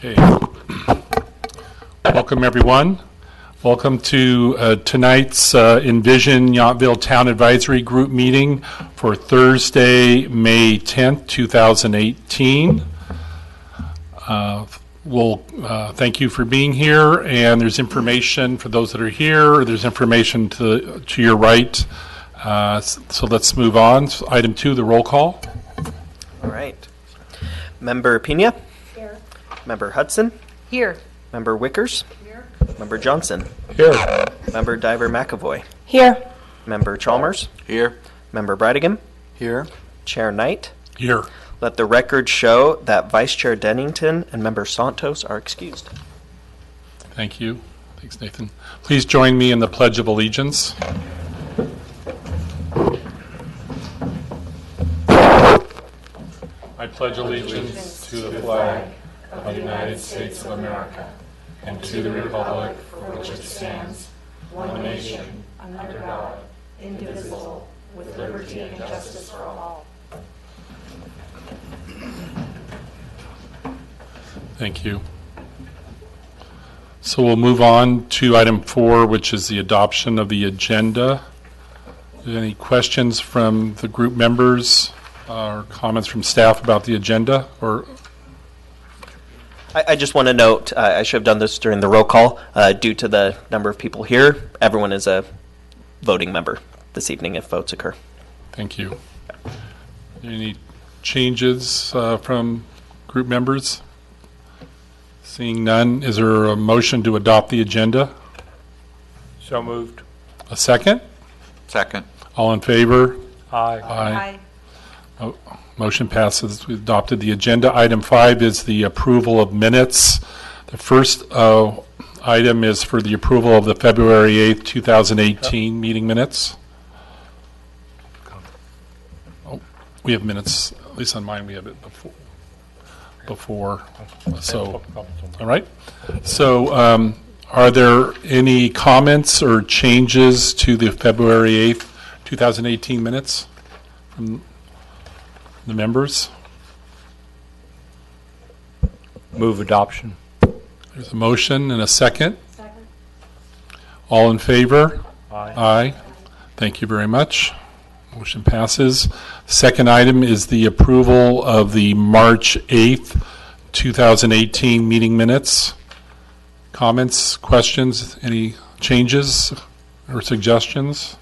Okay. Welcome, everyone. Welcome to tonight's Envision Yountville Town Advisory Group meeting for Thursday, May 10th, 2018. Thank you for being here, and there's information for those that are here. There's information to your right. So let's move on. So item 2, the roll call. All right. Member Pena? Here. Member Hudson? Here. Member Wickers? Here. Member Johnson? Here. Member Diver McAvoy? Here. Member Chalmers? Here. Member Bradigan? Here. Chair Knight? Here. Let the record show that Vice Chair Dennington and Member Santos are excused. Thank you. Thanks, Nathan. Please join me in the Pledge of Allegiance. I pledge allegiance to the flag of the United States of America and to the republic for which it stands, one nation, under God, indivisible, with liberty and justice for all. Thank you. So we'll move on to item 4, which is the adoption of the agenda. Any questions from the group members or comments from staff about the agenda? Or I just want to note, I should have done this during the roll call. Due to the number of people here, everyone is a voting member this evening if votes occur. thank you. Any changes from group members? Seeing none, is there a motion to adopt the agenda? So moved. A second? Second. All in favor? Aye. Aye. Motion passes. We've adopted the agenda. Item 5 is the approval of minutes. The first item is for the approval of the February 8th, 2018 meeting minutes. Oh, we have minutes, at least on mine we have it before. So, all right. So, are there any comments or changes to the February 8th, 2018 minutes from the members? Move adoption. There's a motion and a second. Second. All in favor? Aye. Aye. Thank you very much. Motion passes. Second item is the approval of the March 8th, 2018 meeting minutes. Comments, questions, any changes or suggestions?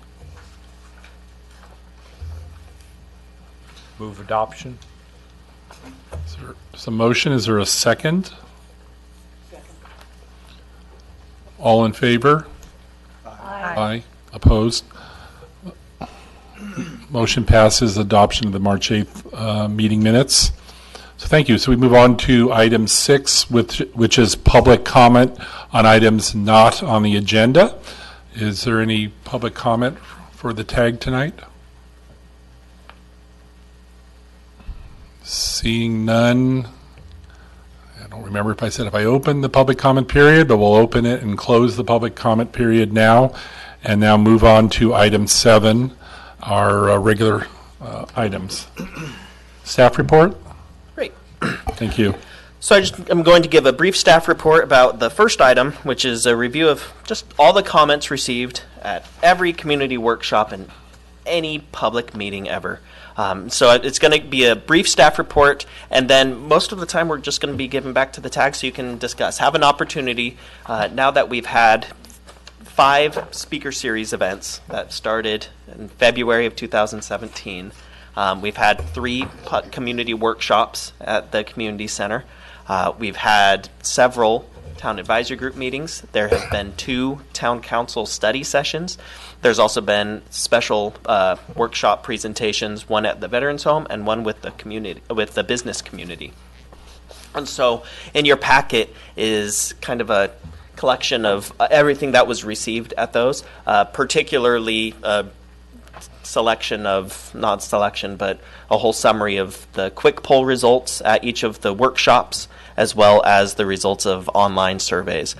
Move adoption. There's a motion. Is there a second? All in favor? Aye. Opposed? Motion passes. Adoption of the March 8th meeting minutes. So thank you. So we move on to item 6, which is public comment on items not on the agenda. Is there any public comment for the tag tonight? Seeing none. I don't remember if I said if I open the public comment period, but we'll open it and close the public comment period now. And now move on to item 7, our regular items. Staff report? Great. Thank you. So I'm going to give a brief staff report about the first item, which is a review of just all the comments received at every community workshop and any public meeting ever. So it's going to be a brief staff report, and then most of the time we're just going to be giving back to the tag so you can discuss. Have an opportunity, now that we've had 5 speaker series events that started in February of 2017. We've had 3 community workshops at the community center. We've had several town advisory group meetings. There have been 2 town council study sessions. There's also been special workshop presentations, one at the Veterans Home and one with the community, with the business community. And so in your packet is kind of a collection of everything that was received at those, particularly selection of, not selection, but a whole summary of the quick poll results at each of the workshops, as well as the results of online surveys.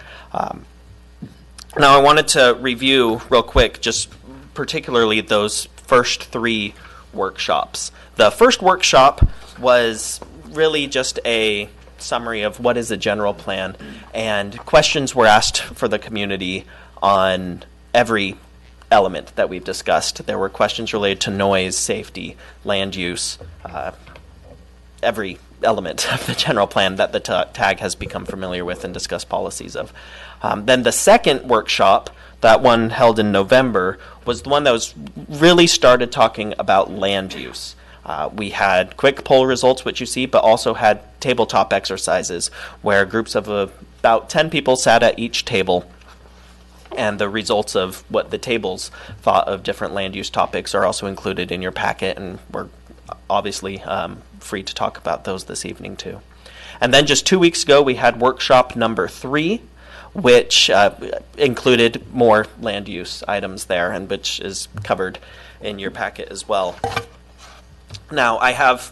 Now I wanted to review real quick, just particularly those first 3 workshops. The first workshop was really just a summary of what is a general plan, and questions were asked for the community on every element that we've discussed. There were questions related to noise, safety, land use, every element of the general plan that the TAG has become familiar with and discussed policies of. Then the second workshop, that one held in November, was the one that was really started talking about land use. We had quick poll results, which you see, but also had tabletop exercises where groups of about 10 people sat at each table, and the results of what the tables thought of different land use topics are also included in your packet, and we're obviously free to talk about those this evening too. And then just 2 weeks ago, we had workshop number 3, which included more land use items there, and which is covered in your packet as well. Now, I have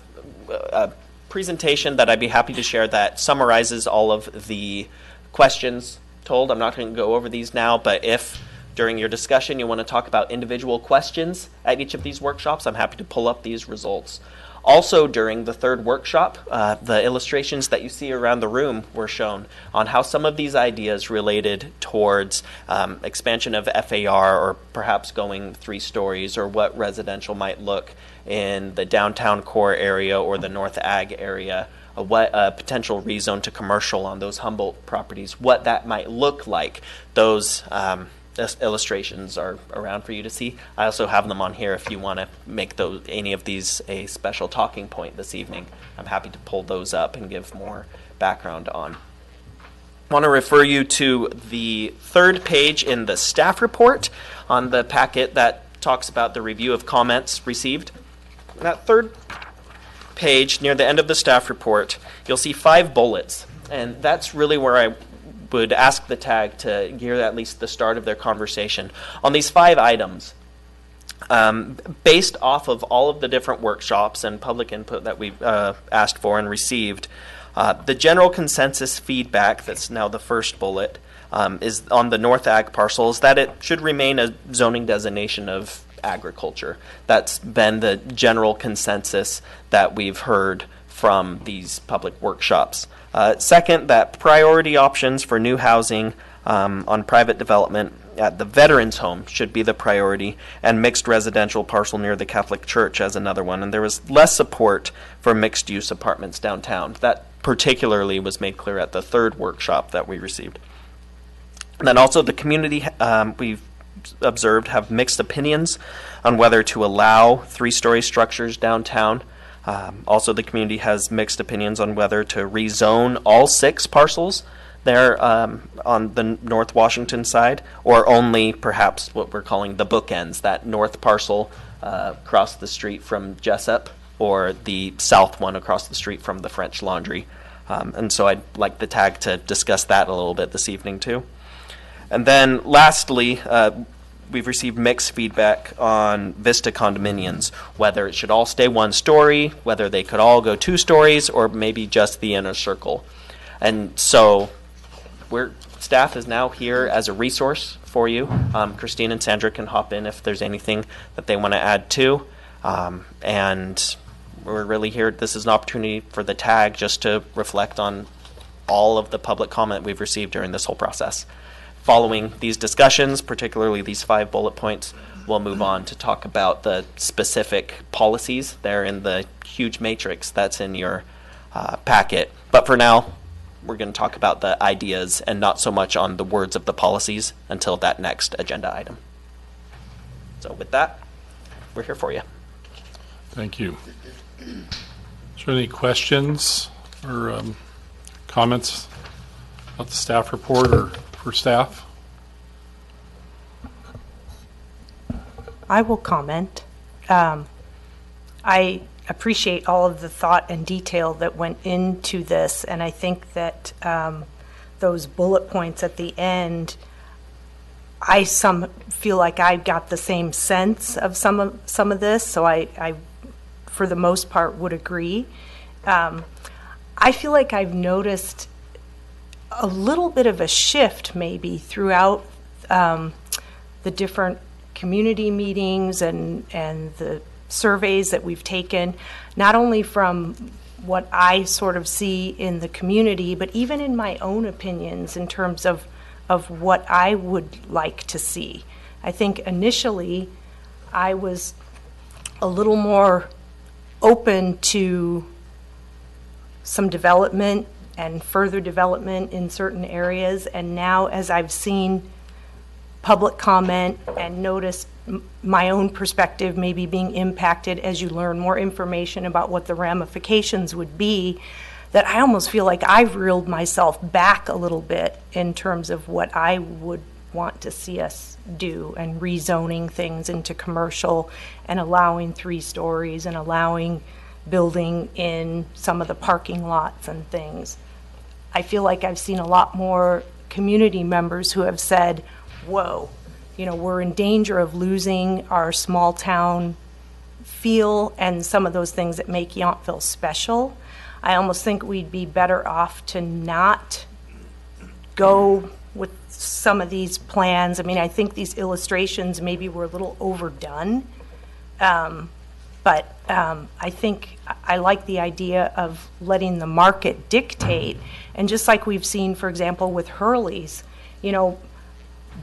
a presentation that I'd be happy to share that summarizes all of the questions told. I'm not going to go over these now, but if during your discussion you want to talk about individual questions at each of these workshops, I'm happy to pull up these results. Also, during the third workshop, the illustrations that you see around the room were shown on how some of these ideas related towards expansion of FAR, or perhaps going 3 stories, or what residential might look in the downtown core area or the North Ag area, what potential rezone to commercial on those Humboldt properties, what that might look like. Those illustrations are around for you to see. I also have them on here if you want to make any of these a special talking point this evening. I'm happy to pull those up and give more background on. I want to refer you to the 3rd page in the staff report on the packet that talks about the review of comments received. That 3rd page, near the end of the staff report, you'll see 5 bullets, and that's really where I would ask the TAG to gear at least the start of their conversation on these 5 items. Based off of all of the different workshops and public input that we've asked for and received, the general consensus feedback, that's now the first bullet, is on the North Ag parcels, that it should remain a zoning designation of agriculture. That's been the general consensus that we've heard from these public workshops. Second, that priority options for new housing on private development at the Veterans Home should be the priority, and mixed residential parcel near the Catholic Church as another one. And there was less support for mixed-use apartments downtown. That particularly was made clear at the 3rd workshop that we received. And then also the community, we've observed, have mixed opinions on whether to allow 3-story structures downtown. Also, the community has mixed opinions on whether to rezone all 6 parcels there on the North Washington side, or only perhaps what we're calling the bookends, that north parcel across the street from Jessup, or the south one across the street from the French Laundry. And so I'd like the TAG to discuss that a little bit this evening too. And then lastly, we've received mixed feedback on Vista condominiums, whether it should all stay 1 story, whether they could all go 2 stories, or maybe just the inner circle. And so staff is now here as a resource for you. Christine and Sandra can hop in if there's anything that they want to add to. And we're really here. This is an opportunity for the TAG just to reflect on all of the public comment we've received during this whole process. Following these discussions, particularly these 5 bullet points, we'll move on to talk about the specific policies there in the huge matrix that's in your packet. But for now, we're going to talk about the ideas and not so much on the words of the policies until that next agenda item. So with that, we're here for you. Thank you. Is there any questions or comments about the staff report or for staff? I will comment. I appreciate all of the thought and detail that went into this, and I think that those bullet points at the end, I feel like I got the same sense of some of this, so I for the most part would agree. I feel like I've noticed a little bit of a shift maybe throughout the different community meetings and the surveys that we've taken, not only from what I sort of see in the community, but even in my own opinions in terms of what I would like to see. I think initially I was a little more open to some development and further development in certain areas, and now as I've seen public comment and noticed my own perspective maybe being impacted as you learn more information about what the ramifications would be, that I almost feel like I've reeled myself back a little bit in terms of what I would want to see us do, and rezoning things into commercial and allowing 3 stories and allowing building in some of the parking lots and things. I feel like I've seen a lot more community members who have said, whoa, we're in danger of losing our small town feel and some of those things that make Yountville special. I almost think we'd be better off to not go with some of these plans. I mean, I think these illustrations maybe were a little overdone, but I think I like the idea of letting the market dictate. And just like we've seen, for example, with Hurley's,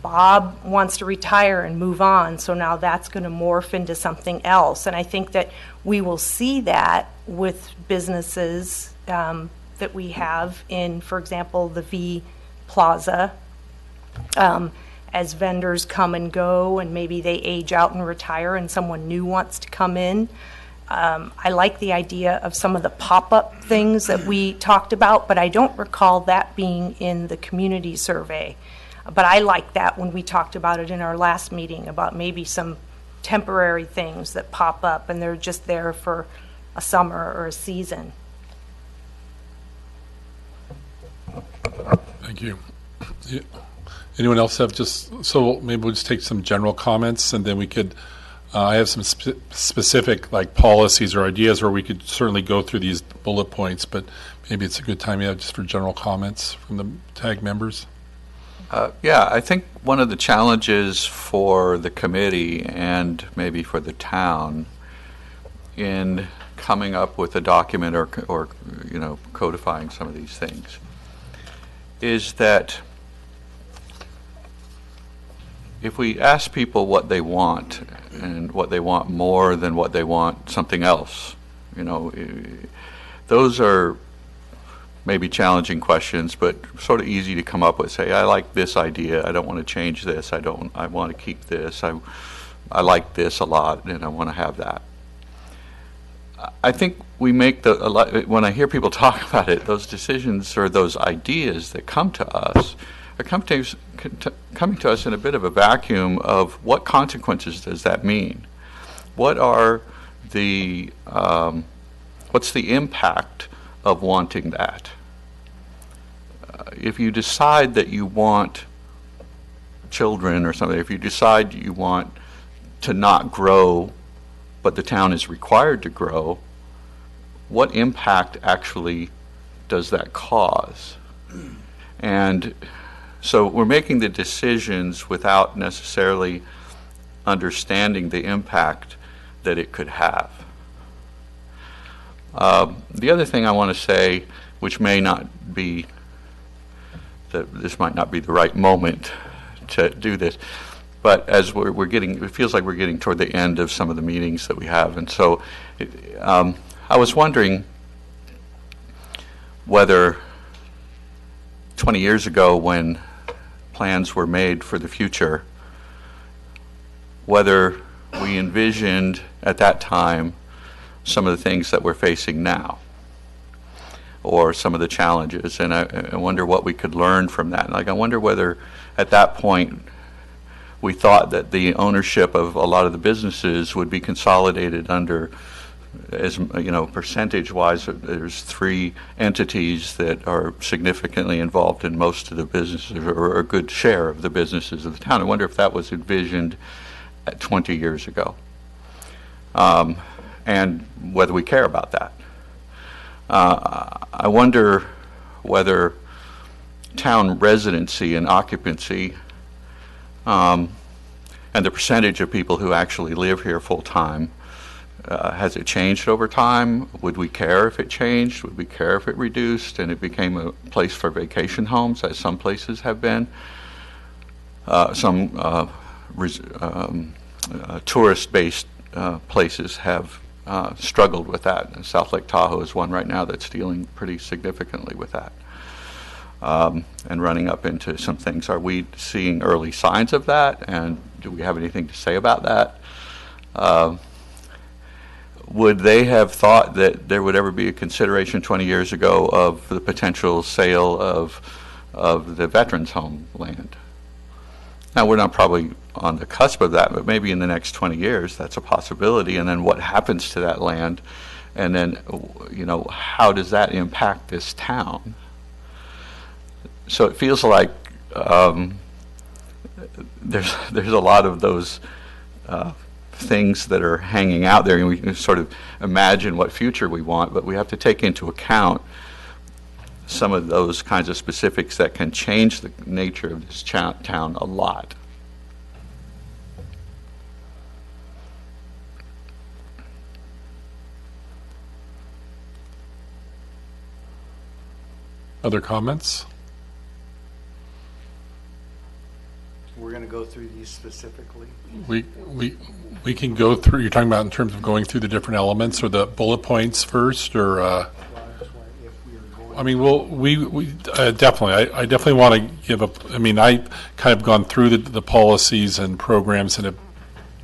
Bob wants to retire and move on, so now that's going to morph into something else. And I think that we will see that with businesses that we have in, for example, the V Plaza, as vendors come and go and maybe they age out and retire and someone new wants to come in. I like the idea of some of the pop-up things that we talked about, but I don't recall that being in the community survey. But I like that when we talked about it in our last meeting, about maybe some temporary things that pop up and they're just there for a summer or a season. Thank you. Anyone else have so maybe we'll just take some general comments, and then we could, I have some specific like policies or ideas where we could certainly go through these bullet points, but maybe it's a good time just for general comments from the TAG members. Yeah, I think one of the challenges for the committee and maybe for the town in coming up with a document or codifying some of these things is that if we ask people what they want and what they want more than what they want something else, those are maybe challenging questions, but sort of easy to come up with. Say, I like this idea. I don't want to change this. I want to keep this. I like this a lot, and I want to have that. I think we make when I hear people talk about it, those decisions or those ideas that come to us are coming to us in a bit of a vacuum of what consequences does that mean? What are what's the impact of wanting that? If you decide that you want children or something, if you decide you want to not grow, but the town is required to grow, what impact actually does that cause? And so we're making the decisions without necessarily understanding the impact that it could have. The other thing I want to say, which may not be, that this might not be the right moment to do this, but as we're getting, it feels like we're getting toward the end of some of the meetings that we have, and so I was wondering whether 20 years ago when plans were made for the future, whether we envisioned at that time some of the things that we're facing now or some of the challenges, and I wonder what we could learn from that. Like, I wonder whether at that point we thought that the ownership of a lot of the businesses would be consolidated under, as percentage-wise, there's 3 entities that are significantly involved in most of the businesses, or a good share of the businesses of the town. I wonder if that was envisioned 20 years ago, and whether we care about that. I wonder whether town residency and occupancy and the percentage of people who actually live here full-time Has it changed over time? Would we care if it changed? Would we care if it reduced and it became a place for vacation homes, as some places have been? Some tourist-based places have struggled with that. And South Lake Tahoe is one right now that's dealing pretty significantly with that. And running up into some things. Are we seeing early signs of that? And do we have anything to say about that? Would they have thought that there would ever be a consideration 20 years ago of the potential sale of the veterans' home land? Now, we're not probably on the cusp of that, but maybe in the next 20 years that's a possibility. And then what happens to that land? And then, how does that impact this town? So it feels like there's a lot of those things that are hanging out there, and we can sort of imagine what future we want, but we have to take into account some of those kinds of specifics that can change the nature of this town a lot. Other comments? We're going to go through these specifically. We can go through, you're talking about in terms of going through the different elements or the bullet points first, or Well, I just want- if we are going I mean, we definitely, I definitely want to give up, I mean, I kind of gone through the policies and programs and have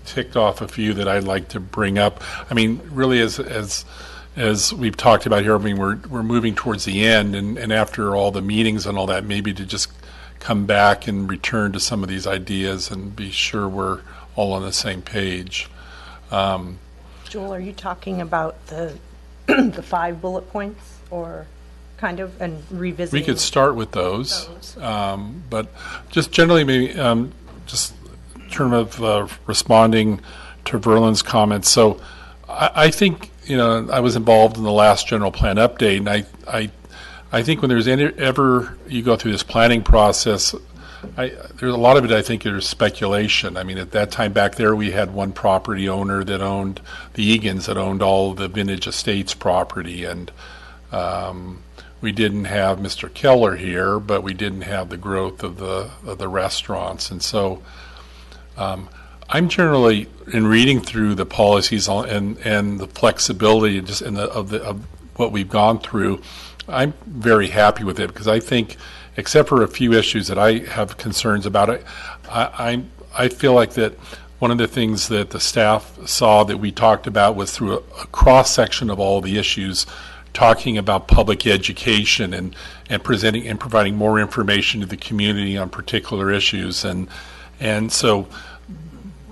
ticked off a few that I'd like to bring up. I mean, really, as we've talked about here, I mean, we're moving towards the end, and after all the meetings and all that, maybe to just come back and return to some of these ideas and be sure we're all on the same page. Joel, are you talking about the the 5 bullet points, or kind of, and revisiting? We could start with those. But just generally, maybe just in terms of responding to Verlin's comments. So I think, I was involved in the last general plan update, and I think when there's ever you go through this planning process, there's a lot of it, I think, is speculation. I mean, at that time back there, we had one property owner that owned, the Egan's, that owned all of the Vintage Estates property, and we didn't have Mr. Keller here, but we didn't have the growth of the restaurants. And so I'm generally, in reading through the policies and the flexibility just of what we've gone through, I'm very happy with it, because I think, except for a few issues that I have concerns about it, I feel like that one of the things that the staff saw that we talked about was through a cross-section of all the issues, talking about public education and presenting and providing more information to the community on particular issues. And so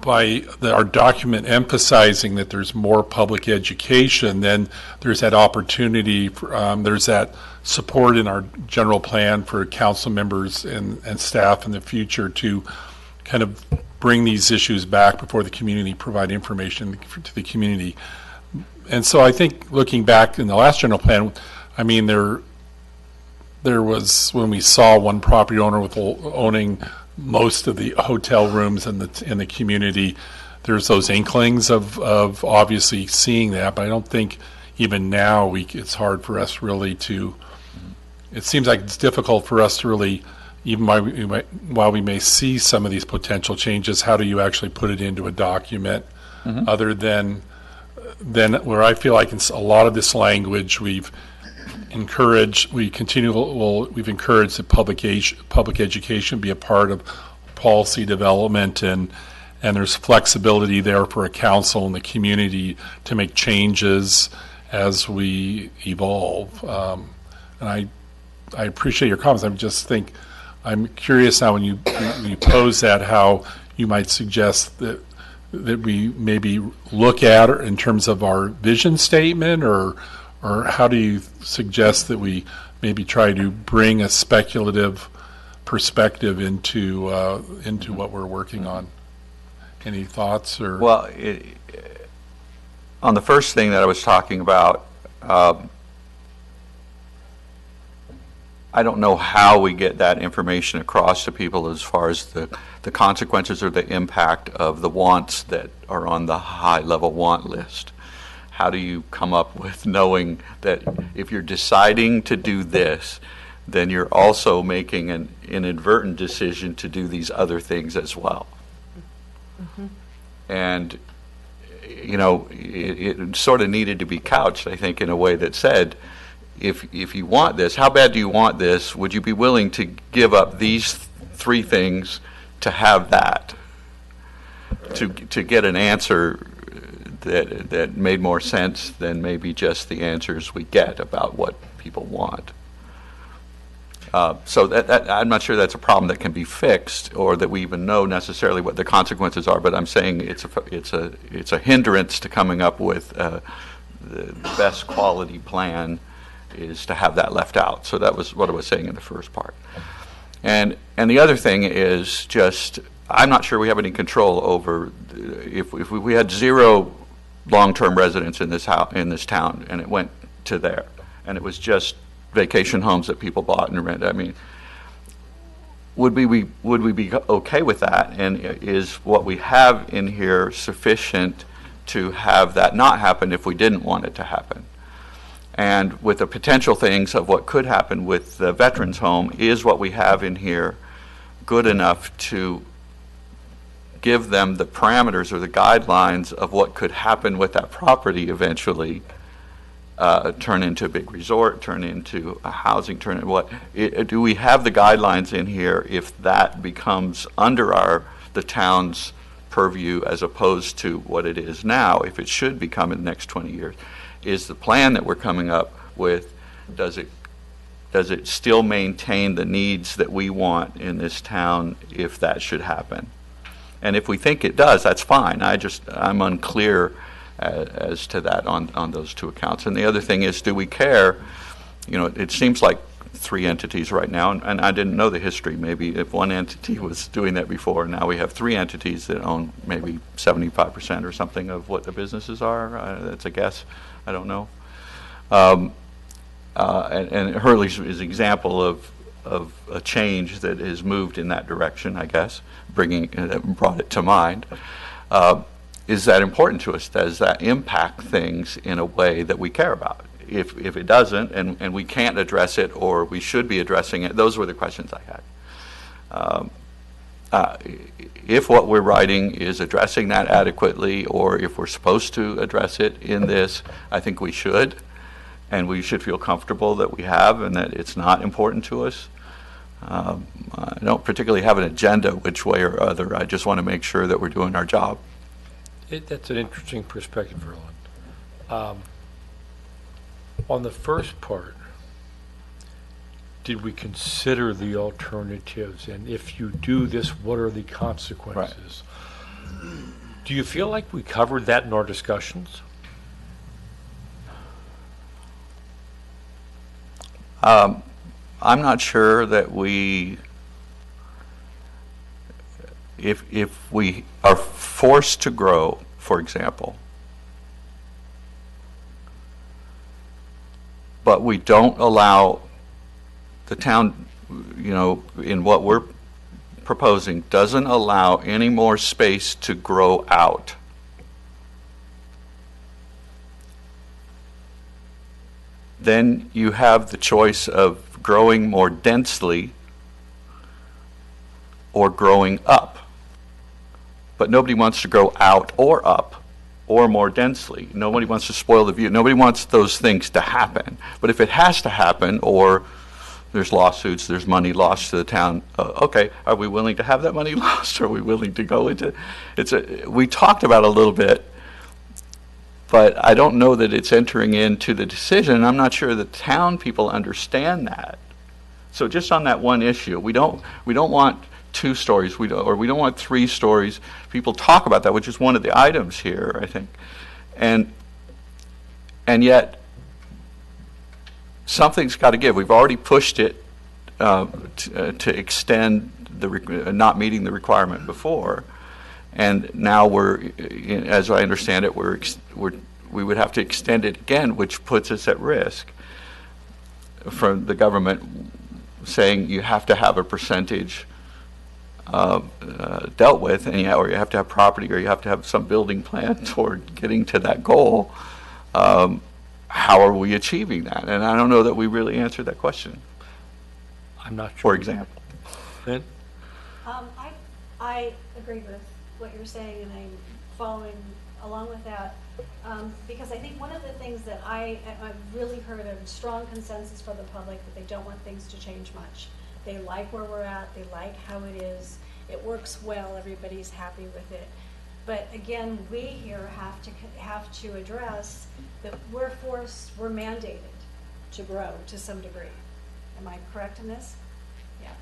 by our document emphasizing that there's more public education, then there's that opportunity, there's that support in our general plan for council members and staff in the future to kind of bring these issues back before the community, provide information to the community. And so I think, looking back in the last general plan, I mean, there was, when we saw one property owner owning most of the hotel rooms in the community, there's those inklings of obviously seeing that, but I don't think even now it's hard for us really to, it seems like it's difficult for us to really, even while we may see some of these potential changes, how do you actually put it into a document other than where I feel like in a lot of this language we've encouraged that public education be a part of policy development, and there's flexibility there for a council and the community to make changes as we evolve. And I appreciate your comments. I just think I'm curious now when you pose that, how you might suggest that we maybe look at in terms of our vision statement, or how do you suggest that we maybe try to bring a speculative perspective into what we're working on? Any thoughts? Or Well, on the first thing that I was talking about, I don't know how we get that information across to people as far as the consequences or the impact of the wants that are on the high-level want list. how do you come up with knowing that if you're deciding to do this, then you're also making an inadvertent decision to do these other things as well. And, you know, it sort of needed to be couched, I think, in a way that said, if you want this, how bad do you want this? Would you be willing to give up these three things to have that? To get an answer that made more sense than maybe just the answers we get about what people want. So that I'm not sure that's a problem that can be fixed, or that we even know necessarily what the consequences are. But I'm saying it's a hindrance to coming up with the best quality plan is to have that left out. So that was what I was saying in the first part. And the other thing is just, I'm not sure we have any control over if we had 0 long-term residents in this town, and it went to there, and it was just vacation homes that people bought and rented. I mean, would we be okay with that? And is what we have in here sufficient to have that not happen if we didn't want it to happen? And with the potential things of what could happen with the veterans home, is what we have in here good enough to give them the parameters or the guidelines of what could happen with that property eventually, turn into a big resort, turn into a housing, do we have the guidelines in here if that becomes under the town's purview as opposed to what it is now, if it should become in the next 20 years? Is the plan that we're coming up with, does it still maintain the needs that we want in this town if that should happen? And if we think it does, that's fine. I'm unclear as to that on those two accounts. And the other thing is, do we care? You know, it seems like 3 entities right now, and I didn't know the history. Maybe if one entity was doing that before, now we have 3 entities that own maybe 75% or something of what the businesses are. That's a guess. I don't know. And Hurley's is an example of a change that has moved in that direction, I guess, brought it to mind. Is that important to us? Does that impact things in a way that we care about? If it doesn't, and we can't address it, or we should be addressing it, those were the questions I had. If what we're writing is addressing that adequately, or if we're supposed to address it in this, I think we should, and we should feel comfortable that we have, and that it's not important to us. I don't particularly have an agenda which way or other. I just want to make sure that we're doing our job. That's an interesting perspective, Roland. On the first part, did we consider the alternatives? And if you do this, what are the consequences? Right. Do you feel like we covered that in our discussions? I'm not sure that if we are forced to grow, for example, but we don't allow the town, you know, in what we're proposing, doesn't allow any more space to grow out. Then you have the choice of growing more densely or growing up. But nobody wants to grow out or up or more densely. Nobody wants to spoil the view. Nobody wants those things to happen. But if it has to happen, or there's lawsuits, there's money lost to the town, okay, are we willing to have that money lost? Are we willing to go into we talked about it a little bit, but I don't know that it's entering into the decision. I'm not sure the town people understand that. So just on that one issue, we don't want 2 stories, we don't want 3 stories. People talk about that, which is one of the items here, I think, and yet something's got to give. We've already pushed it to extend not meeting the requirement before, and now as I understand it, we would have to extend it again, which puts us at risk from the government saying you have to have a percentage dealt with, or you have to have property, or you have to have some building plan toward getting to that goal. how are we achieving that? And I don't know that we really answered that question, I'm not sure. for example. Lynn? I agree with what you're saying, and I'm following along with that, because I think one of the things that I've really heard a strong consensus from the public that they don't want things to change much. They like where we're at, they like how it is, it works well, everybody's happy with it. But again, we here have to address that we're mandated to grow to some degree. Am I correct in this? Yeah.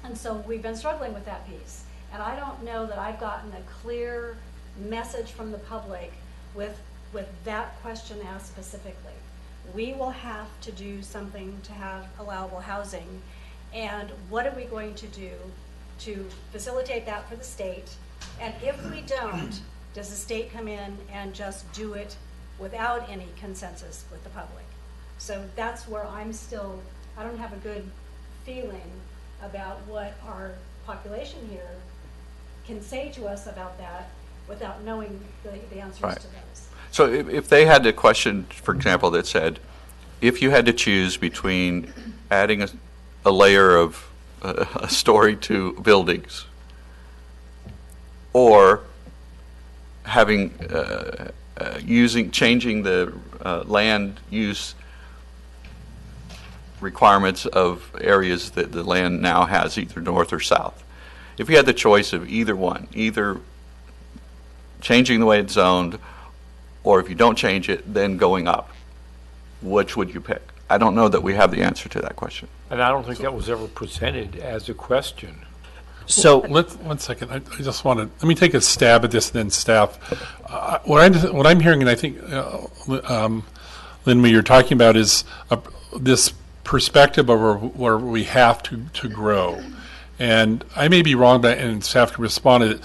And so we've been struggling with that piece. And I don't know that I've gotten a clear message from the public with that question asked specifically. We will have to do something to have allowable housing. And what are we going to do to facilitate that for the state? And if we don't, does the state come in and just do it without any consensus with the public? So that's where I don't have a good feeling about what our population here can say to us about that without knowing the answers Right. to those. So if they had a question, for example, that said, if you had to choose between adding a layer of a story to buildings or having changing the land use requirements of areas that the land now has, either north or south. If you had the choice of either one, either changing the way it's zoned, or if you don't change it, then going up, which would you pick? I don't know that we have the answer to that question. And I don't think that was ever presented as a question. So One second. I just want to let me take a stab at this, and then staff. What I'm hearing, and I think Lynn, what you're talking about is this perspective of where we have to grow. And I may be wrong, but and staff can respond to it.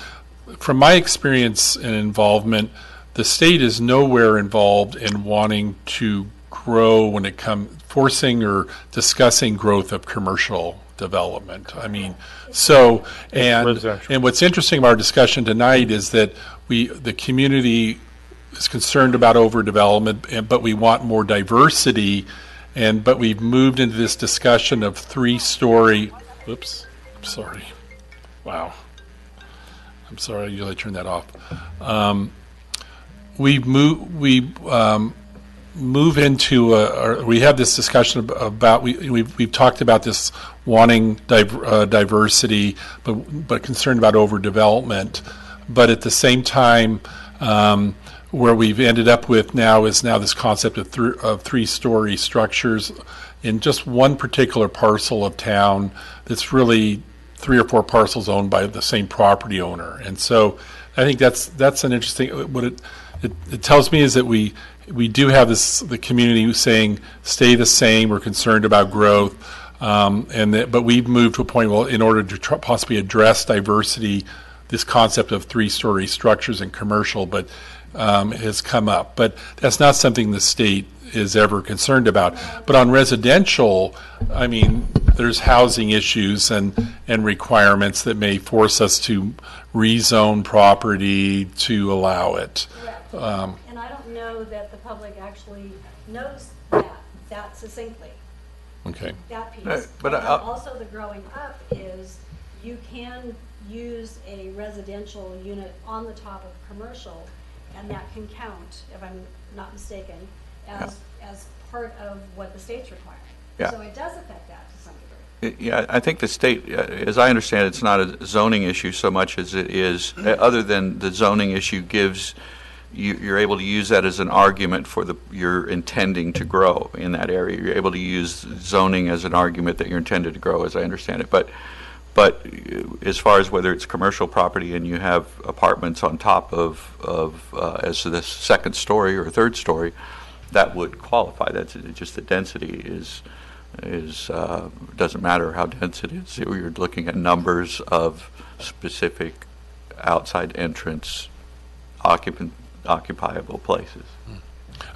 From my experience and involvement, the state is nowhere involved in wanting to grow when it comes forcing or discussing growth of commercial development. I mean, so and what's interesting about our discussion tonight is that the community is concerned about overdevelopment, but we want more diversity, but we've moved into this discussion of 3-story. Oops, sorry. Wow. I'm sorry. I usually turn that off. We move into we have this discussion about we've talked about this wanting diversity, but concerned about overdevelopment. But at the same time, where we've ended up with now is this concept of 3-story structures in just one particular parcel of town that's really 3 or 4 parcels owned by the same property owner. And so I think that's an interesting, what it tells me is that we do have the community saying stay the same, we're concerned about growth, but we've moved to a point, well, in order to possibly address diversity, this concept of 3-story structures and commercial, but has come up. But that's not something the state is ever concerned about. But on residential, I mean, there's housing issues and requirements that may force us to rezone property to allow it. And I don't know that the public actually knows that succinctly, Okay. that piece. But And also the growing up is you can use a residential unit on the top of commercial, and that can count, if I'm not mistaken, as part of what the state's requiring. Yeah. So it does affect that to some degree. Yeah, I think the state, as I understand it, it's not a zoning issue so much as it is, other than the zoning issue gives, you're able to use that as an argument for you're intending to grow in that area. You're able to use zoning as an argument that you're intended to grow, as I understand it. But as far as whether it's commercial property and you have apartments on top of as the second story or third story, that would qualify. That's just the density doesn't matter how dense it is. You're looking at numbers of specific outside entrance occupiable places.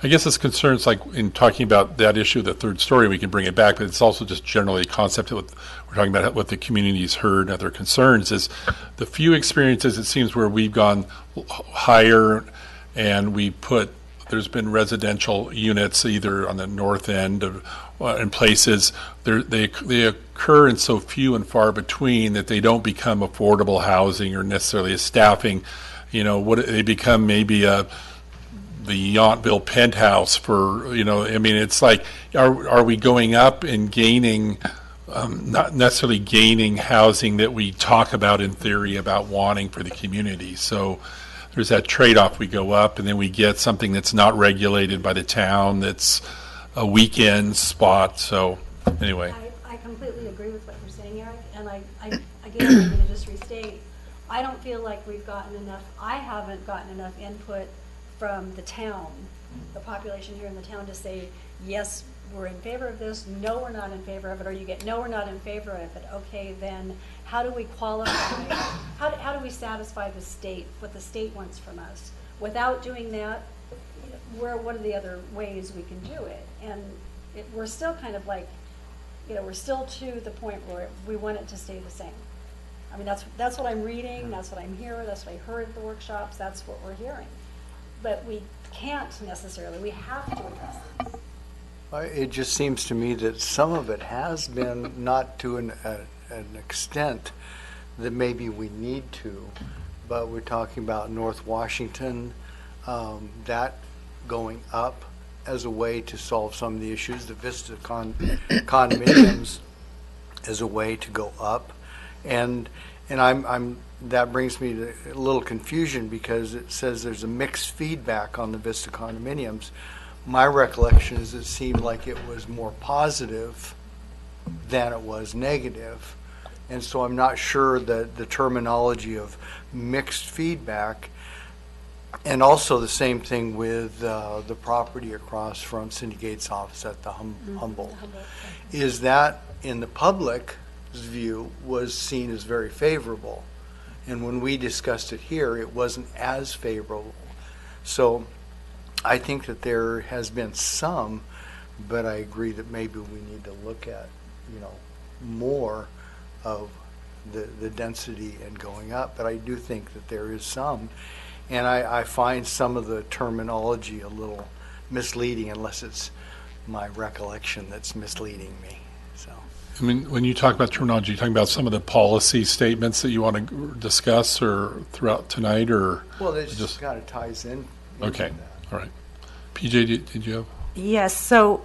I guess it's concerns like in talking about that issue, the 3rd story, we can bring it back, but it's also just generally a concept that we're talking about what the community's heard and their concerns is the few experiences it seems where we've gone higher and we put there's been residential units either on the north end of, in places, they occur in so few and far between that they don't become affordable housing or necessarily a staffing. What they become maybe the Yountville penthouse for, I mean, it's like, are we going up and gaining, not necessarily gaining housing that we talk about in theory about wanting for the community? So there's that trade-off. We go up and then we get something that's not regulated by the town, that's a weekend spot. So anyway. I completely agree with what you're saying, Eric, and again, I'm going to just restate, I don't feel like we've gotten enough, I haven't gotten enough input from the town, the population here in the town, to say, yes, we're in favor of this, no, we're not in favor of it, or you get, no, we're not in favor of it. Okay, then how do we qualify? How do we satisfy the state, what the state wants from us? Without doing that, what are the other ways we can do it? And we're still kind of like, we're still to the point where we want it to stay the same. I mean, that's what I'm reading, that's what I'm hearing, that's what I heard at the workshops, that's what we're hearing. But we can't necessarily, we have to address this. It just seems to me that some of it has been, not to an extent that maybe we need to, but we're talking about North Washington, that going up as a way to solve some of the issues, the Vista condominiums as a way to go up, and I'm that brings me to a little confusion because it says there's a mixed feedback on the Vista condominiums. My recollection is it seemed like it was more positive than it was negative. And so I'm not sure that the terminology of mixed feedback, and also the same thing with the property across from Cindy Gates' office at the Humboldt, is that in the public's view was seen as very favorable. And when we discussed it here, it wasn't as favorable. So I think that there has been some, but I agree that maybe we need to look at, more of the density and going up. But I do think that there is some. And I find some of the terminology a little misleading, unless it's my recollection that's misleading me. So. I mean, when you talk about terminology, you're talking about some of the policy statements that you want to discuss or throughout tonight, or? Well, it just kind of ties in. Okay, all right. PJ, did you have? Yes, so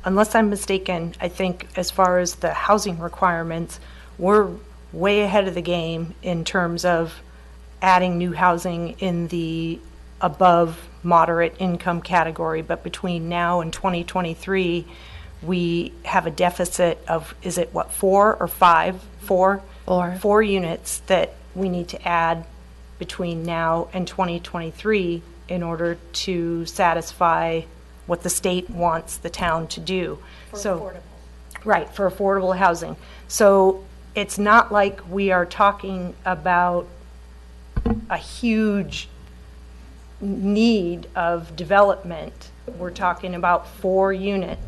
unless I'm mistaken, I think as far as the housing requirements, we're way ahead of the game in terms of adding new housing in the above moderate income category, but between now and 2023, we have a deficit of, is it what, 4 or 5? 4? 4 units that we need to add between now and 2023 in order to satisfy what the state wants the town to do. For affordable. Right, for affordable housing. So it's not like we are talking about a huge need of development. We're talking about 4 units.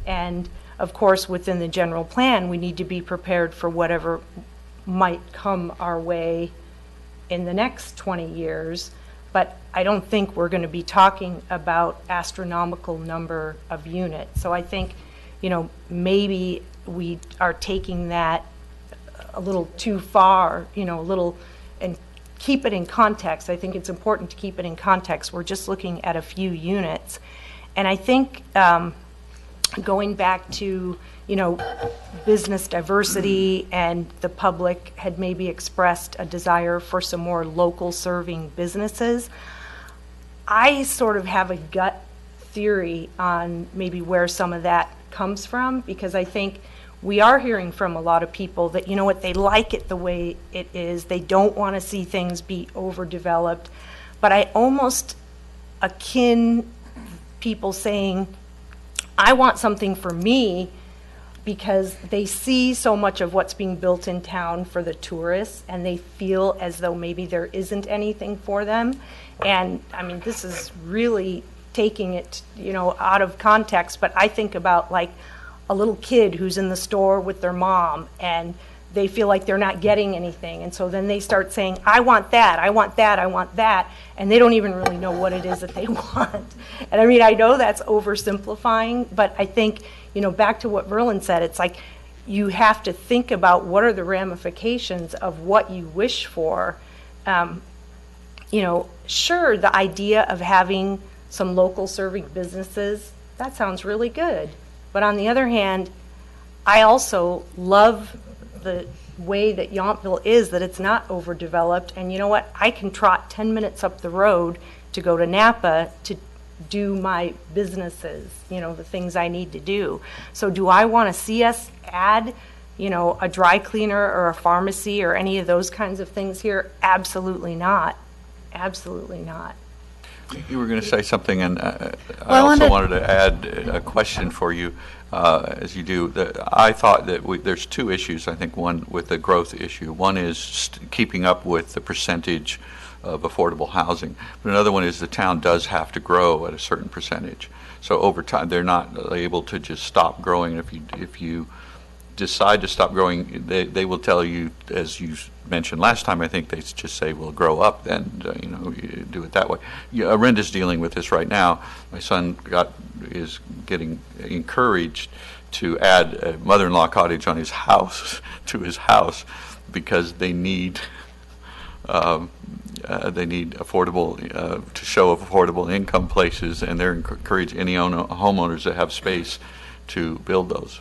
And of course, within the general plan, we need to be prepared for whatever might come our way in the next 20 years. But I don't think we're going to be talking about astronomical number of units. So I think, maybe we are taking that a little too far, and keep it in context. I think it's important to keep it in context. We're just looking at a few units. And I think going back to, business diversity, and the public had maybe expressed a desire for some more local serving businesses. I sort of have a gut theory on maybe where some of that comes from, because I think we are hearing from a lot of people that, they like it the way it is. They don't want to see things be overdeveloped. But I almost akin people saying, I want something for me, because they see so much of what's being built in town for the tourists, and they feel as though maybe there isn't anything for them. And I mean, this is really taking it, out of context, but I think about like a little kid who's in the store with their mom, and they feel like they're not getting anything. And so then they start saying, I want that, I want that, I want that. And they don't even really know what it is that they want. And I mean, I know that's oversimplifying, but I think, back to what Verlin said, it's like you have to think about what are the ramifications of what you wish for. Sure, the idea of having some local serving businesses, that sounds really good. But on the other hand, I also love the way that Yountville is, that it's not overdeveloped. And you know what? I can trot 10 minutes up the road to go to Napa to do my businesses, the things I need to do. So do I want to see us add, a dry cleaner or a pharmacy or any of those kinds of things here? Absolutely not. Absolutely not. You were going to say something, and I also wanted to add a question for you, as you do. I thought that there's two issues, I think, one with the growth issue. One is keeping up with the percentage of affordable housing, but another one is the town does have to grow at a certain percentage. So over time, they're not able to just stop growing. If you decide to stop growing, they will tell you, as you mentioned last time, I think they just say, well, grow up then, you do it that way. Arenda's dealing with this right now. My son is getting encouraged to add a mother-in-law cottage on his house, to his house, because they need affordable, to show affordable income places, and they're encourage any homeowners that have space to build those.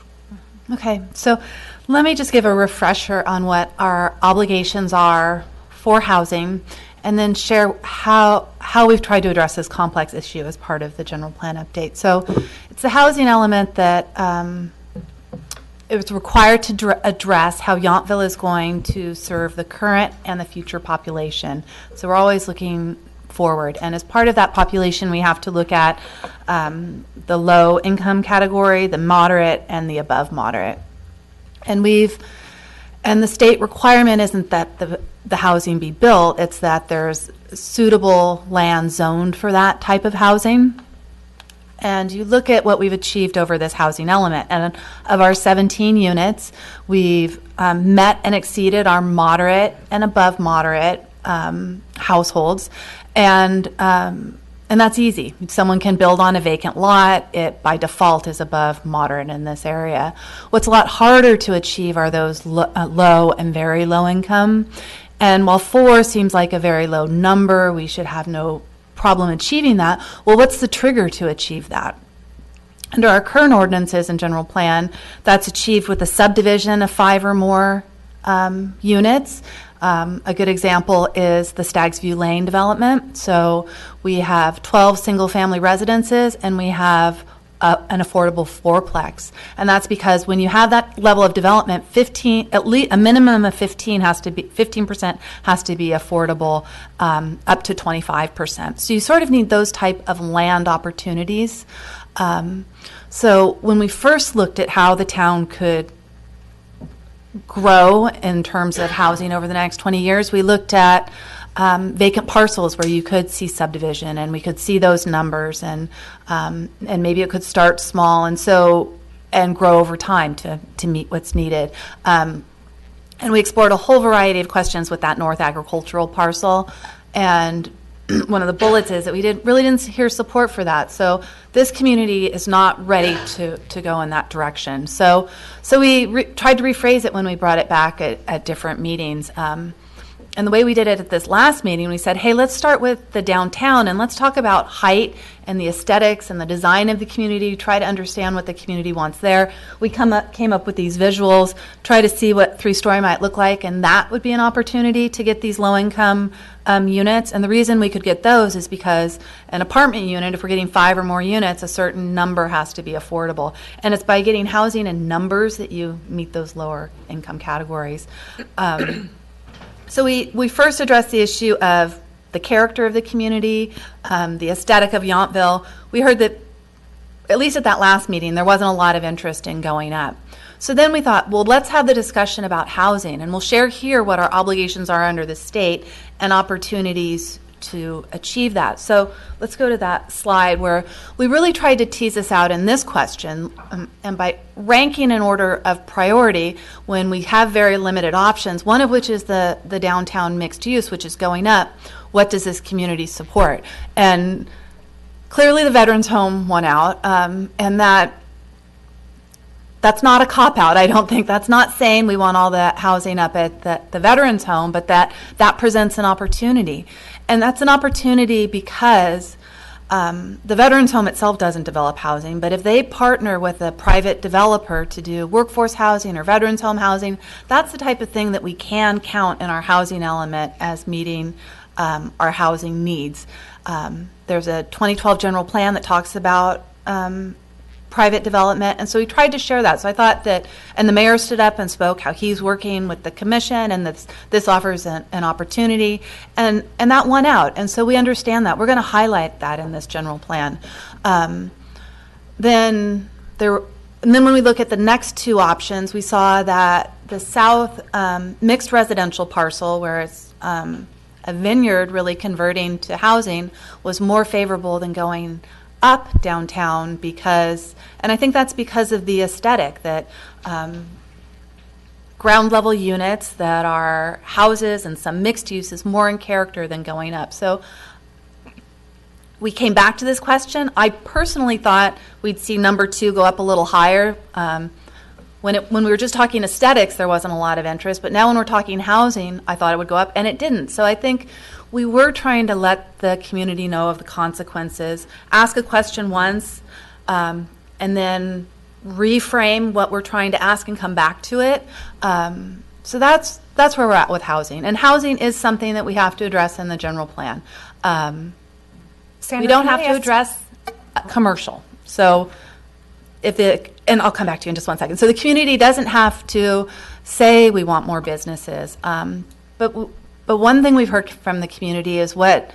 Okay, so let me just give a refresher on what our obligations are for housing, and then share how we've tried to address this complex issue as part of the general plan update. So it's the housing element that it was required to address how Yountville is going to serve the current and the future population. So we're always looking forward. And as part of that population, we have to look at the low income category, the moderate, and the above moderate. And the state requirement isn't that the housing be built, it's that there's suitable land zoned for that type of housing. And you look at what we've achieved over this housing element. And of our 17 units, we've met and exceeded our moderate and above moderate households. And that's easy. Someone can build on a vacant lot. It, by default, is above moderate in this area. What's a lot harder to achieve are those low and very low income. And while 4 seems like a very low number, we should have no problem achieving that. Well, what's the trigger to achieve that? Under our current ordinances and general plan, that's achieved with a subdivision of 5 or more units. A good example is the Staggs View Lane development. So we have 12 single-family residences, and we have an affordable fourplex. And that's because when you have that level of development, at least a minimum of 15% has to be affordable, up to 25%. So you sort of need those type of land opportunities. So when we first looked at how the town could grow in terms of housing over the next 20 years, we looked at vacant parcels where you could see subdivision, and we could see those numbers, and maybe it could start small and grow over time to meet what's needed. And we explored a whole variety of questions with that North Agricultural parcel, and one of the bullets is that we really didn't hear support for that. So this community is not ready to go in that direction. So we tried to rephrase it when we brought it back at different meetings. And the way we did it at this last meeting, we said, hey, let's start with the downtown, and let's talk about height and the aesthetics and the design of the community, try to understand what the community wants there. We came up with these visuals, try to see what 3-story might look like, and that would be an opportunity to get these low-income units. And the reason we could get those is because an apartment unit, if we're getting 5 or more units, a certain number has to be affordable. And it's by getting housing in numbers that you meet those lower income categories. So we first addressed the issue of the character of the community, the aesthetic of Yountville. We heard that, at least at that last meeting, there wasn't a lot of interest in going up. So then we thought, well, let's have the discussion about housing, and we'll share here what our obligations are under the state and opportunities to achieve that. So let's go to that slide where we really tried to tease this out in this question, and by ranking in order of priority when we have very limited options, one of which is the downtown mixed use, which is going up. What does this community support? And clearly the Veterans Home won out, and that's not a cop-out. I don't think that's not saying we want all the housing up at the Veterans Home, but that presents an opportunity. And that's an opportunity because the Veterans Home itself doesn't develop housing, but if they partner with a private developer to do workforce housing or Veterans Home housing, that's the type of thing that we can count in our housing element as meeting our housing needs. There's a 2012 general plan that talks about private development, and so we tried to share that. So I thought that, and the mayor stood up and spoke how he's working with the commission, and this offers an opportunity, and that won out. And so we understand that. We're going to highlight that in this general plan. Then when we look at the next two options, we saw that the south mixed residential parcel, where it's a vineyard really converting to housing, was more favorable than going up downtown because, and I think that's because of the aesthetic, that ground level units that are houses and some mixed use is more in character than going up. So we came back to this question. I personally thought we'd see number 2 go up a little higher. When we were just talking aesthetics, there wasn't a lot of interest, but now when we're talking housing, I thought it would go up, and it didn't. So I think we were trying to let the community know of the consequences, ask a question once, and then reframe what we're trying to ask and come back to it. So that's where we're at with housing. And housing is something that we have to address in the general plan. Sandra, we don't can I have to ask- address commercial. So and I'll come back to you in just one second. So the community doesn't have to say we want more businesses. But one thing we've heard from the community is about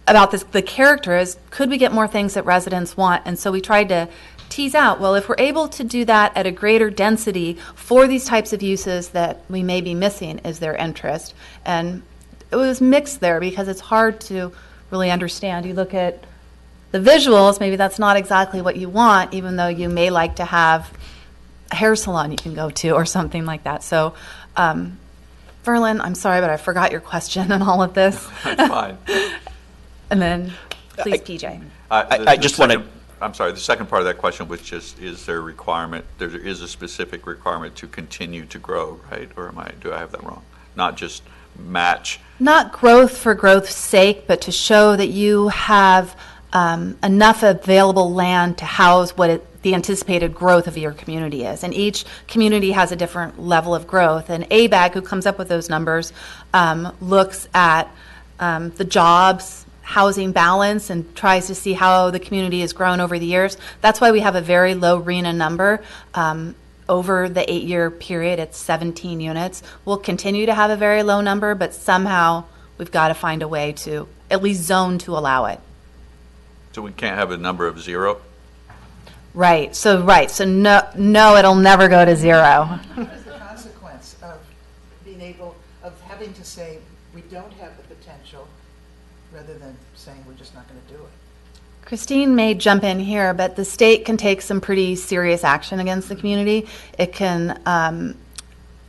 the character is, could we get more things that residents want? And so we tried to tease out, well, if we're able to do that at a greater density for these types of uses that we may be missing, is their interest? And it was mixed there because it's hard to really understand. You look at the visuals, maybe that's not exactly what you want, even though you may like to have a hair salon you can go to or something like that. So, Verlin, I'm sorry, but I forgot your question and all of this. That's fine. And then, please, PJ. I just want to. I'm sorry, the second part of that question was just, is there a requirement, there is a specific requirement to continue to grow, right? Or do I have that wrong? Not just match. Not growth for growth's sake, but to show that you have enough available land to house the anticipated growth of your community is. And each community has a different level of growth. And ABAG, who comes up with those numbers, looks at the jobs, housing balance, and tries to see how the community has grown over the years. That's why we have a very low RENA number. Over the 8-year period, it's 17 units. We'll continue to have a very low number, but somehow we've got to find a way to at least zone to allow it. So we can't have a number of 0? Right. So no, it'll never go to 0. What is the consequence of of having to say we don't have the potential rather than saying we're just not going to do it? Christine may jump in here, but the state can take some pretty serious action against the community. It can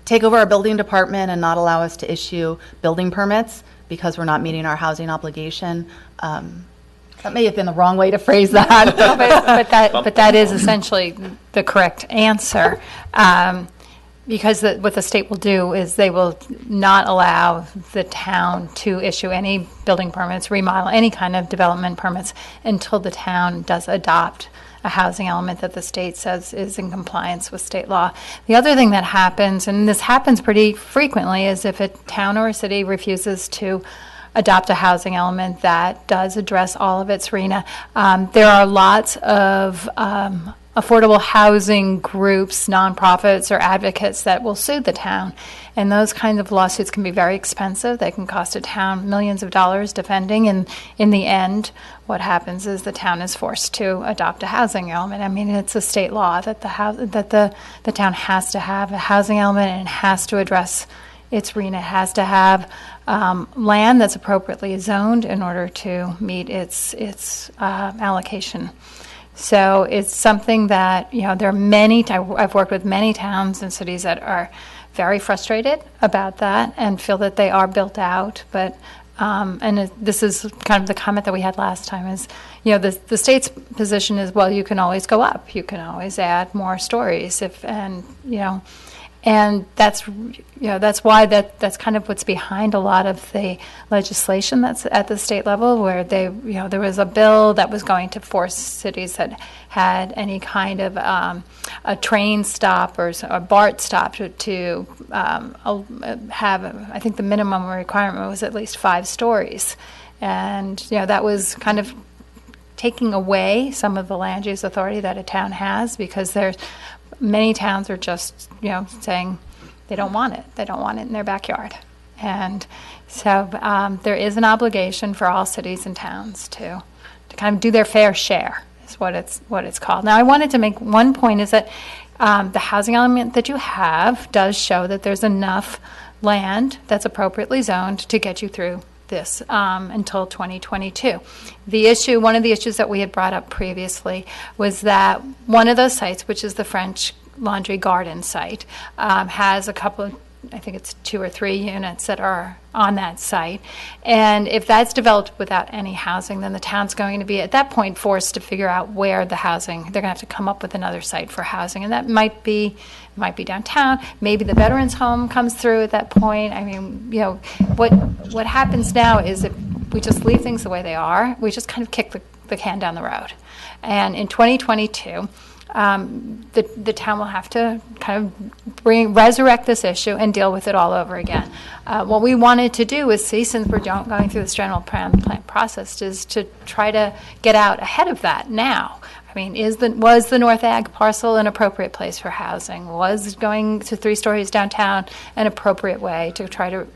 take over our building department and not allow us to issue building permits because we're not meeting our housing obligation. That may have been the wrong way to phrase that. But that is essentially the correct answer. Because what the state will do is they will not allow the town to issue any building permits, remodel, any kind of development permits until the town does adopt a housing element that the state says is in compliance with state law. The other thing that happens, and this happens pretty frequently, is if a town or a city refuses to adopt a housing element that does address all of its RENA. There are lots of affordable housing groups, nonprofits, or advocates that will sue the town. And those kinds of lawsuits can be very expensive. They can cost a town millions of dollars defending. And in the end, what happens is the town is forced to adopt a housing element. I mean, it's a state law that the town has to have a housing element and it has to address its RENA has to have land that's appropriately zoned in order to meet its allocation. So it's something that, there are many, I've worked with many towns and cities that are very frustrated about that and feel that they are built out, but this is kind of the comment that we had last time is, the state's position is, well, you can always go up. You can always add more stories and that's why that's kind of what's behind a lot of the legislation that's at the state level, where there was a bill that was going to force cities that had any kind of a train stop or a BART stop to have, I think the minimum requirement was at least 5 stories. And, that was kind of taking away some of the land use authority that a town has, because many towns are just, saying they don't want it. They don't want it in their backyard. And so there is an obligation for all cities and towns to kind of do their fair share, is what it's called. Now, I wanted to make one point, is that the housing element that you have does show that there's enough land that's appropriately zoned to get you through this until 2022. One of the issues that we had brought up previously was that one of those sites, which is the French Laundry Garden site, has a couple of, I think it's 2 or 3 units that are on that site. And if that's developed without any housing, then the town's going to be at that point forced to figure out where the housing, they're going to have to come up with another site for housing. And that might be downtown. Maybe the veterans home comes through at that point. I mean, what happens now is if we just leave things the way they are, we just kind of kick the can down the road. And in 2022, the town will have to kind of resurrect this issue and deal with it all over again. What we wanted to do is see, since we're going through this general plan process, is to try to get out ahead of that now. I mean, was the North Ag parcel an appropriate place for housing? Was going to 3 stories downtown an appropriate way to try to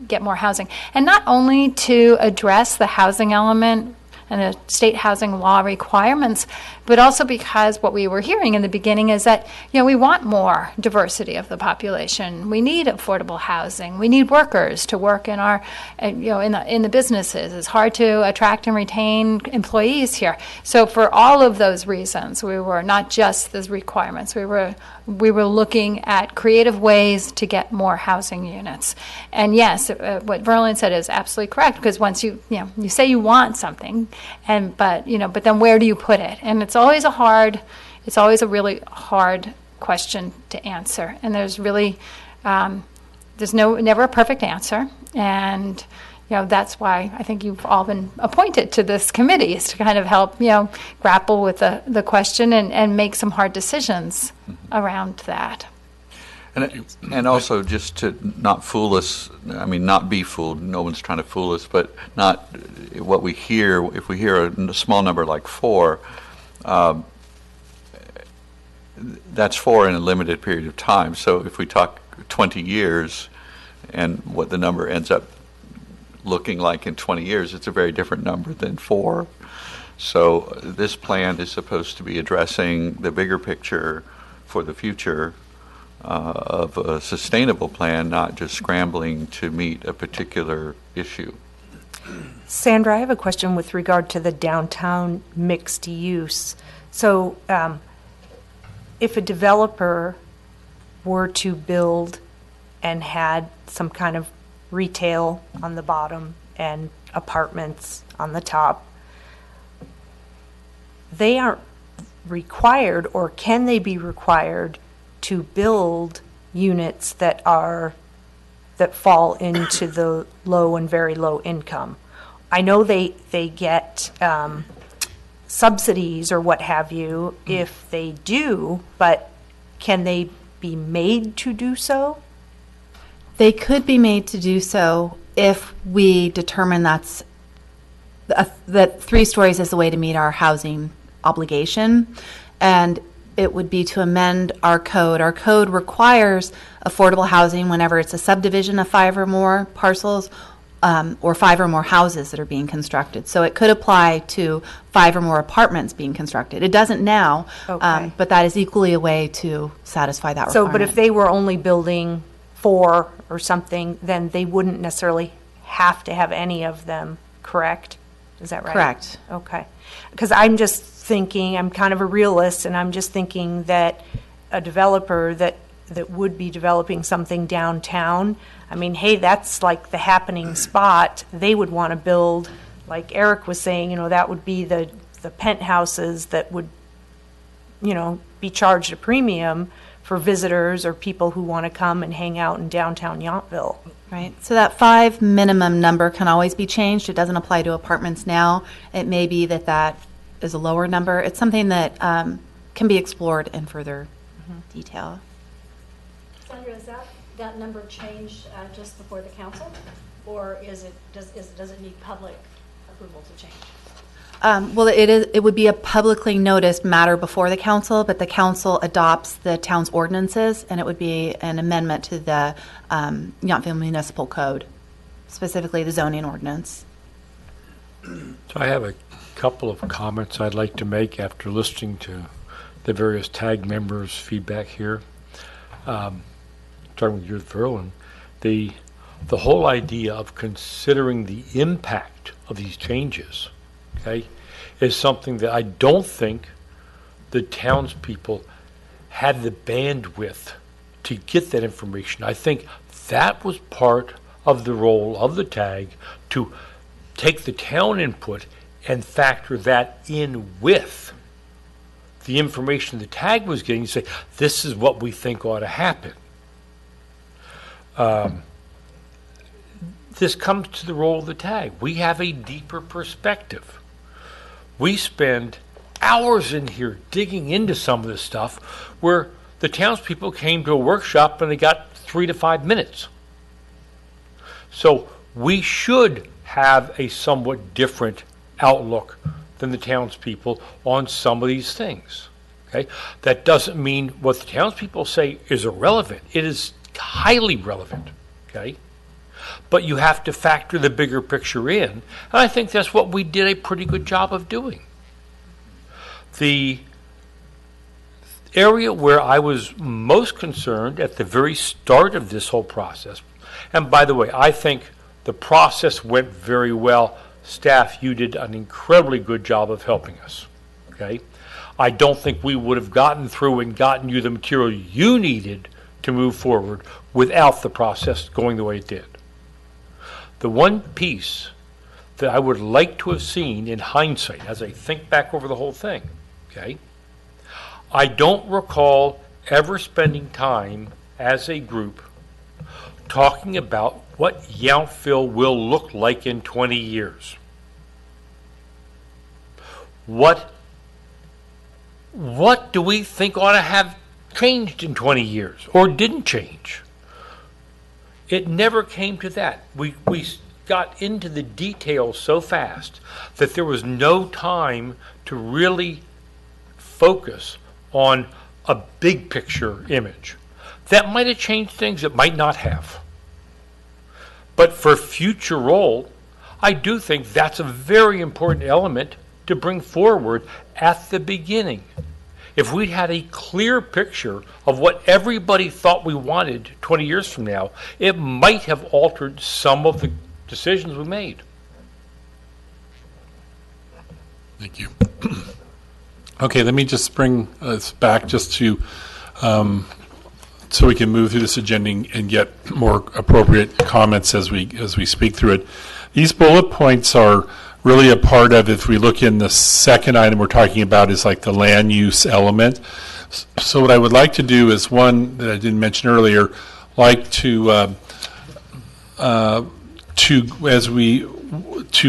get more housing? And not only to address the housing element and the state housing law requirements, but also because what we were hearing in the beginning is that, we want more diversity of the population. We need affordable housing. We need workers to work in our, in the businesses. It's hard to attract and retain employees here. So for all of those reasons, we were not just the requirements. We were looking at creative ways to get more housing units. And yes, what Verlin said is absolutely correct, because once you say you want something, but then where do you put it? And it's always a really hard question to answer. And there's really, there's never a perfect answer. And, that's why I think you've all been appointed to this committee, is to kind of help, grapple with the question and make some hard decisions around that. And also, just to not fool us, not be fooled, no one's trying to fool us, but not what we hear, if we hear a small number like 4, that's 4 in a limited period of time. So if we talk 20 years and what the number ends up looking like in 20 years, it's a very different number than 4. So this plan is supposed to be addressing the bigger picture for the future of a sustainable plan, not just scrambling to meet a particular issue. Sandra, I have a question with regard to the downtown mixed use. So if a developer were to build and had some kind of retail on the bottom and apartments on the top, they aren't required, or can they be required to build units that fall into the low and very low income? I know they get subsidies or what have you if they do, but can they be made to do so? They could be made to do so if we determine that 3 stories is the way to meet our housing obligation. And it would be to amend our code. Our code requires affordable housing whenever it's a subdivision of 5 or more parcels or 5 or more houses that are being constructed. So it could apply to 5 or more apartments being constructed. It doesn't now, Okay. but that is equally a way to satisfy that So, requirement. but if they were only building 4 or something, then they wouldn't necessarily have to have any of them, correct? Is that right? Correct. Okay. Because I'm just thinking, I'm kind of a realist, and I'm just thinking that a developer that would be developing something downtown, I mean, hey, that's like the happening spot. They would want to build, like Eric was saying, that would be the penthouses that would, be charged a premium for visitors or people who want to come and hang out in downtown Yountville. Right. So that 5 minimum number can always be changed. It doesn't apply to apartments now. It may be that is a lower number. It's something that can be explored in further detail. Sandra, is that number changed just before the council? Or does it need public approval to change? Well, it would be a publicly noticed matter before the council, but the council adopts the town's ordinances, and it would be an amendment to the Yountville Municipal Code, specifically the zoning ordinance. So I have a couple of comments I'd like to make after listening to the various TAG members' feedback here. Starting with Yountville, and the whole idea of considering the impact of these changes, okay, is something that I don't think the townspeople had the bandwidth to get that information. I think that was part of the role of the TAG, to take the town input and factor that in with the information the TAG was getting, say, this is what we think ought to happen. This comes to the role of the TAG. We have a deeper perspective. We spend hours in here digging into some of this stuff, where the townspeople came to a workshop and they got 3 to 5 minutes. So we should have a somewhat different outlook than the townspeople on some of these things. Okay? That doesn't mean what the townspeople say is irrelevant. It is highly relevant. Okay? But you have to factor the bigger picture in. And I think that's what we did a pretty good job of doing. The area where I was most concerned at the very start of this whole process, and by the way, I think the process went very well. Staff, you did an incredibly good job of helping us. Okay? I don't think we would have gotten through and gotten you the material you needed to move forward without the process going the way it did. The one piece that I would like to have seen in hindsight, as I think back over the whole thing, okay, I don't recall ever spending time as a group talking about what Yountville will look like in 20 years. What do we think ought to have changed in 20 years or didn't change? It never came to that. We got into the details so fast that there was no time to really focus on a big picture image. That might have changed things, it might not have. But for future role, I do think that's a very important element to bring forward at the beginning. If we'd had a clear picture of what everybody thought we wanted 20 years from now, it might have altered some of the decisions we made. Thank you. Okay, let me just bring us back just to, so we can move through this agenda and get more appropriate comments as we speak through it. These bullet points are really a part of, if we look in the second item we're talking about, is like the land use element. So what I would like to do is, one that I didn't mention earlier, like to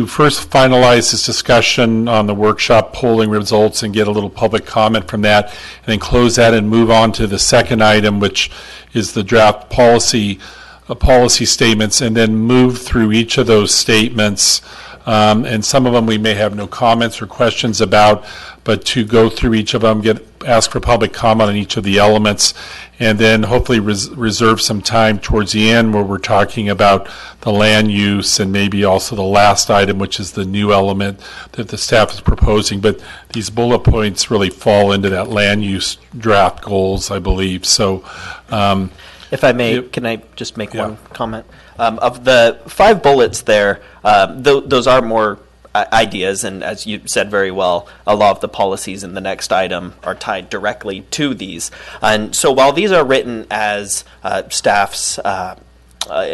first finalize this discussion on the workshop polling results and get a little public comment from that, and then close that and move on to the second item, which is the draft policy statements, and then move through each of those statements. And some of them we may have no comments or questions about, but to go through each of them, ask for public comment on each of the elements, and then hopefully reserve some time towards the end where we're talking about the land use and maybe also the last item, which is the new element that the staff is proposing. But these bullet points really fall into that land use draft goals, I believe. So If I may, Yep. can I just make Yeah. one comment? Of the 5 bullets there, those are more ideas, and as you said very well, a lot of the policies in the next item are tied directly to these. And so while these are written as staff's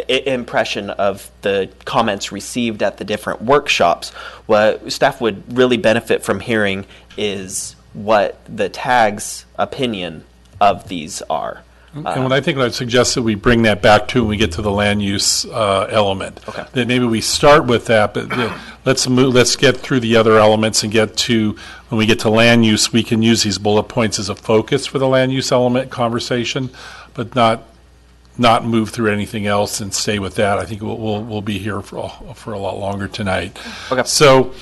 impression of the comments received at the different workshops, what staff would really benefit from hearing is what the TAG's opinion of these are. And what I think I'd suggest that we bring that back to when we get to the land use element. Okay. That maybe we start with that, but let's get through the other elements and get to, when we get to land use, we can use these bullet points as a focus for the land use element conversation, but not move through anything else and stay with that. I think we'll be here for a lot longer tonight. Okay. So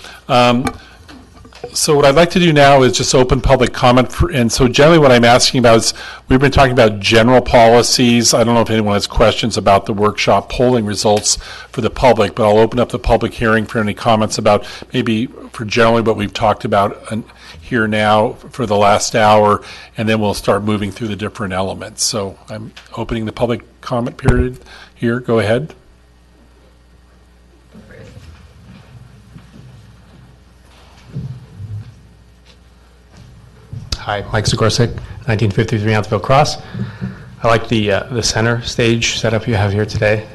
what I'd like to do now is just open public comment, and so generally what I'm asking about is, we've been talking about general policies. I don't know if anyone has questions about the workshop polling results for the public, but I'll open up the public hearing for any comments about maybe for generally what we've talked about here now for the last hour, and then we'll start moving through the different elements. So I'm opening the public comment period here. Go ahead. Hi, Mike Zagorczyk, 1953 Yountville Cross. I like the center stage setup you have here today.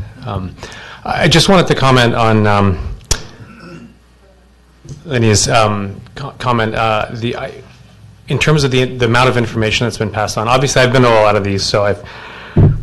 I just wanted to comment on Lenny's comment. In terms of the amount of information that's been passed on. Obviously, I've been to a lot of these, so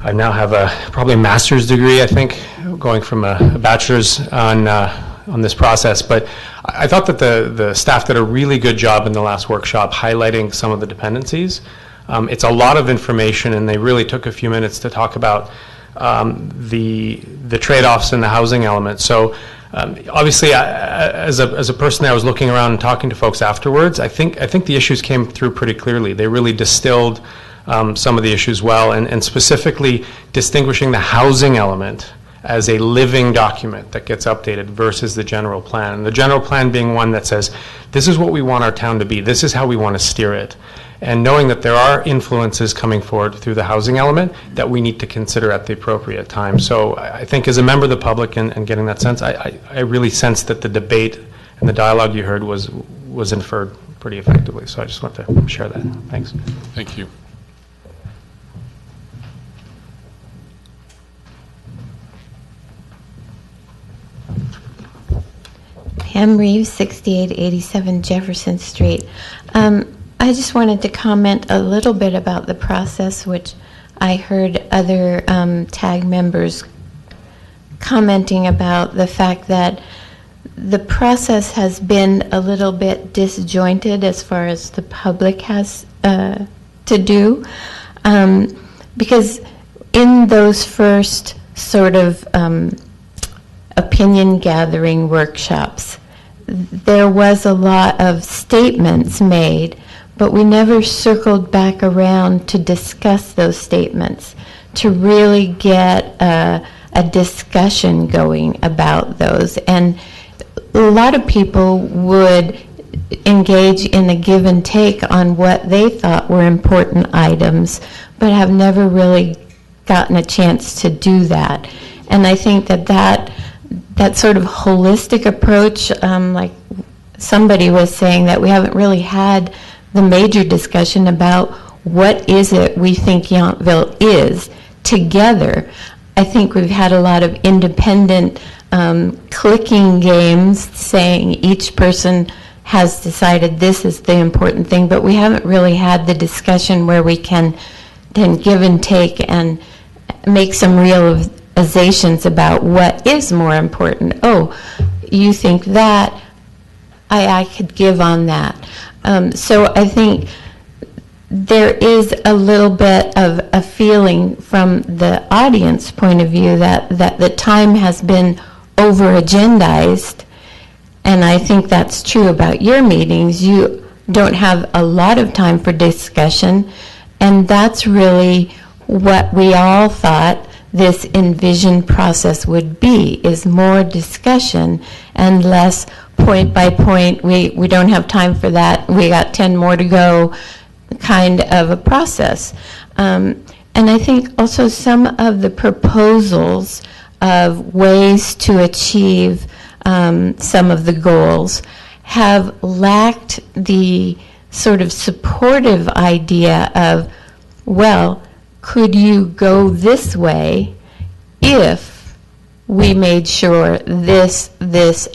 I now have probably a master's degree, I think, going from a bachelor's on this process. But I thought that the staff did a really good job in the last workshop highlighting some of the dependencies. It's a lot of information, and they really took a few minutes to talk about the trade-offs in the housing element. So obviously, as a person that was looking around and talking to folks afterwards, I think the issues came through pretty clearly. They really distilled some of the issues well, and specifically distinguishing the housing element as a living document that gets updated versus the general plan. And the general plan being one that says, this is what we want our town to be, this is how we want to steer it. And knowing that there are influences coming forward through the housing element that we need to consider at the appropriate time. So I think as a member of the public and getting that sense, I really sense that the debate and the dialogue you heard was inferred pretty effectively. So I just want to share that. Thanks. Thank you. Pam Reeves, 6887 Jefferson Street. I just wanted to comment a little bit about the process, which I heard other TAG members commenting about the fact that the process has been a little bit disjointed as far as the public has to do. Because in those first sort of opinion gathering workshops, there was a lot of statements made, but we never circled back around to discuss those statements, to really get a discussion going about those. And a lot of people would engage in a give and take on what they thought were important items, but have never really gotten a chance to do that. And I think that sort of holistic approach, like somebody was saying, that we haven't really had the major discussion about what is it we think Yountville is together. I think we've had a lot of independent clicking games saying each person has decided this is the important thing, but we haven't really had the discussion where we can then give and take and make some realizations about what is more important. Oh, you think that, I could give on that. So I think there is a little bit of a feeling from the audience point of view that the time has been over-agendized, and I think that's true about your meetings. You don't have a lot of time for discussion, and that's really what we all thought this Envision process would be, is more discussion and less point by point. We don't have time for that. We got 10 more to go kind of a process. And I think also some of the proposals of ways to achieve some of the goals have lacked the sort of supportive idea of, well, could you go this way if we made sure this,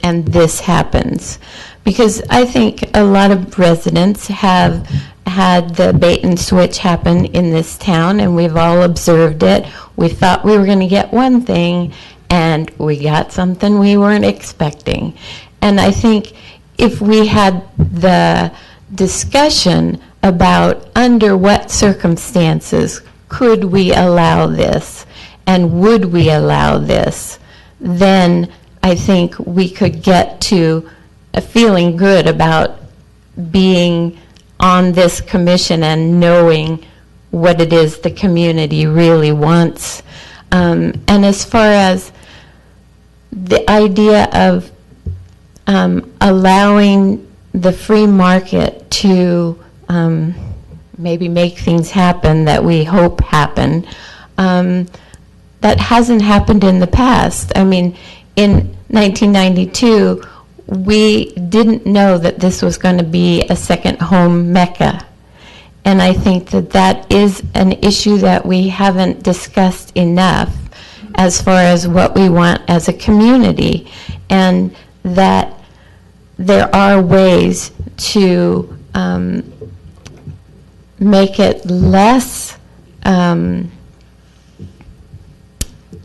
and this happens? Because I think a lot of residents have had the bait and switch happen in this town, and we've all observed it. We thought we were going to get one thing, and we got something we weren't expecting. And I think if we had the discussion about under what circumstances could we allow this, and would we allow this, then I think we could get to feeling good about being on this commission and knowing what it is the community really wants. And as far as the idea of allowing the free market to maybe make things happen that we hope happen, that hasn't happened in the past. I mean, in 1992, we didn't know that this was going to be a second home mecca. And I think that that is an issue that we haven't discussed enough as far as what we want as a community, and that there are ways to make it less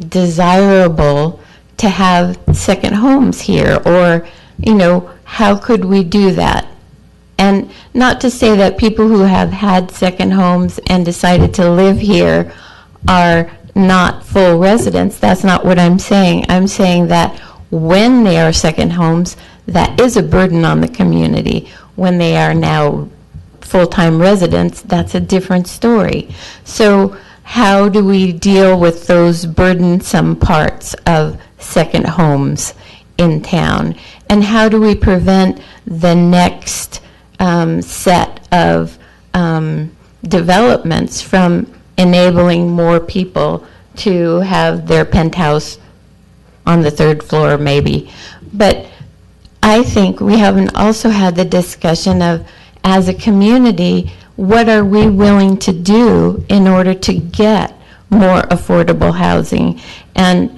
desirable to have second homes here, or, you know, how could we do that? And not to say that people who have had second homes and decided to live here are not full residents. That's not what I'm saying. I'm saying that when they are second homes, that is a burden on the community. When they are now full-time residents, that's a different story. So how do we deal with those burdensome parts of second homes in town? And how do we prevent the next set of developments from enabling more people to have their penthouse on the third floor maybe? But I think we haven't also had the discussion of, as a community, what are we willing to do in order to get more affordable housing? And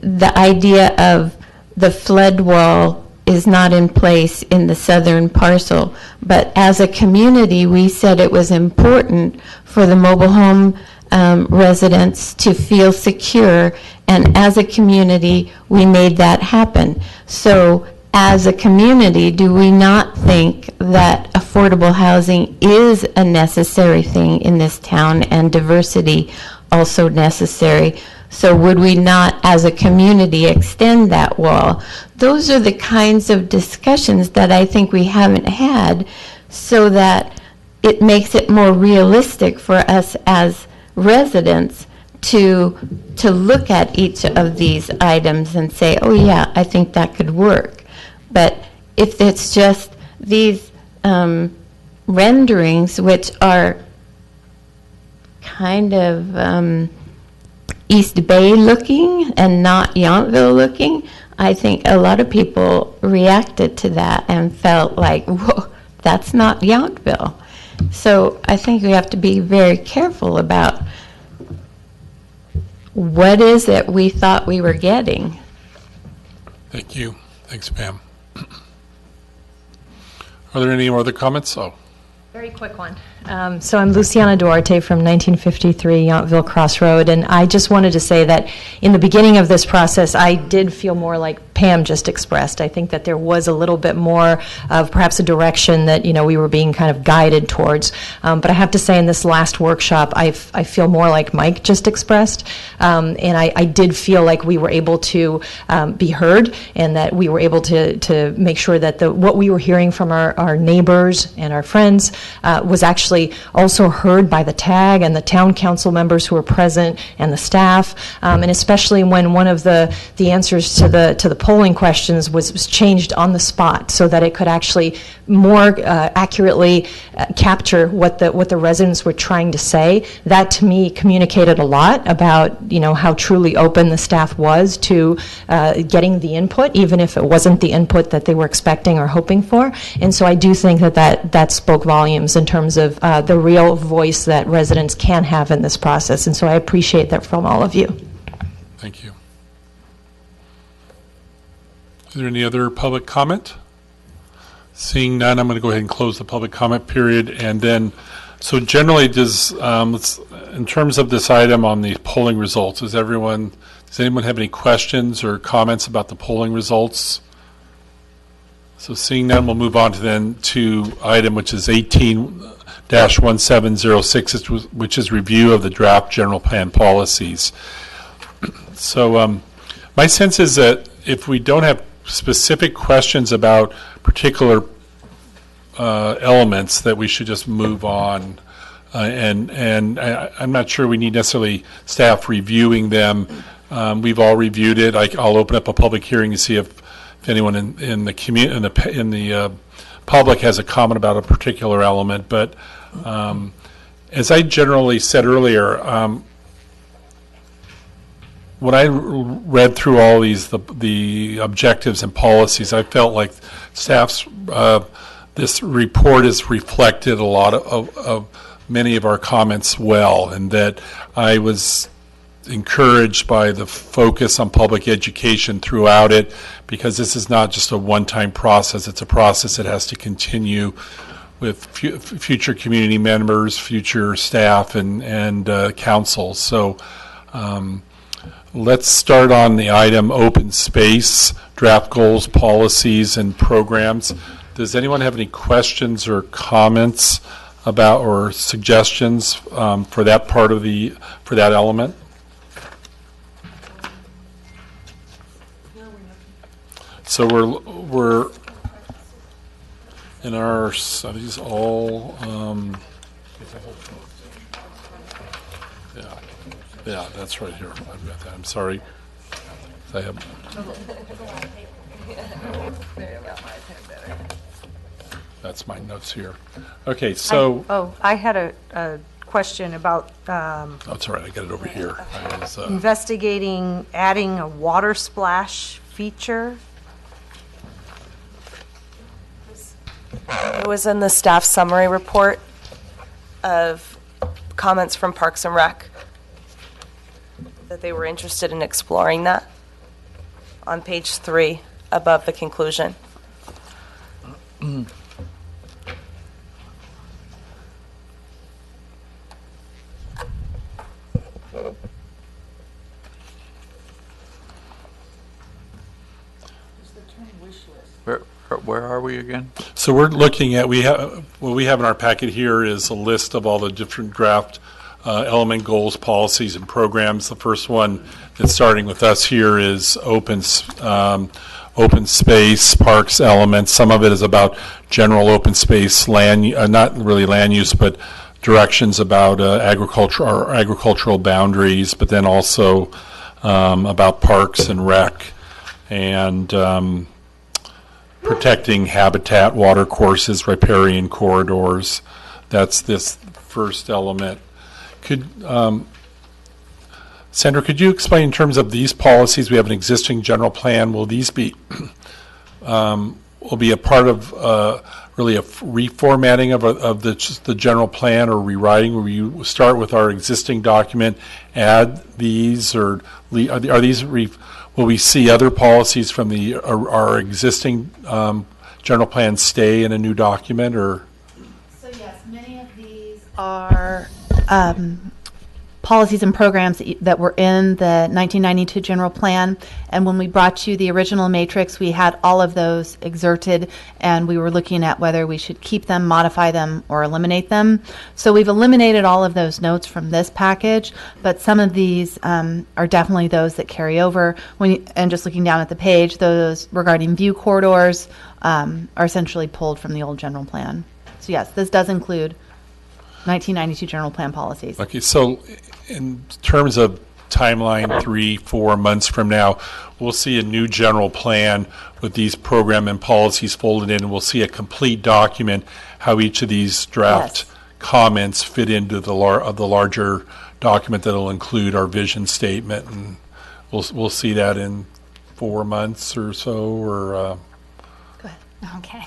the idea of the flood wall is not in place in the southern parcel, but as a community, we said it was important for the mobile home residents to feel secure, and as a community, we made that happen. So as a community, do we not think that affordable housing is a necessary thing in this town, and diversity also necessary? So would we not, as a community, extend that wall? Those are the kinds of discussions that I think we haven't had, so that it makes it more realistic for us as residents to look at each of these items and say, oh yeah, I think that could work. But if it's just these renderings, which are kind of East Bay looking and not Yountville looking, I think a lot of people reacted to that and felt like, whoa, that's not Yountville. So I think we have to be very careful about what is it we thought we were getting. Thank you. Thanks, Pam. Are there any other comments? Oh. Very quick one. So I'm Luciana Duarte from 1953 Yountville Crossroad, and I just wanted to say that in the beginning of this process, I did feel more like Pam just expressed. I think that there was a little bit more of perhaps a direction that, you know, we were being kind of guided towards. But I have to say in this last workshop, I feel more like Mike just expressed. And I did feel like we were able to be heard, and that we were able to make sure that what we were hearing from our neighbors and our friends was actually obviously also heard by the TAG and the town council members who were present and the staff, and especially when one of the answers to the polling questions was changed on the spot so that it could actually more accurately capture what the residents were trying to say. That to me communicated a lot about how truly open the staff was to getting the input, even if it wasn't the input that they were expecting or hoping for. And so I do think that spoke volumes in terms of the real voice that residents can have in this process. And so I appreciate that from all of you. Thank you. Is there any other public comment? Seeing none, I'm going to go ahead and close the public comment period. And then, so generally, in terms of this item on the polling results, does anyone have any questions or comments about the polling results? So seeing none, we'll move on to item which is 18-1706, which is review of the draft general plan policies. So my sense is that if we don't have specific questions about particular elements, that we should just move on. And I'm not sure we need necessarily staff reviewing them. We've all reviewed it. I'll open up a public hearing to see if anyone in the public has a comment about a particular element. But as I generally said earlier, when I read through all the objectives and policies, I felt like staff's this report has reflected a lot of many of our comments well, and that I was encouraged by the focus on public education throughout it, because this is not just a one-time process. It's a process that has to continue with future community members, future staff, and council. So let's start on the item open space, draft goals, policies, and programs. Does anyone have any questions or comments about or suggestions for that part of for that element? So we're in our, are these all, yeah, that's right here. I've got that. I'm sorry. I have. That's my notes here. Okay, so. I had a question about. That's all right. I got it over here. I was, investigating adding a water splash feature. It was in the staff summary report of comments from Parks and Rec that they were interested in exploring that on page 3 above the conclusion. Where are we again? So we're looking at, what we have in our packet here is a list of all the different draft element goals, policies, and programs. The first one that's starting with us here is open space, parks elements. Some of it is about general open space, not really land use, but directions about agricultural boundaries, but then also about parks and rec, and protecting habitat, water courses, riparian corridors. That's this first element. Sandra, could you explain in terms of these policies? We have an existing general plan. Will these be will be a part of really a reformatting of the general plan, or rewriting? Will you start with our existing document, add these, or are these will we see other policies from our existing general plan stay in a new document, or? So yes, many of these are policies and programs that were in the 1992 general plan. And when we brought you the original matrix, we had all of those exerted, and we were looking at whether we should keep them, modify them, or eliminate them. So we've eliminated all of those notes from this package, but some of these are definitely those that carry over. And just looking down at the page, those regarding view corridors are essentially pulled from the old general plan. So yes, this does include. 1992 general plan policies. Okay, so in terms of timeline, 3-4 months from now, we'll see a new general plan with these program and policies folded in, and we'll see a complete document, how each of these draft comments fit into the larger document that'll include our vision statement, and we'll see that in 4 months or so, or Go ahead. Okay.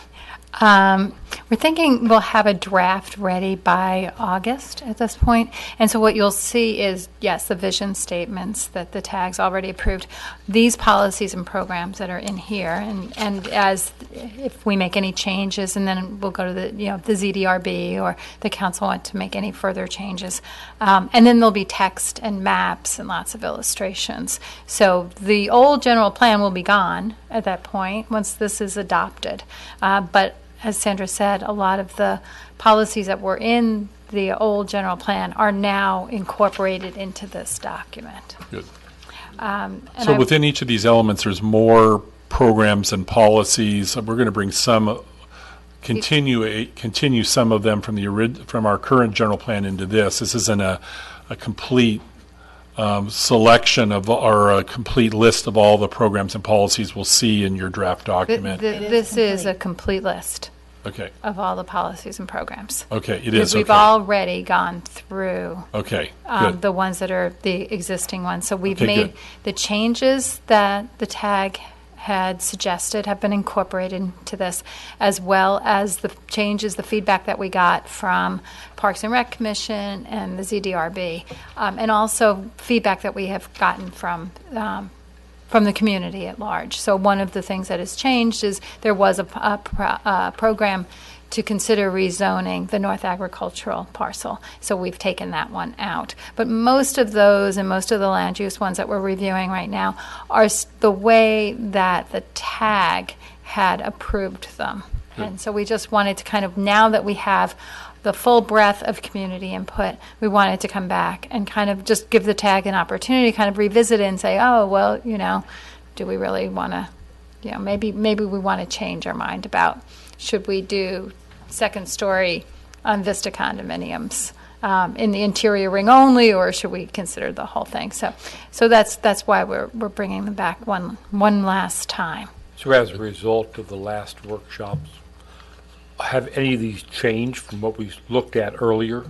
We're thinking we'll have a draft ready by August at this point. And so what you'll see is, yes, the vision statements that the TAG's already approved, these policies and programs that are in here, and as if we make any changes, and then we'll go to the ZDRB or the council want to make any further changes. And then there'll be text and maps and lots of illustrations. So the old general plan will be gone at that point once this is adopted. But as Sandra said, a lot of the policies that were in the old general plan are now incorporated into this document. good. And So within each of these elements, there's more programs and policies. We're going to bring some, continue some of them from our current general plan into this. This isn't a complete selection of, or a complete list of all the programs and policies we'll see in your draft document. This is a complete list Okay. of all the policies and programs. Okay, it Because is. we've Okay. already gone through Okay, good. the ones that are the existing ones. So we've Okay, made good. the changes that the TAG had suggested have been incorporated into this, as well as the changes, the feedback that we got from Parks and Rec Commission and the ZDRB, and also feedback that we have gotten from the community at large. So one of the things that has changed is there was a program to consider rezoning the North Agricultural parcel. So we've taken that one out. But most of those and most of the land use ones that we're reviewing right now are the way that the TAG had approved them. And so we just wanted to kind of, now that we have the full breadth of community input, we wanted to come back and kind of just give the TAG an opportunity to kind of revisit it and say, oh, well, do we really want to, maybe we want to change our mind about, should we do second story on Vista condominiums in the interior ring only, or should we consider the whole thing? So that's why we're bringing them back one last time. So as a result of the last workshops, have any of these changed from what we looked at earlier?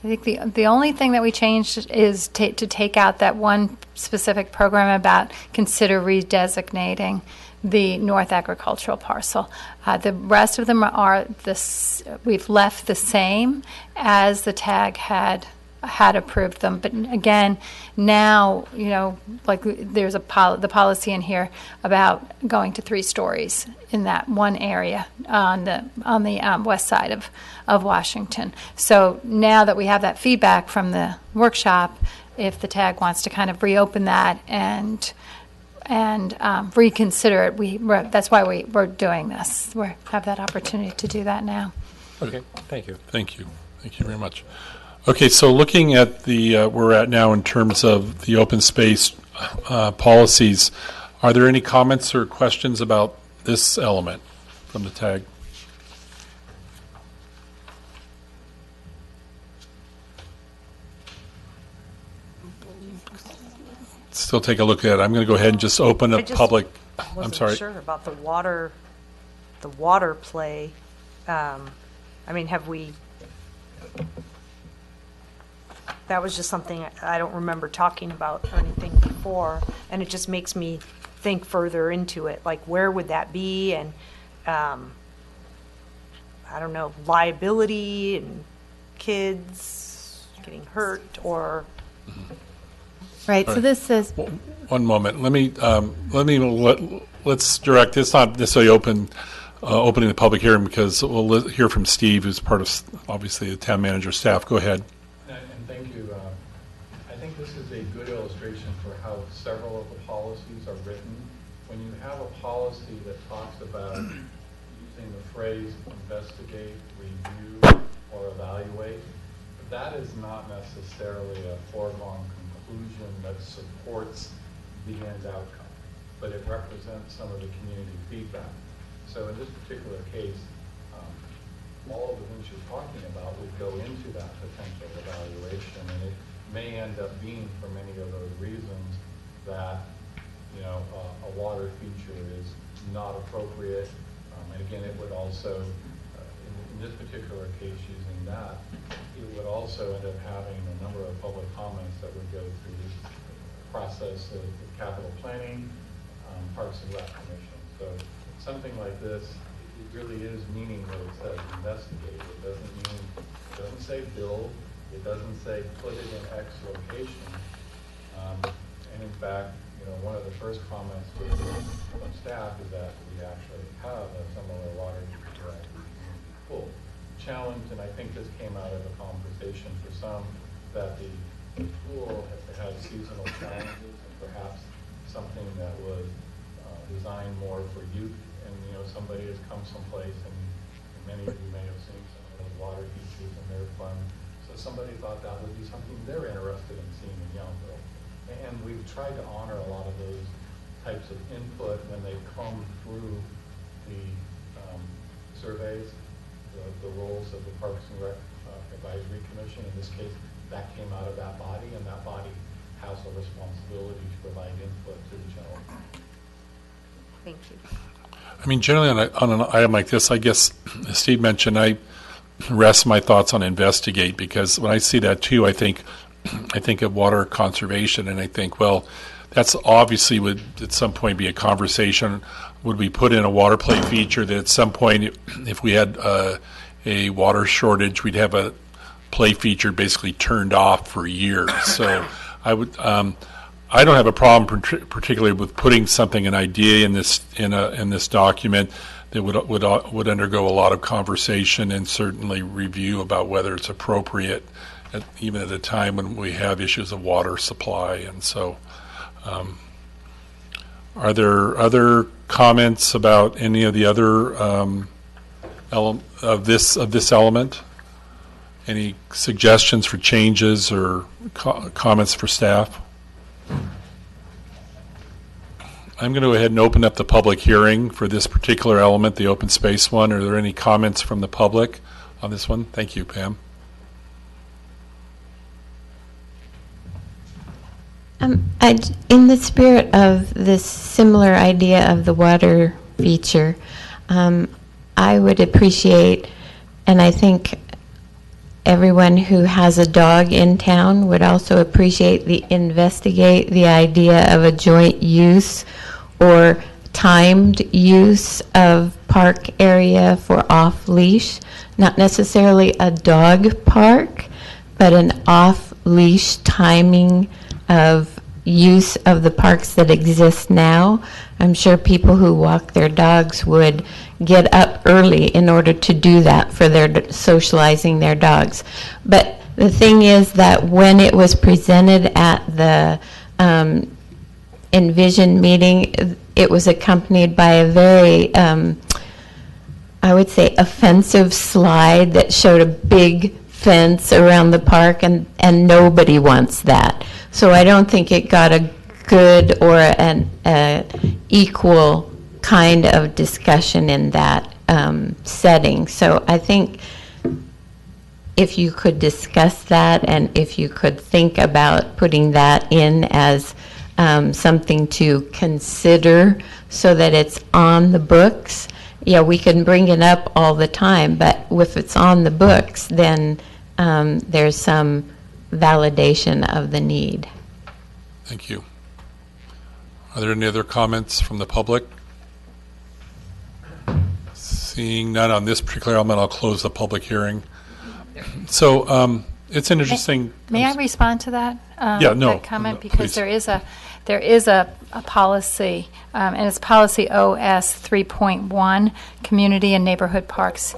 I think the only thing that we changed is to take out that one specific program about consider redesignating the North Agricultural parcel. The rest of them are we've left the same as the TAG had approved them. But again, now, like there's the policy in here about going to 3 stories in that one area on the west side of Washington. So now that we have that feedback from the workshop, if the TAG wants to kind of reopen that and reconsider it, that's why we're doing this. We have that opportunity to do that now. Okay, thank you. Thank you. Thank you very much. Okay, so looking at where we're at now in terms of the open space policies, are there any comments or questions about this element from the TAG? Still take a look at it. I'm going to go ahead and just open up public. I'm sorry. Wasn't sure about the water play. Have we? That was just something I don't remember talking about or anything before, and it just makes me think further into it. Like, where would that be? And I don't know, liability and kids getting hurt or. Right. So this is One moment. Let's direct. It's not necessarily opening the public hearing, because we'll hear from Steve, who's part of obviously the town manager staff. Go ahead. And thank you. I think this is a good illustration for how several of the policies are written. When you have a policy that talks about using the phrase investigate, review, or evaluate, that is not necessarily a foregone conclusion that supports the end outcome, but it represents some of the community feedback. So in this particular case, all of the things you're talking about would go into that potential evaluation, and it may end up being, for many of those reasons, that a water feature is not appropriate. And again, it would also, in this particular case, using that, it would also end up having a number of public comments that would go through the process of capital planning, Parks and Rec Commission. So something like this, it really is meaning what it says, investigate. It doesn't say build, it doesn't say put it in X location. And in fact, one of the first comments from staff is that we actually have a similar water pool challenge, and I think this came out of a conversation for some that the pool had seasonal challenges, and perhaps something that was designed more for youth. And somebody has come someplace, and many of you may have seen some of those water features, and they're fun. So somebody thought that would be something they're interested in seeing in Yountville. And we've tried to honor a lot of those types of input when they come through the surveys, the roles of the Parks and Rec Advisory Commission. In this case, that came out of that body, and that body has a responsibility to provide input to the general. Thank you. I mean, generally on an item like this, I guess, as Steve mentioned, I rest my thoughts on investigate, because when I see that too, I think of water conservation, and I think, well, that's obviously would at some point be a conversation. Would we put in a water play feature that at some point, if we had a water shortage, we'd have a play feature basically turned off for years? So I would, I don't have a problem particularly with putting something, an idea in this document that would undergo a lot of conversation and certainly review about whether it's appropriate, even at a time when we have issues of water supply. And so, are there other comments about any of the other of this element? Any suggestions for changes or comments for staff? I'm going to go ahead and open up the public hearing for this particular element, the open space one. Are there any comments from the public on this one? Thank you, Pam. In the spirit of this similar idea of the water feature, I would appreciate, and I think everyone who has a dog in town would also investigate the idea of a joint use or timed use of park area for off-leash, not necessarily a dog park, but an off-leash timing of use of the parks that exist now. I'm sure people who walk their dogs would get up early in order to do that for their socializing their dogs. But the thing is that when it was presented at the Envision meeting, it was accompanied by a very, I would say, offensive slide that showed a big fence around the park, and nobody wants that. So I don't think it got a good or an equal kind of discussion in that setting. So I think if you could discuss that, and if you could think about putting that in as something to consider so that it's on the books. Yeah, we can bring it up all the time, but if it's on the books, then there's some validation of the need. Thank you. Are there any other comments from the public? Seeing none on this particular element, I'll close the public hearing. So it's an interesting. May I respond to that? Yeah, no. That comment, no, because please. there is a policy, and it's policy OS 3.1, community and neighborhood parks.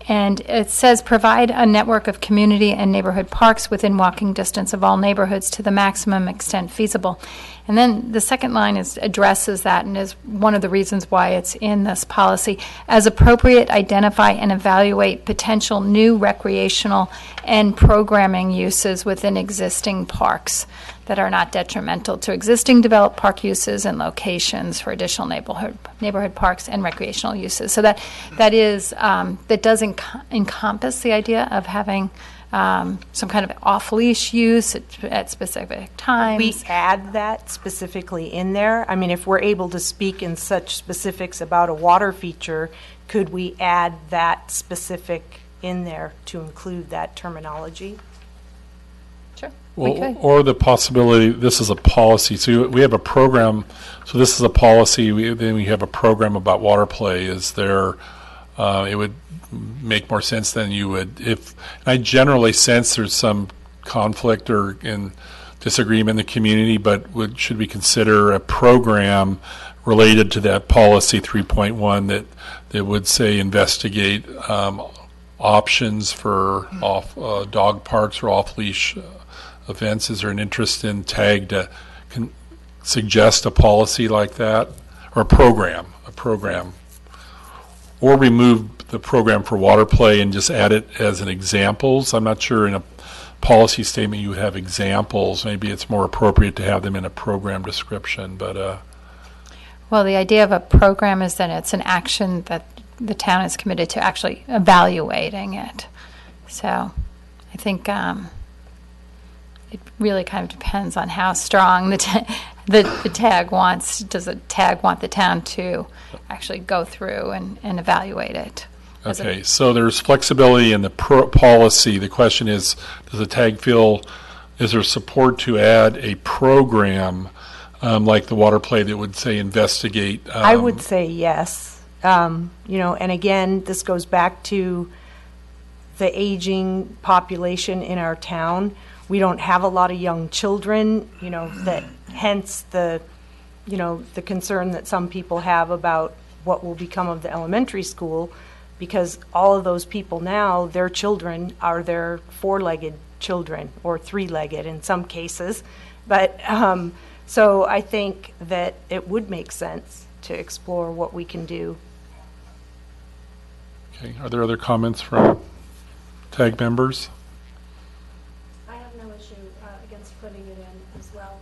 And it says provide a network of community and neighborhood parks within walking distance of all neighborhoods to the maximum extent feasible. And then the second line addresses that and is one of the reasons why it's in this policy. As appropriate, identify and evaluate potential new recreational and programming uses within existing parks that are not detrimental to existing developed park uses and locations for additional neighborhood parks and recreational uses. So that does encompass the idea of having some kind of off-leash use at specific times. We add that specifically in there? I mean, if we're able to speak in such specifics about a water feature, could we add that specific in there to include that terminology? Sure. Well, or the possibility, this is a policy, so we have a program, so this is a policy, then we have a program about water play. Is there, it would make more sense than you would, if, I generally sense there's some conflict or in disagreement in the community, but should we consider a program related to that policy 3.1 that would say investigate options for dog parks or off-leash events? Is there an interest in TAG to suggest a policy like that, or a program, or remove the program for water play and just add it as an examples? I'm not sure in a policy statement you would have examples. Maybe it's more appropriate to have them in a program description, but well, the idea of a program is that it's an action that the town is committed to actually evaluating it. So I think it really kind of depends on how strong the tag wants. Does the tag want the town to actually go through and evaluate it? Okay, so there's flexibility in the policy. The question is, does the tag feel, is there support to add a program like the water play that would say investigate? I would say yes. And again, this goes back to the aging population in our town. We don't have a lot of young children, that hence the concern that some people have about what will become of the elementary school, because all of those people now, their children are their four-legged children or three-legged in some cases. But so I think that it would make sense to explore what we can do. Okay, are there other comments from TAG members? I have no issue against putting it in as well.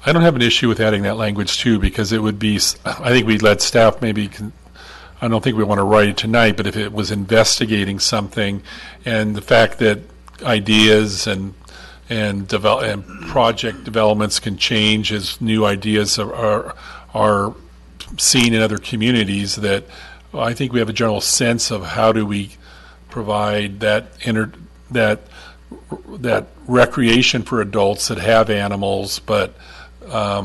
I don't have an issue with adding that language too, because it would be, I think we'd let staff maybe, I don't think we want to write it tonight, but if it was investigating something, and the fact that ideas and project developments can change as new ideas are seen in other communities, that I think we have a general sense of how do we provide that recreation for adults that have animals, but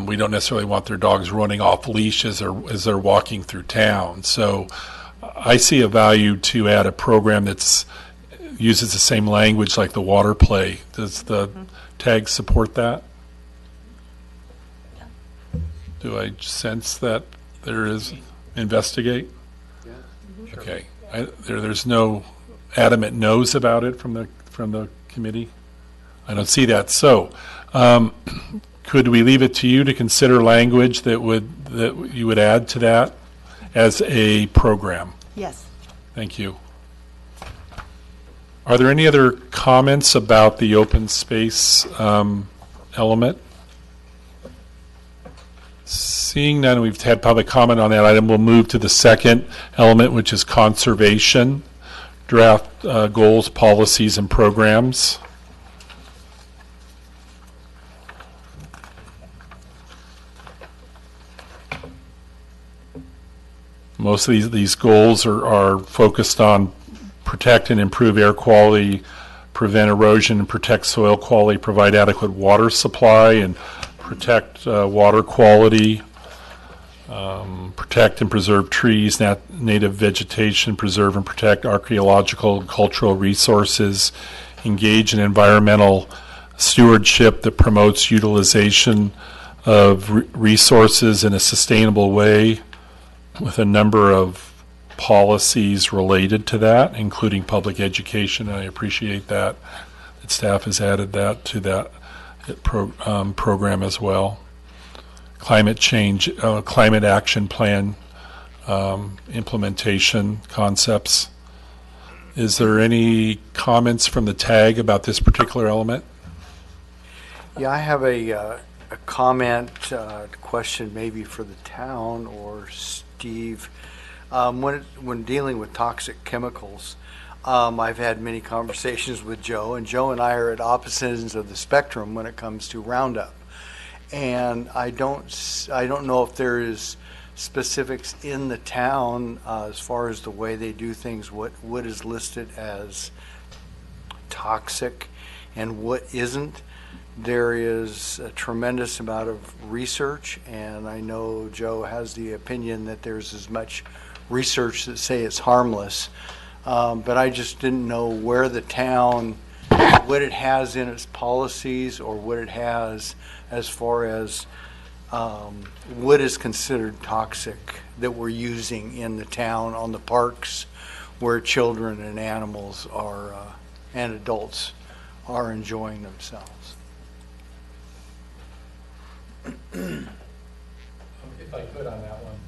we don't necessarily want their dogs running off leashes as they're walking through town. So I see a value to add a program that's uses the same language like the water play. Does the tag support that? Do I sense that there is investigate? Yeah. Okay. There's no adamant no's about it from the committee. I don't see that. So, could we leave it to you to consider language that you would add to that as a program? Yes. Thank you. Are there any other comments about the open space element? Seeing none, we've had public comment on that item. We'll move to the second element, which is conservation, draft goals, policies, and programs. Most of these goals are focused on protect and improve air quality, prevent erosion and protect soil quality, provide adequate water supply and protect water quality, protect and preserve trees, native vegetation, preserve and protect archaeological and cultural resources, engage in environmental stewardship that promotes utilization of resources in a sustainable way, with a number of policies related to that, including public education. And I appreciate that staff has added that to that program as well. Climate change, climate action plan implementation concepts. Is there any comments from the TAG about this particular element? Yeah, I have a comment, question maybe for the town or Steve. When dealing with toxic chemicals, I've had many conversations with Joe, and Joe and I are at opposite ends of the spectrum when it comes to Roundup. And I don't know if there is specifics in the town as far as the way they do things, what is listed as toxic and what isn't. There is a tremendous amount of research, and I know Joe has the opinion that there's as much research that say it's harmless, but I just didn't know where the town, what it has in its policies or what it has as far as what is considered toxic that we're using in the town on the parks where children and animals are and adults are enjoying themselves. If I could on that one,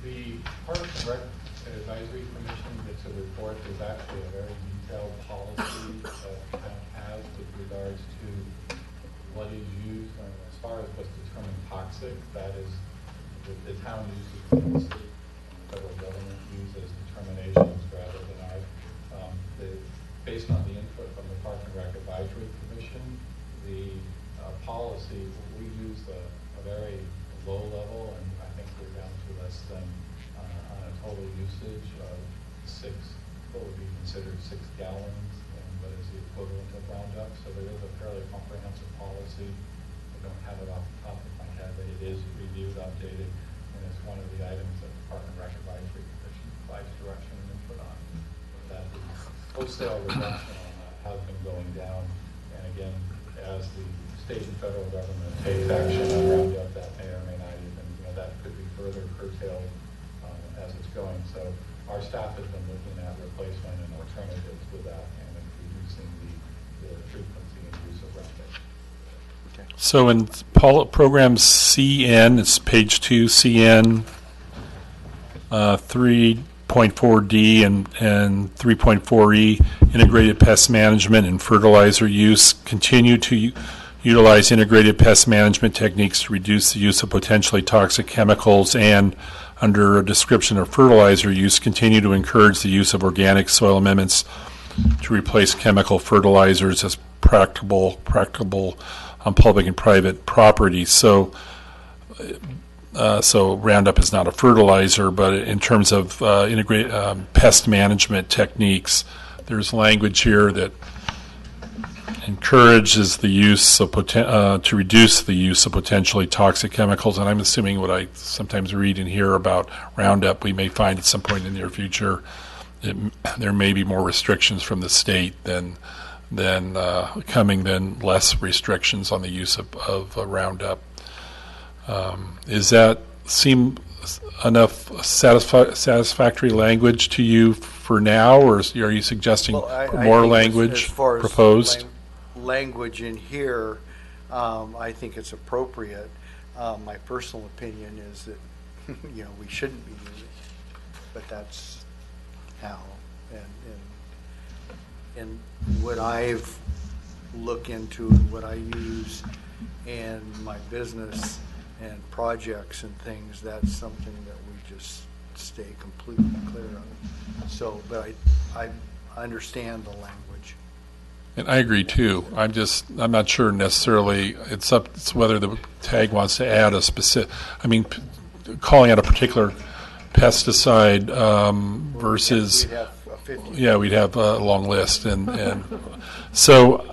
the Parks and Rec Advisory Commission gets a report. There's actually a very detailed policy that the town has with regards to what is used. As far as what's determined toxic, that is the town uses the state, federal government uses determinations rather than ours. Based on the input from the Park and Rec Advisory Commission, the policy, we use a very low level, and I think we're down to less than on a total usage of what would be considered 6 gallons, and what is the equivalent of Roundup. So there is a fairly comprehensive policy. I don't have it off the top of my head, but it is reviewed, updated, and it's one of the items that the Park and Rec Advisory Commission provides direction and input on. That the wholesale reduction on that has been going down, and again, as the state and federal government takes action on Roundup, that may or may not even, that could be further curtailed as it's going. So our staff has been looking at replacement and alternatives with that and reducing the frequency and use of Roundup. Okay. So in program CN, it's page 2, CN 3.4D and 3.4E, integrated pest management and fertilizer use, continue to utilize integrated pest management techniques to reduce the use of potentially toxic chemicals, and under a description of fertilizer use, continue to encourage the use of organic soil amendments to replace chemical fertilizers as practicable on public and private property. So Roundup is not a fertilizer, but in terms of integrated pest management techniques, there's language here that encourages the use of to reduce the use of potentially toxic chemicals. And I'm assuming what I sometimes read and hear about Roundup, we may find at some point in the near future there may be more restrictions from the state than less restrictions on the use of Roundup. Is that seem enough satisfactory language to you for now, or are you suggesting more language as far as proposed? Language in here, I think it's appropriate. My personal opinion is that we shouldn't be using it, but that's how. And what I've looked into and what I use in my business and projects and things, that's something that we just stay completely clear of. So, but I understand the language. And I agree too. I'm not sure necessarily. It's whether the tag wants to add a specific. I mean, calling out a particular pesticide versus. We'd have a 50. Yeah, we'd have a long list, and so.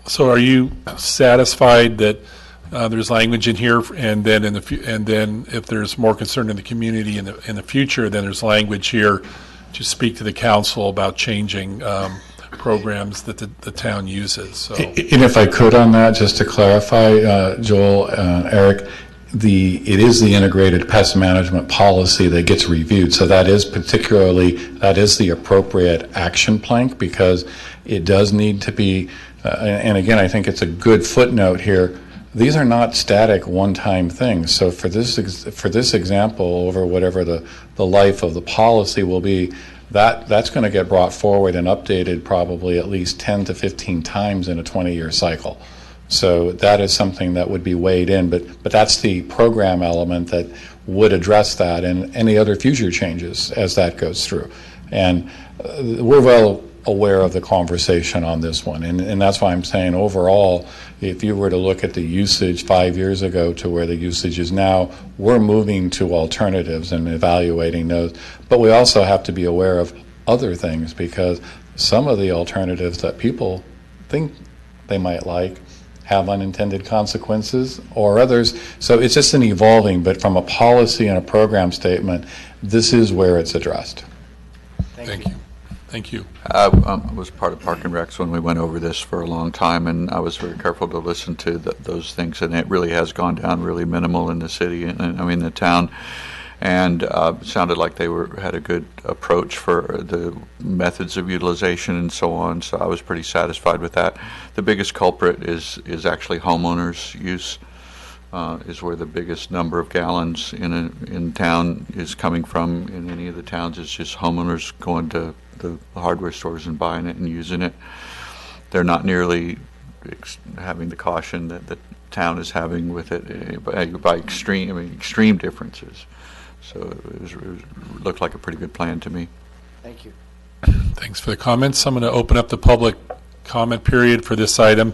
So, are you satisfied that there's language in here, and then if there's more concern in the community in the future, then there's language here to speak to the council about changing programs that the town uses. So, and if I could on that, just to clarify, Joel, Eric, it is the integrated pest management policy that gets reviewed. So that is the appropriate action plank, because it does need to be and again, I think it's a good footnote here. These are not static one-time things. So for this example, over whatever the life of the policy will be, that's going to get brought forward and updated probably at least 10 to 15 times in a 20-year cycle. So that is something that would be weighed in, but that's the program element that would address that and any other future changes as that goes through. And we're well aware of the conversation on this one, and that's why I'm saying overall, if you were to look at the usage 5 years ago to where the usage is now, we're moving to alternatives and evaluating those. But we also have to be aware of other things, because some of the alternatives that people think they might like have unintended consequences, or others. So it's just an evolving, but from a policy and a program statement, this is where it's addressed. Thank you. Thank you. I was part of Park and Recs when we went over this for a long time, and I was very careful to listen to those things, and it really has gone down really minimal in the city, and I mean the town, and it sounded like they had a good approach for the methods of utilization and so on, so I was pretty satisfied with that. The biggest culprit is actually homeowners' use. Is where the biggest number of gallons in town is coming from. In any of the towns, it's just homeowners going to the hardware stores and buying it and using it. They're not nearly having the caution that the town is having with it by extreme differences. So it looked like a pretty good plan to me. Thank you. Thanks for the comments. I'm going to open up the public comment period for this item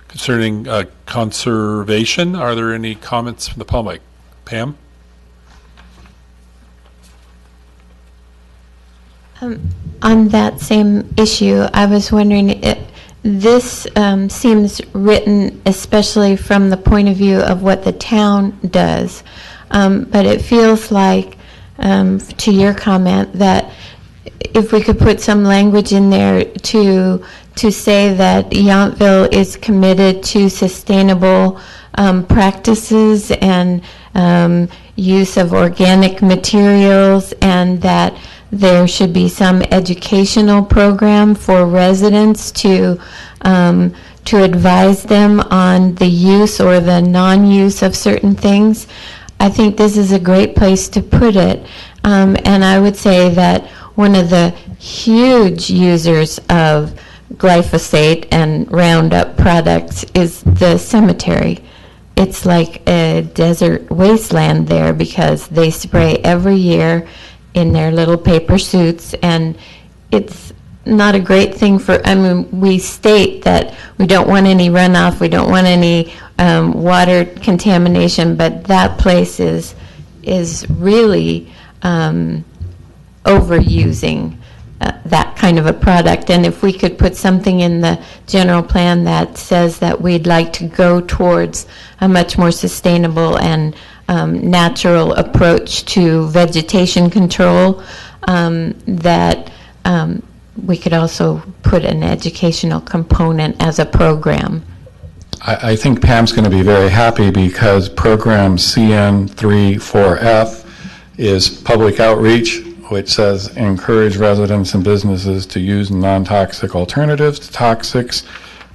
concerning conservation. Are there any comments from the public? Pam? On that same issue, I was wondering, this seems written especially from the point of view of what the town does, but it feels like, to your comment, that if we could put some language in there to say that Yountville is committed to sustainable practices and use of organic materials, and that there should be some educational program for residents to advise them on the use or the non-use of certain things. I think this is a great place to put it, and I would say that one of the huge users of glyphosate and Roundup products is the cemetery. It's like a desert wasteland there because they spray every year in their little paper suits, and it's not a great thing for, I mean, we state that we don't want any runoff, we don't want any water contamination, but that place is really overusing that kind of a product. And if we could put something in the general plan that says that we'd like to go towards a much more sustainable and natural approach to vegetation control, that we could also put an educational component as a program. I think Pam's going to be very happy because program CN34F is public outreach, which says encourage residents and businesses to use non-toxic alternatives to toxics,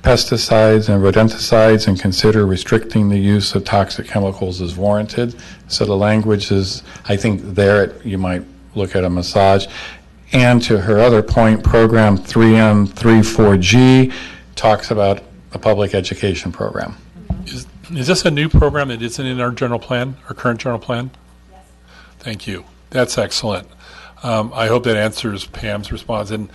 pesticides and rodenticides, and consider restricting the use of toxic chemicals as warranted. So the language is, I think, there you might look at a massage. And to her other point, program 3N34G talks about a public education program. Is this a new program that isn't in our general plan, our current general plan? Yes. Thank you. That's excellent. I hope that answers Pam's response. And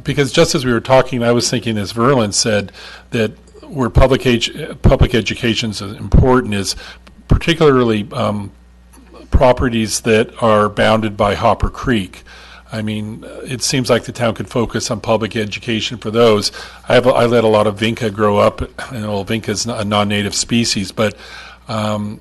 because just as we were talking, I was thinking, as Verlin said, that where public education is important is particularly properties that are bounded by Hopper Creek. I mean, it seems like the town could focus on public education for those. I let a lot of vinca grow up, and vinca is a non-native species, but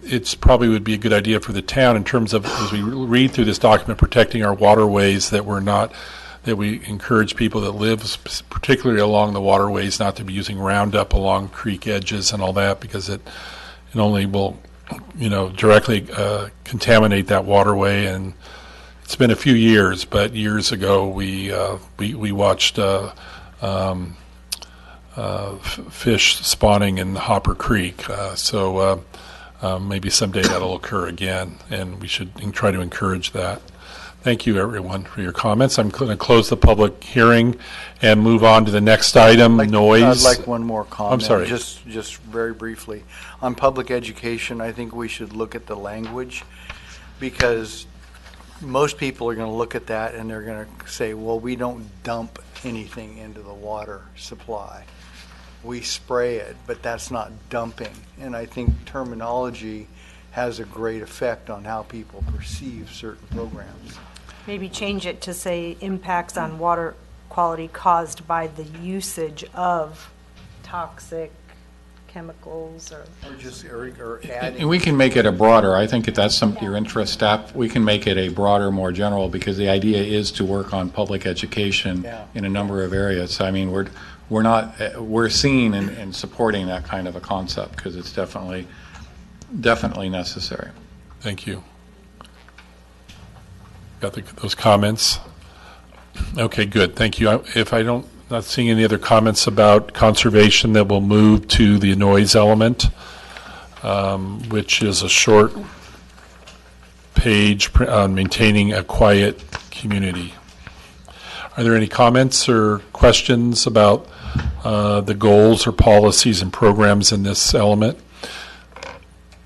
it's probably would be a good idea for the town in terms of, as we read through this document, protecting our waterways, that we encourage people that live particularly along the waterways not to be using Roundup along creek edges and all that, because it only will, directly contaminate that waterway. And it's been a few years, but years ago we watched fish spawning in Hopper Creek. So maybe someday that'll occur again, and we should try to encourage that. Thank you, everyone, for your comments. I'm going to close the public hearing and move on to the next item, noise. I'd like one more comment. I'm sorry. Just very briefly. On public education, I think we should look at the language, because most people are going to look at that and they're going to say, well, we don't dump anything into the water supply. We spray it, but that's not dumping. And I think terminology has a great effect on how people perceive certain programs. Maybe change it to say impacts on water quality caused by the usage of toxic chemicals or adding. And we can make it a broader, I think if that's something your interest, staff, we can make it a broader, more general, because the idea is to work on public education in a number of areas. I mean, we're seeing and supporting that kind of a concept, because it's definitely necessary. Thank you. Got those comments? Okay, good. Thank you. If I don't, not seeing any other comments about conservation, that will move to the noise element, which is a short page on maintaining a quiet community. Are there any comments or questions about the goals or policies and programs in this element?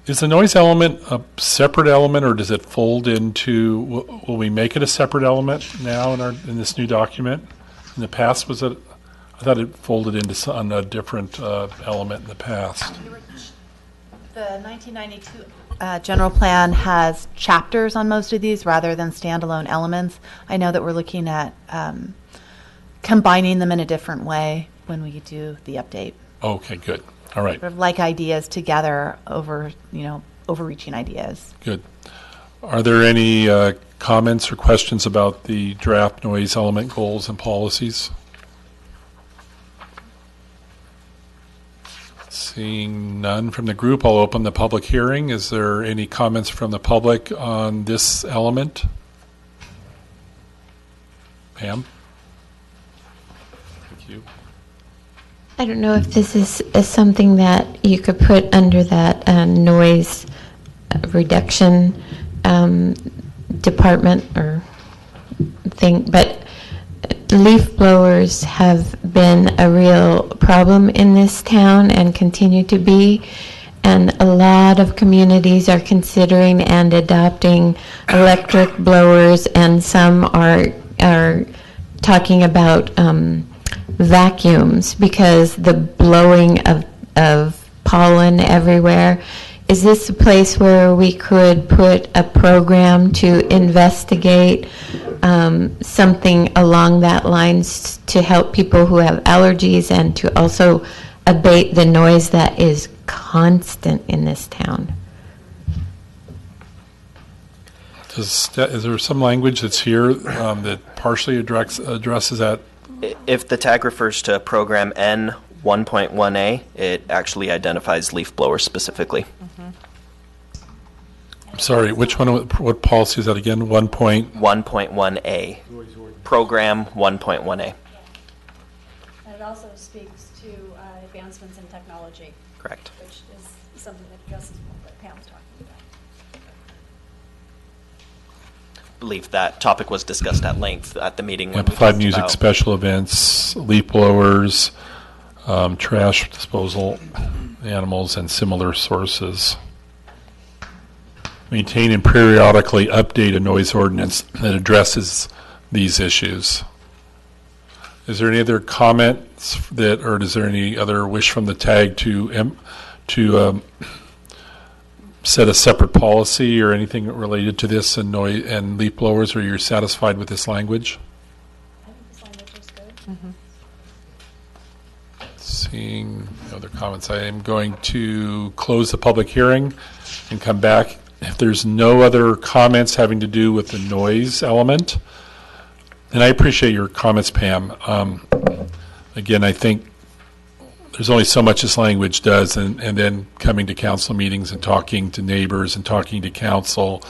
Is the noise element a separate element, or does it fold into, will we make it a separate element now in this new document? In the past, I thought it folded into a different element in the past. The 1992 general plan has chapters on most of these rather than standalone elements. I know that we're looking at combining them in a different way when we do the update. Okay, good. All right. Sort of like ideas together overreaching ideas. Good. Are there any comments or questions about the draft noise element goals and policies? Seeing none from the group, I'll open the public hearing. Is there any comments from the public on this element? Pam? Thank you. I don't know if this is something that you could put under that noise reduction department or thing, but leaf blowers have been a real problem in this town and continue to be, and a lot of communities are considering and adopting electric blowers, and some are talking about vacuums because the blowing of pollen everywhere. Is this a place where we could put a program to investigate something along that lines to help people who have allergies and to also abate the noise that is constant in this town? Is there some language that's here that partially addresses that? If the tag refers to program N 1.1A, it actually identifies leaf blowers specifically. I'm sorry, which one? What policy is that again? 1.1A. Program 1.1A. And it also speaks to advancements in technology. Correct. Which is something that addresses what Pam's talking about. I believe that topic was discussed at length at the meeting. Amplified music, special events, leaf blowers, trash disposal, animals, and similar sources. Maintain and periodically update a noise ordinance that addresses these issues. Is there any other comments or is there any other wish from the tag to set a separate policy or anything related to this and noise and leaf blowers, or you're satisfied with this language? I think this language is good. Seeing no other comments, I am going to close the public hearing and come back. If there's no other comments having to do with the noise element, and I appreciate your comments, Pam. Again, I think there's only so much this language does, and then coming to council meetings and talking to neighbors and talking to council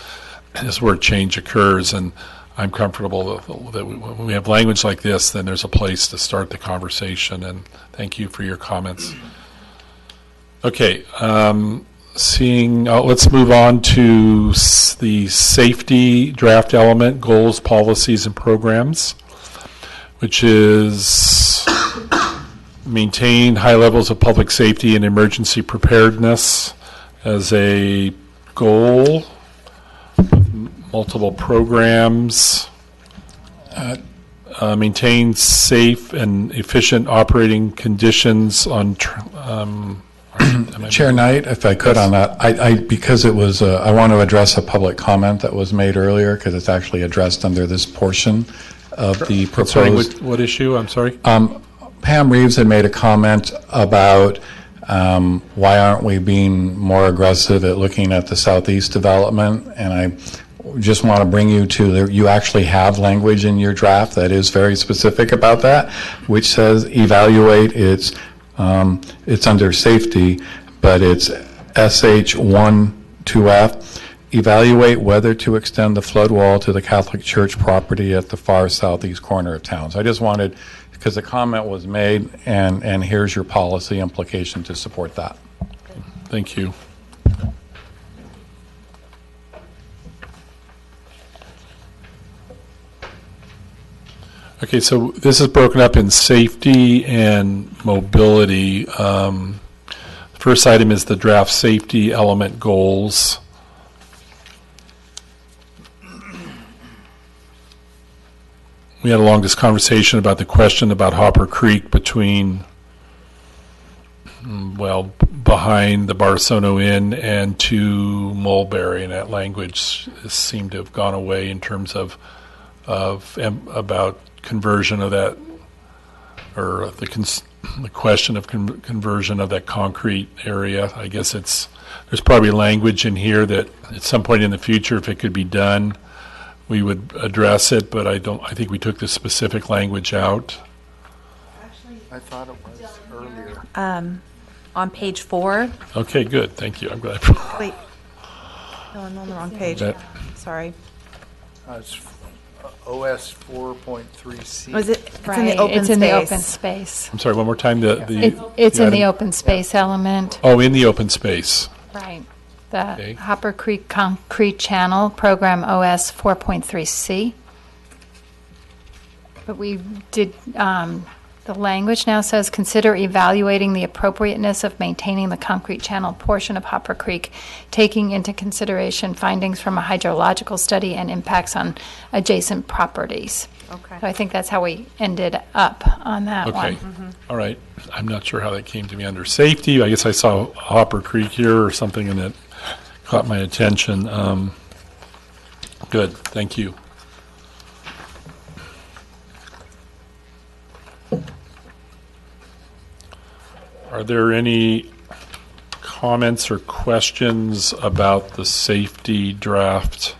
is where change occurs. And I'm comfortable that when we have language like this, then there's a place to start the conversation, and thank you for your comments. Okay, let's move on to the safety draft element, goals, policies, and programs, which is maintain high levels of public safety and emergency preparedness as a goal, multiple programs, maintain safe and efficient operating conditions on Chair Knight, if I could on that, because it was, I want to address a public comment that was made earlier, because it's actually addressed under this portion of the proposed. Sorry, what issue? I'm sorry. Pam Reeves had made a comment about why aren't we being more aggressive at looking at the southeast development, and I just want to bring you to you actually have language in your draft that is very specific about that, which says evaluate. It's under safety, but it's SH1-2F. Evaluate whether to extend the flood wall to the Catholic Church property at the far southeast corner of town. So I just wanted, because the comment was made, and here's your policy implication to support that. Thank you. Okay, so this is broken up in safety and mobility. The first item is the draft safety element goals. We had a long conversation about the question about Hopper Creek between, behind the Barsono Inn and to Mulberry, and that language seemed to have gone away in terms of about conversion of that, or the question of conversion of that concrete area. I guess there's probably language in here that at some point in the future, if it could be done, we would address it, but I think we took the specific language out. Actually, I thought it was earlier. On page 4. Okay, good. Thank you. I'm glad. Wait. No, I'm on the wrong page. Sorry. It's OS 4.3C. Was it? It's in the open space. I'm sorry, one more time. It's in the open space element. Oh, in the open space. Right. The Hopper Creek Concrete Channel Program OS 4.3C. But we did, the language now says, consider evaluating the appropriateness of maintaining the concrete channel portion of Hopper Creek, taking into consideration findings from a hydrological study and impacts on adjacent properties. Okay. So I think that's how we ended up on that one. Okay. All right. I'm not sure how that came to me under safety. I guess I saw Hopper Creek here or something, and it caught my attention. Good. Thank you. Are there any comments or questions about the safety draft?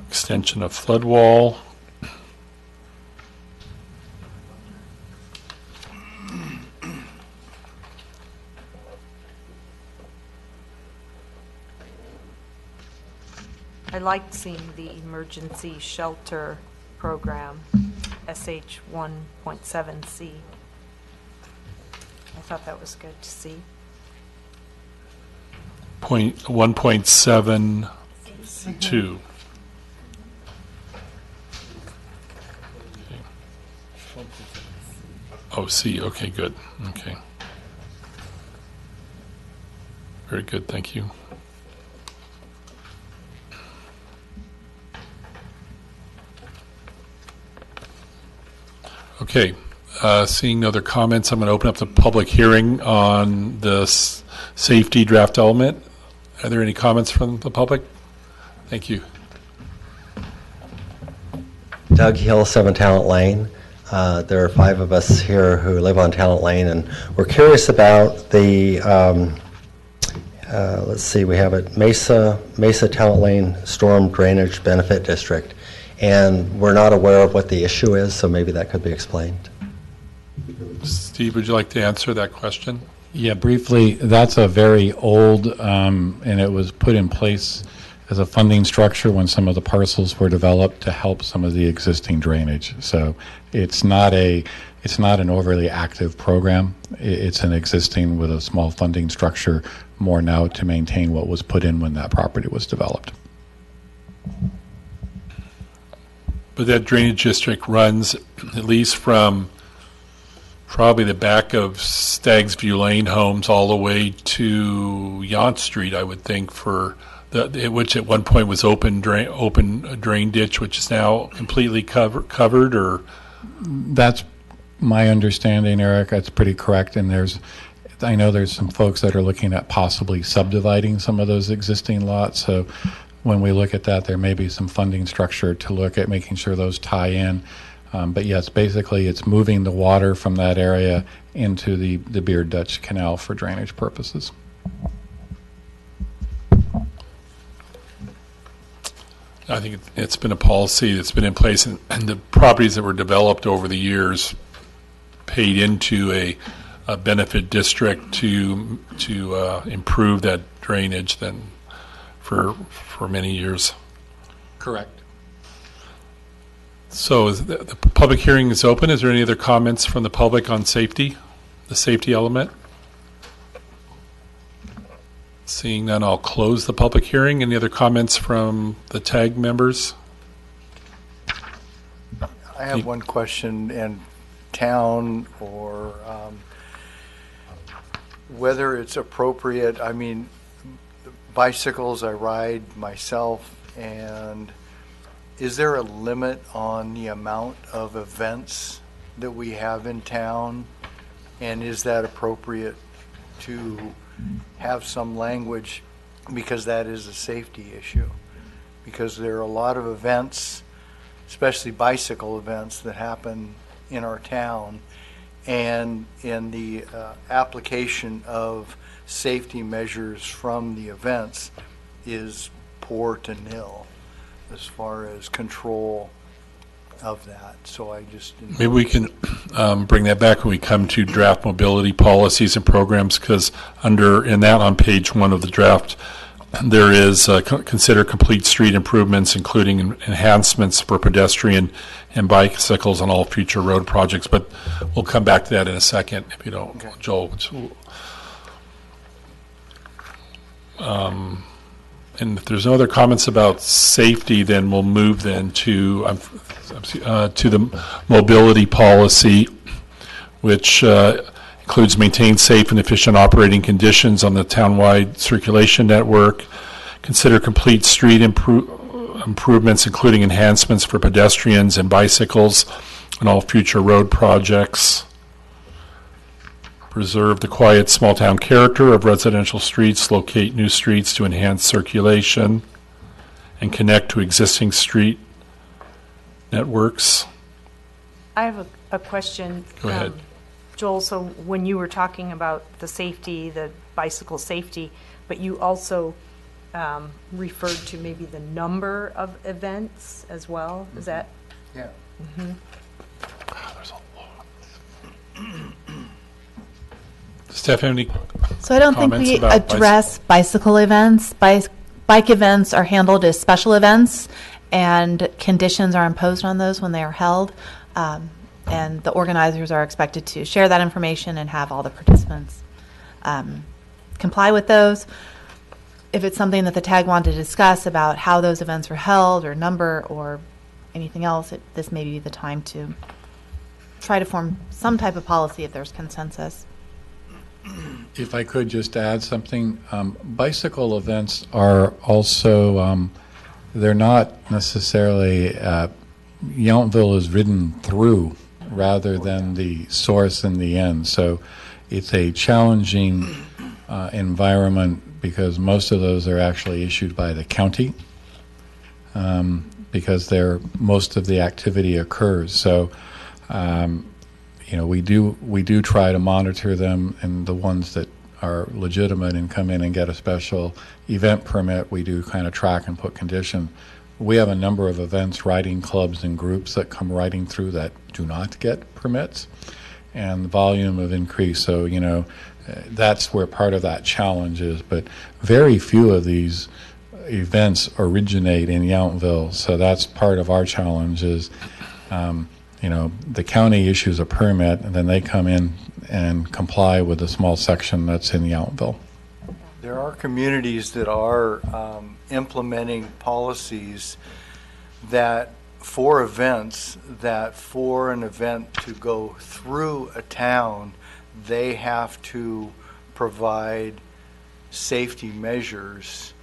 Extension of flood wall. I liked seeing the emergency shelter program, SH 1.7C. I thought that was good to see. 1.72. Oh, C. Okay, good. Okay. Very good. Thank you. Okay. Seeing no other comments, I'm going to open up the public hearing on this safety draft element. Are there any comments from the public? Thank you. Doug Hill, 7 Talent Lane. There are 5 of us here who live on Talent Lane, and we're curious about the, let's see, we have it, Mesa Talent Lane Storm Drainage Benefit District, and we're not aware of what the issue is, so maybe that could be explained. Steve, would you like to answer that question? Yeah, briefly, that's a very old, and it was put in place as a funding structure when some of the parcels were developed to help some of the existing drainage. So it's not an overly active program. It's an existing with a small funding structure more now to maintain what was put in when that property was developed. But that drainage district runs at least from probably the back of Staggs View Lane homes all the way to Yount Street, I would think, for which at one point was open drain ditch, which is now completely covered, or? That's my understanding, Eric. That's pretty correct. And I know there's some folks that are looking at possibly subdividing some of those existing lots. So when we look at that, there may be some funding structure to look at making sure those tie in. But yes, basically it's moving the water from that area into the Beard Dutch Canal for drainage purposes. I think it's been a policy that's been in place, and the properties that were developed over the years paid into a benefit district to improve that drainage then for many years. Correct. So the public hearing is open. Is there any other comments from the public on safety, the safety element? Seeing none, I'll close the public hearing. Any other comments from the TAG members? I have one question, and town or whether it's appropriate. I mean, bicycles I ride myself, and is there a limit on the amount of events that we have in town? And is that appropriate to have some language, because that is a safety issue? Because there are a lot of events, especially bicycle events, that happen in our town, and in the application of safety measures from the events is poor to nil as far as control of that. So I just maybe we can bring that back when we come to draft mobility policies and programs, because in that on page 1 of the draft, there is consider complete street improvements, including enhancements for pedestrian and bicycles on all future road projects. But we'll come back to that in a second, if you don't, okay. Joel. And if there's no other comments about safety, then we'll move then to the mobility policy, which includes maintain safe and efficient operating conditions on the townwide circulation network, consider complete street improvements, including enhancements for pedestrians and bicycles on all future road projects, preserve the quiet small-town character of residential streets, locate new streets to enhance circulation, and connect to existing street networks. I have a question. Go ahead. Joel, so when you were talking about the safety, the bicycle safety, but you also referred to maybe the number of events as well, is that? Yeah. Mm-hmm. There's a lot. Steph, any So I don't think we address bicycle events. Bike events are handled as special events, and conditions are imposed on those when they are held. And the organizers are expected to share that information and have all the participants comply with those. If it's something that the TAG wanted to discuss about how those events are held or number or anything else, this may be the time to try to form some type of policy if there's consensus. If I could just add something, bicycle events are also, they're not necessarily, Yountville is ridden through rather than the source in the end. So it's a challenging environment because most of those are actually issued by the county because most of the activity occurs. So we do try to monitor them, and the ones that are legitimate and come in and get a special event permit, we do kind of track and put condition. We have a number of events, riding clubs and groups that come riding through that do not get permits, and the volume of increase. So, that's where part of that challenge is. But very few of these events originate in Yountville, so that's part of our challenge is, the county issues a permit, and then they come in and comply with a small section that's in Yountville. There are communities that are implementing policies that for events, that for an event to go through a town, they have to provide safety measures,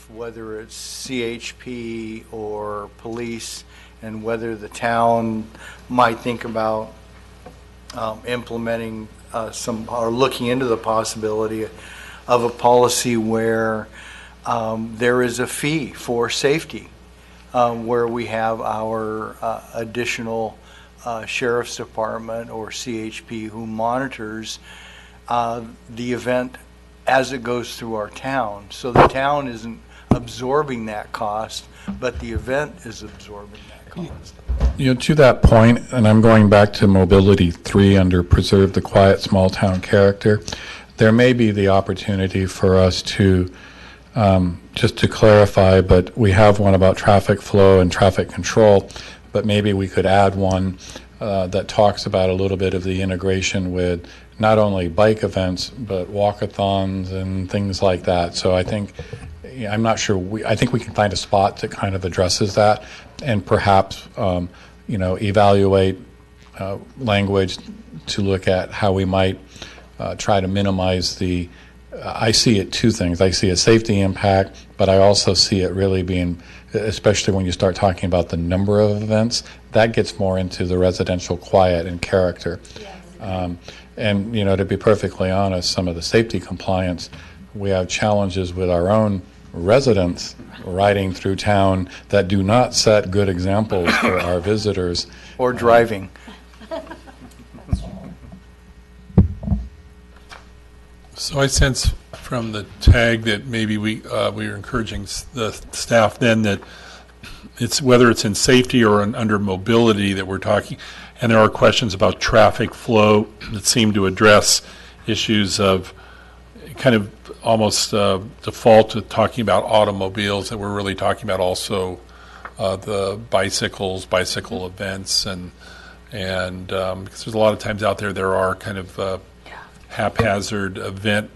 whether it's CHP or police, and whether the town might think about implementing or looking into the possibility of a policy where there is a fee for safety, where we have our additional sheriff's department or CHP who monitors the event as it goes through our town. So the town isn't absorbing that cost, but the event is absorbing that cost. To that point, and I'm going back to Mobility 3 under Preserve the Quiet Small Town Character, there may be the opportunity for us to, just to clarify, but we have one about traffic flow and traffic control, but maybe we could add one that talks about a little bit of the integration with not only bike events, but walkathons and things like that. So I think, I'm not sure, I think we can find a spot that kind of addresses that, and perhaps, evaluate language to look at how we might try to minimize the, I see it two things. I see a safety impact, but I also see it really being, especially when you start talking about the number of events, that gets more into the residential quiet and character. Yes. And, to be perfectly honest, some of the safety compliance, we have challenges with our own residents riding through town that do not set good examples for our visitors. Or driving. So I sense from the tag that maybe we are encouraging the staff then that it's whether it's in safety or under mobility that we're talking, and there are questions about traffic flow that seem to address issues of kind of almost default to talking about automobiles, that we're really talking about also the bicycle events, and because there's a lot of times out there are kind of haphazard event.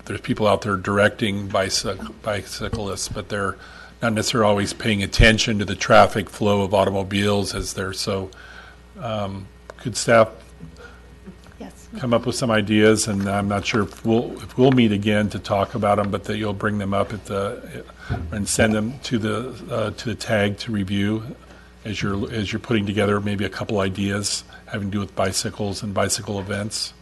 There's people out there directing bicyclists, but they're not necessarily always paying attention to the traffic flow of automobiles as they're so. Could staff come up with some ideas? And I'm not sure if we'll meet again to talk about them, but that you'll bring them up and send them to the tag to review as you're putting together maybe a couple ideas having to do with bicycles and bicycle events.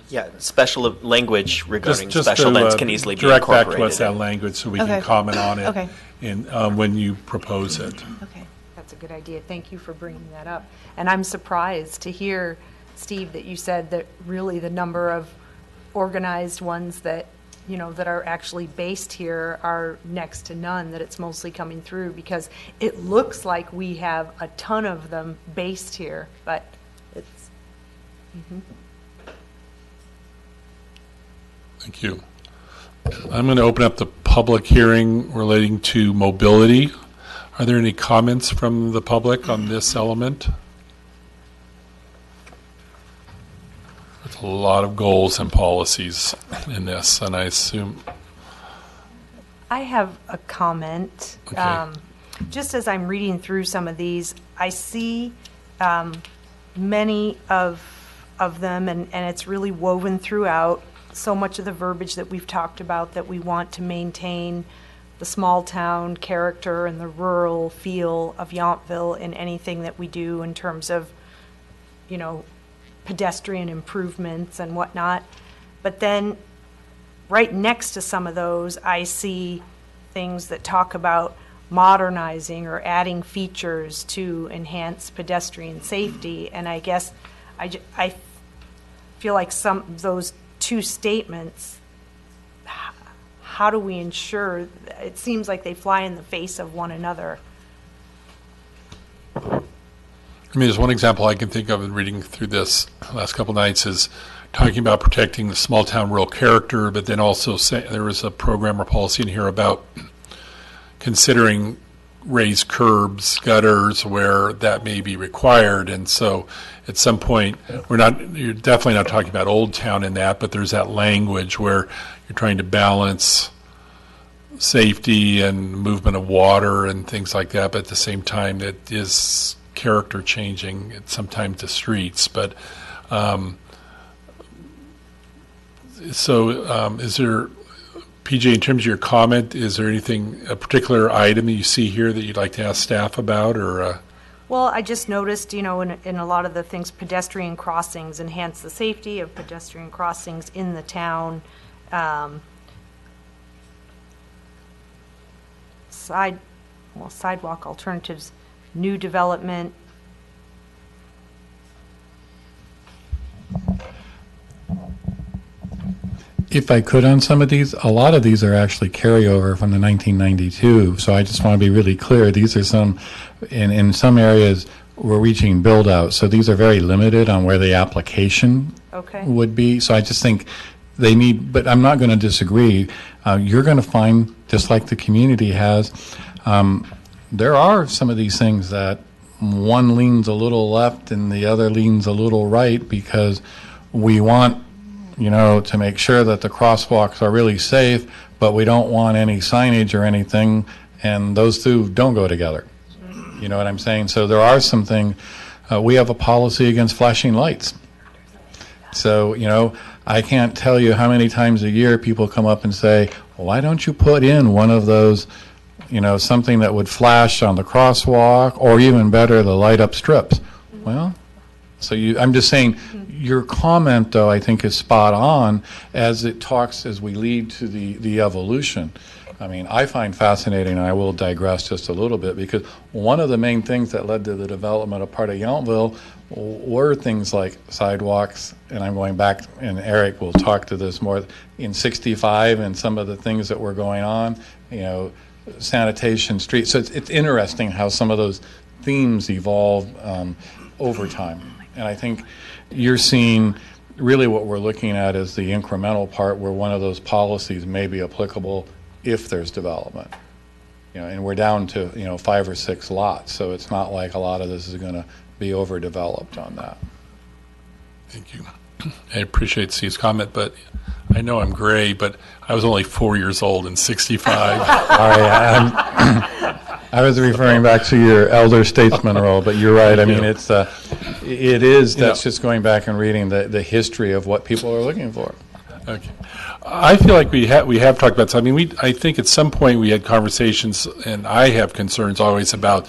Yeah, special language regarding special events can easily be incorporated. Direct back to us that language so we can comment on it when you propose it. Okay, that's a good idea. Thank you for bringing that up. And I'm surprised to hear, Steve, that you said that really the number of organized ones that that are actually based here are next to none, that it's mostly coming through, because it looks like we have a ton of them based here, but it's... Thank you. I'm going to open up the public hearing relating to mobility. Are there any comments from the public on this element? There's a lot of goals and policies in this, and I assume... I have a comment. Okay. Just as I'm reading through some of these, I see many of them, and it's really woven throughout. So much of the verbiage that we've talked about, that we want to maintain the small town character and the rural feel of Yountville in anything that we do in terms of, pedestrian improvements and whatnot. But then right next to some of those, I see things that talk about modernizing or adding features to enhance pedestrian safety. And I guess I feel like some of those two statements, how do we ensure, it seems like they fly in the face of one another. I mean, there's one example I can think of in reading through this last couple nights is talking about protecting the small town rural character, but then also there was a program or policy in here about considering raised curbs, gutters, where that may be required. And so at some point, you're definitely not talking about Old Town in that, but there's that language where you're trying to balance safety and movement of water and things like that, but at the same time, it is character changing sometimes the streets. But is there, PJ, in terms of your comment, is there a particular item that you see here that you'd like to ask staff about, or? Well, I just noticed, in a lot of the things, pedestrian crossings, enhance the safety of pedestrian crossings in the town. Sidewalk alternatives, new development. If I could on some of these, a lot of these are actually carryover from the 1992. So I just want to be really clear. These are some, in some areas, we're reaching build out. So these are very limited on where the application would be. So I just think they need, but I'm not going to disagree. You're going to find, just like the community has, there are some of these things that one leans a little left and the other leans a little right because we want, to make sure that the crosswalks are really safe, but we don't want any signage or anything, and those two don't go together. You know what I'm saying? So there are some things. We have a policy against flashing lights. So, I can't tell you how many times a year people come up and say, why don't you put in one of those, something that would flash on the crosswalk, or even better, the light up strips. Well, so I'm just saying, your comment, though, I think is spot on as we lead to the evolution. I mean, I find fascinating, and I will digress just a little bit, because one of the main things that led to the development of part of Yountville were things like sidewalks, and I'm going back, and Eric will talk to this more, in 65 and some of the things that were going on, sanitation, streets. So it's interesting how some of those themes evolve over time. And I think you're seeing really what we're looking at is the incremental part where one of those policies may be applicable if there's development. And we're down to 5 or 6 lots, so it's not like a lot of this is going to be overdeveloped on that. Thank you. I appreciate Steve's comment, but I know I'm gray, but I was only 4 years old in 65. I was referring back to your elder statesman role, but you're right. I mean, that's just going back and reading the history of what people are looking for. Okay. I feel like we have talked about something. I mean, I think at some point we had conversations, and I have concerns always about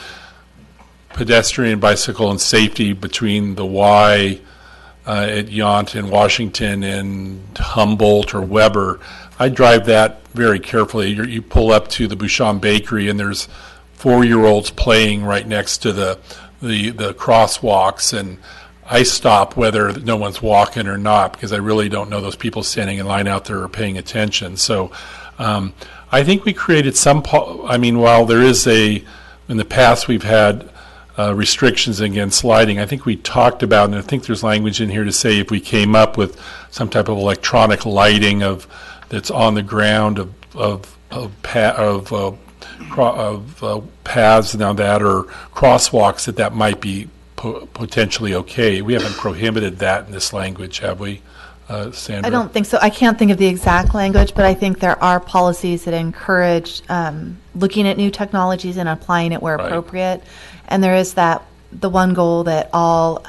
pedestrian, bicycle, and safety between the Y at Yount in Washington and Humboldt or Weber. I drive that very carefully. You pull up to the Bouchon Bakery, and there's 4-year-olds playing right next to the crosswalks, and I stop whether no one's walking or not, because I really don't know those people standing in line out there are paying attention. So I think we created while there is in the past we've had restrictions against lighting, I think we talked about, and I think there's language in here to say if we came up with some type of electronic lighting that's on the ground of paths now that or crosswalks that might be potentially okay. We haven't prohibited that in this language, have we, Sandra? I don't think so. I can't think of the exact language, but I think there are policies that encourage looking at new technologies and applying it where appropriate. And there is the one goal that all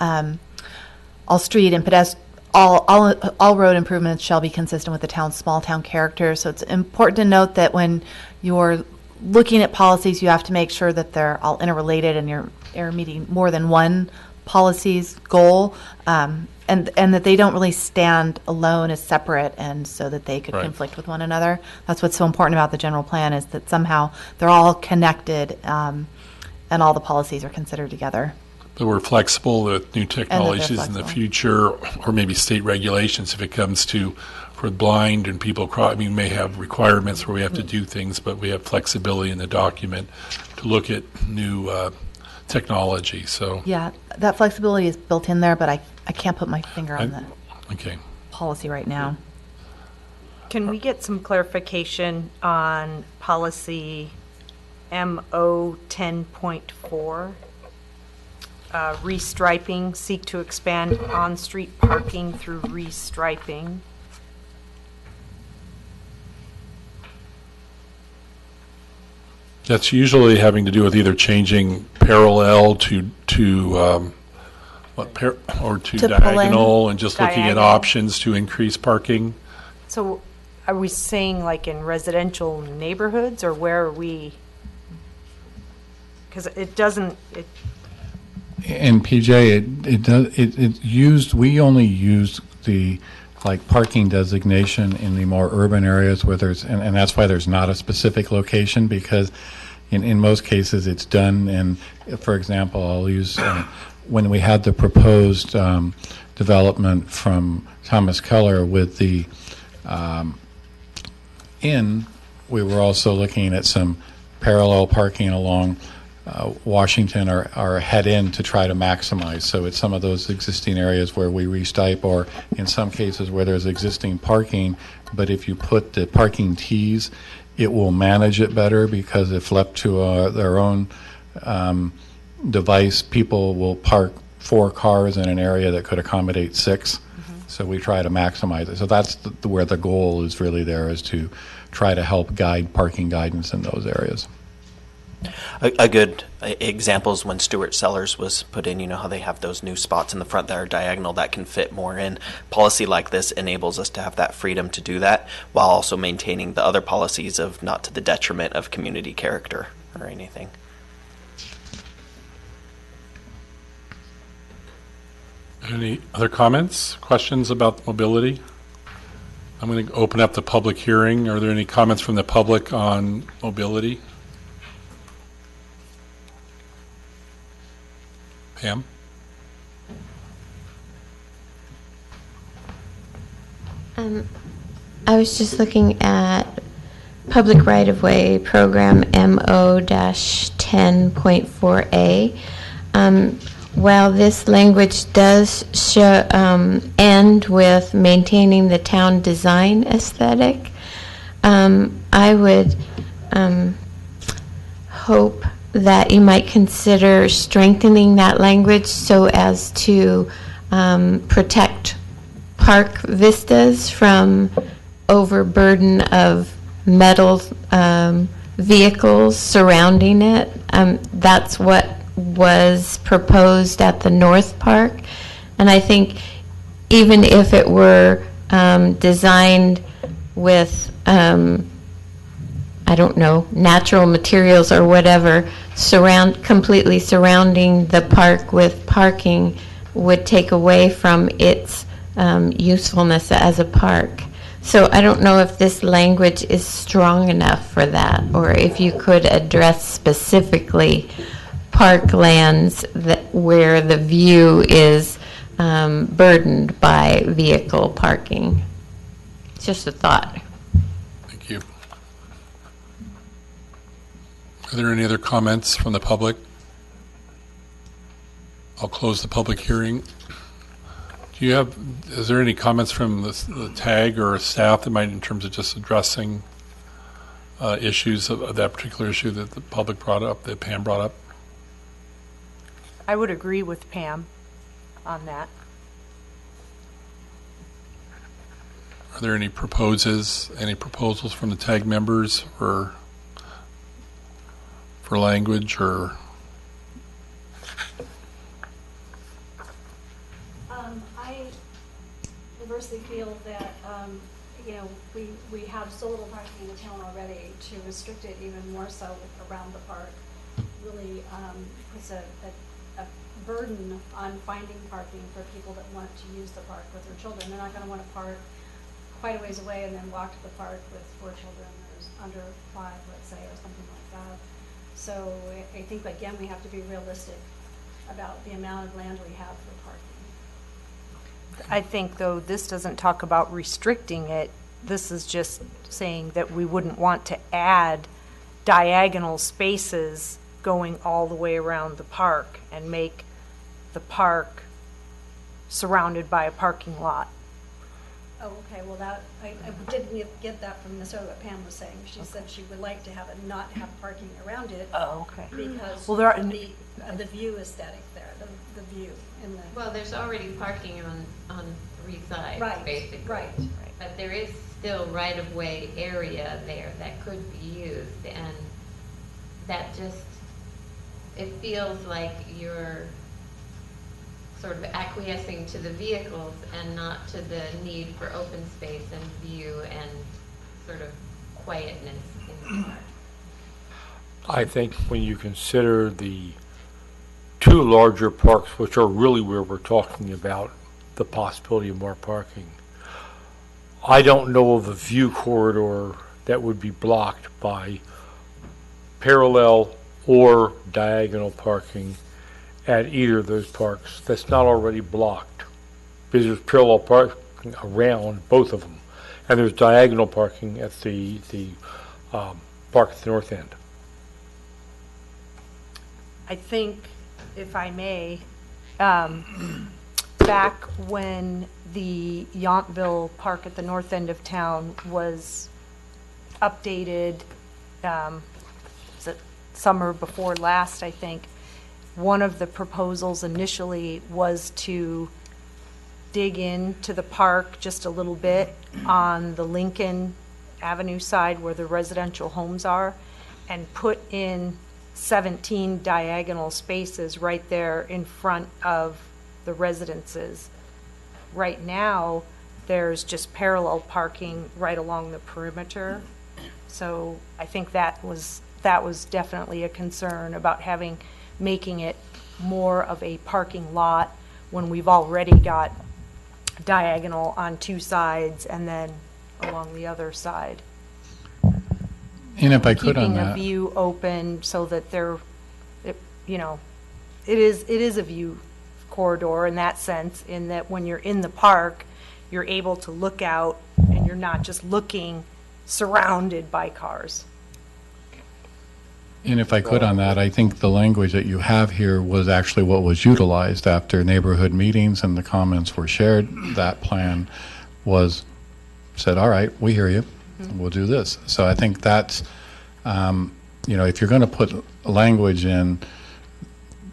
street and all road improvements shall be consistent with the town's small town character. So it's important to note that when you're looking at policies, you have to make sure that they're all interrelated and you're meeting more than one policy's goal, and that they don't really stand alone as separate, and so that they could conflict with one another. That's what's so important about the general plan, is that somehow they're all connected, and all the policies are considered together. But we're flexible with new technologies in the future, or maybe state regulations if it comes to for blind and people. We may have requirements where we have to do things, but we have flexibility in the document to look at new technology, so. Yeah, that flexibility is built in there, but I can't put my finger on the Okay. policy right now. Can we get some clarification on policy MO 10.4? Restriping, seek to expand on-street parking through restriping. That's usually having to do with either changing parallel to or to To pull in. diagonal, and just looking at Diagonal. options to increase parking. So are we saying like in residential neighborhoods, or where are we? Because it doesn't, And PJ, we only used the like parking designation in the more urban areas where there's, and that's why there's not a specific location, because in most cases it's done. And for example, I'll use when we had the proposed development from Thomas Keller with the inn, we were also looking at some parallel parking along Washington or head in to try to maximize. So it's some of those existing areas where we restripe, or in some cases where there's existing parking, but if you put the parking Ts, it will manage it better, because if left to their own device, people will park 4 cars in an area that could accommodate 6. So we try to maximize it. So that's where the goal is really there, is to try to help guide parking guidance in those areas. A good example is when Stewart Cellars was put in. You know how they have those new spots in the front that are diagonal that can fit more in. Policy like this enables us to have that freedom to do that, while also maintaining the other policies of not to the detriment of community character or anything. Any other comments, questions about mobility? I'm going to open up the public hearing. Are there any comments from the public on mobility? Pam? I was just looking at Public Right-of-Way Program MO-10.4A. While this language does end with maintaining the town design aesthetic, I would hope that you might consider strengthening that language so as to protect park vistas from overburden of metal vehicles surrounding it. That's what was proposed at the North Park. And I think even if it were designed with, I don't know, natural materials or whatever, completely surrounding the park with parking would take away from its usefulness as a park. So I don't know if this language is strong enough for that, or if you could address specifically parklands where the view is burdened by vehicle parking. It's just a thought. Thank you. Are there any other comments from the public? I'll close the public hearing. Is there any comments from the TAG or staff that might, in terms of just addressing issues of that particular issue that the public brought up, that Pam brought up? I would agree with Pam on that. Are there any proposals from the TAG members for language or? I conversely feel that, we have so little parking in the town already. To restrict it even more so around the park really puts a burden on finding parking for people that want to use the park with their children. They're not going to want to park quite a ways away and then walk to the park with 4 children who's under 5, let's say, or something like that. So I think, again, we have to be realistic about the amount of land we have for parking. I think, though, this doesn't talk about restricting it. This is just saying that we wouldn't want to add diagonal spaces going all the way around the park and make the park surrounded by a parking lot. Oh, okay, well, I didn't get that from necessarily what Pam was saying. She said she would like to have it not have parking around it. Oh, okay. Because Well, there are- the view aesthetic there, the view in the. Well, there's already parking on three sides, Right, basically. right. But there is still right-of-way area there that could be used, and that just, it feels like you're sort of acquiescing to the vehicles and not to the need for open space and view and sort of quietness in the park. I think when you consider the two larger parks, which are really where we're talking about the possibility of more parking, I don't know of a view corridor that would be blocked by parallel or diagonal parking at either of those parks that's not already blocked. Because there's parallel parking around both of them, and there's diagonal parking at the park at the north end. I think, if I may, back when the Yountville Park at the north end of town was updated, was it summer before last, I think, one of the proposals initially was to dig into the park just a little bit on the Lincoln Avenue side where the residential homes are and put in 17 diagonal spaces right there in front of the residences. Right now, there's just parallel parking right along the perimeter. So I think that was definitely a concern about making it more of a parking lot when we've already got diagonal on two sides and then along the other side. And if I could on Keeping a that, view open so that it is a view corridor in that sense, in that when you're in the park, you're able to look out and you're not just looking surrounded by cars. and if I could on that, I think the language that you have here was actually what was utilized after neighborhood meetings and the comments were shared. That plan said, all right, we hear you, we'll do this. So I think that's, if you're going to put language in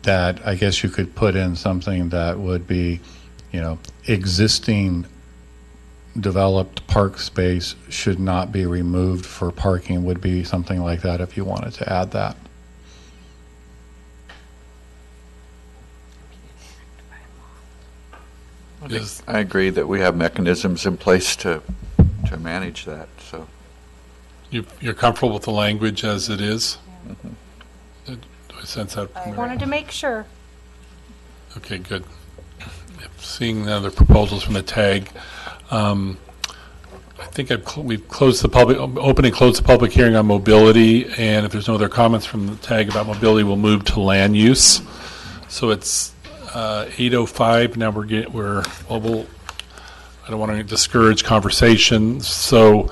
that, I guess you could put in something that would be, existing developed park space should not be removed for parking, would be something like that if you wanted to add that. I agree that we have mechanisms in place to manage that, so. You're comfortable with the language as it is? Do I sense that? I wanted to make sure. Okay, good. Seeing the other proposals from the TAG, I think we've closed open and closed the public hearing on mobility, and if there's no other comments from the TAG about mobility, we'll move to land use. So it's 8:05 now. I don't want to discourage conversation, so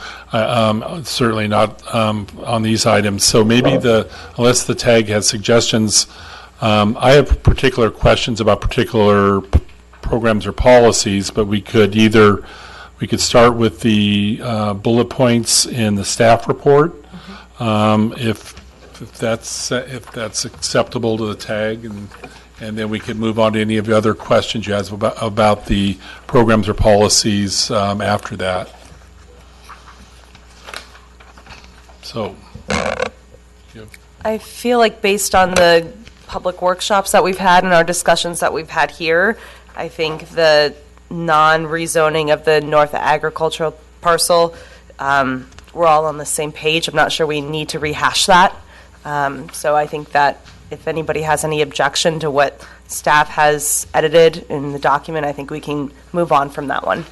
certainly not on these items. So maybe unless the TAG has suggestions, I have particular questions about particular programs or policies, but we could start with the bullet points in the staff report, if that's acceptable to the TAG, and then we could move on to any of the other questions you have about the programs or policies after that. So, I feel like based on the public workshops that we've had and our discussions that we've had here, I think the non-rezoning of the North Agricultural parcel, we're all on the same page. I'm not sure we need to rehash that. So I think that if anybody has any objection to what staff has edited in the document, I think we can move on from that one.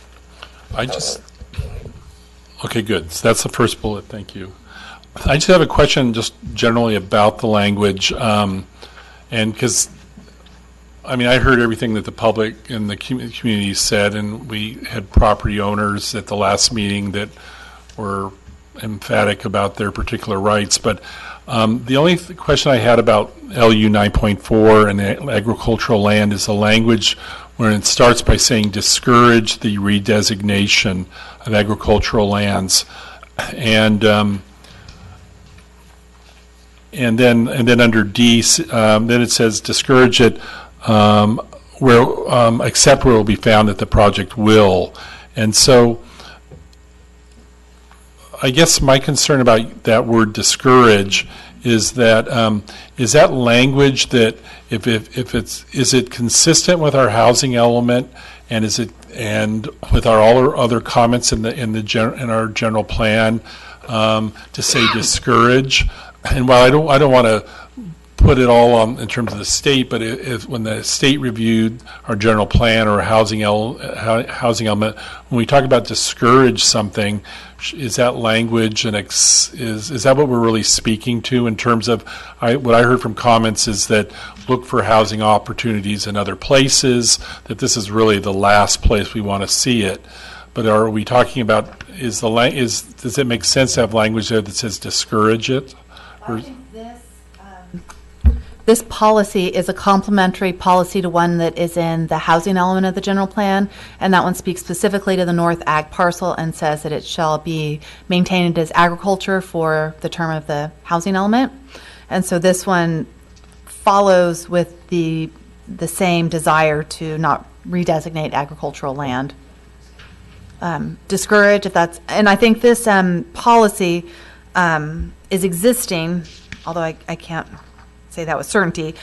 Okay, good. So that's the first bullet. Thank you. I just have a question just generally about the language, and because I heard everything that the public and the community said, and we had property owners at the last meeting that were emphatic about their particular rights. But The only question I had about LU 9.4 and agricultural land is the language where it starts by saying discourage the redesignation of agricultural lands, and then under D, then it says discourage it where except where it will be found that the project will, and so I guess my concern about that word discourage is that language that if is it consistent with our housing element, and is it with all our other comments in our general plan to say discourage. And while I don't want to put it all on in terms of the state, but when the state reviewed our general plan or housing element, when we talk about discourage something, is that language and is that what we're really speaking to in terms of what I heard from comments is that look for housing opportunities in other places, that this is really the last place we want to see it. But are we talking about does it make sense to have language there that says discourage it? I think this policy is a complementary policy to one that is in the housing element of the general plan, and that one speaks specifically to the North Ag parcel and says that it shall be maintained as agriculture for the term of the housing element. And so this one follows with the same desire to not redesignate agricultural land. Discourage, if that's, and I think this policy is existing, although I can't say that with certainty,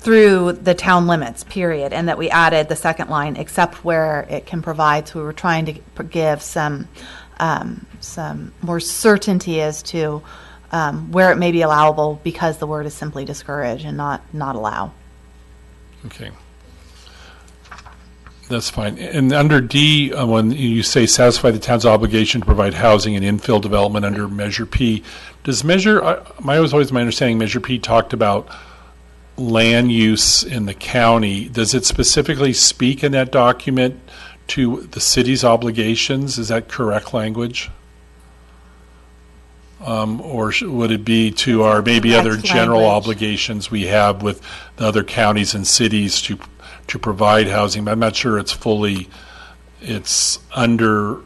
through the town limits, period, and that we added the second line, except where it can provide. So we were trying to give some more certainty as to where it may be allowable, because the word is simply discourage and not allow. Okay. That's fine. And under D, when you say satisfy the town's obligation to provide housing and infill development under Measure P, does Measure, my understanding Measure P talked about land use in the county. Does it specifically speak in that document to the city's obligations? Is that correct language? Or would it be to our maybe other general obligations we have with the other counties and cities to provide housing? But I'm not sure it's under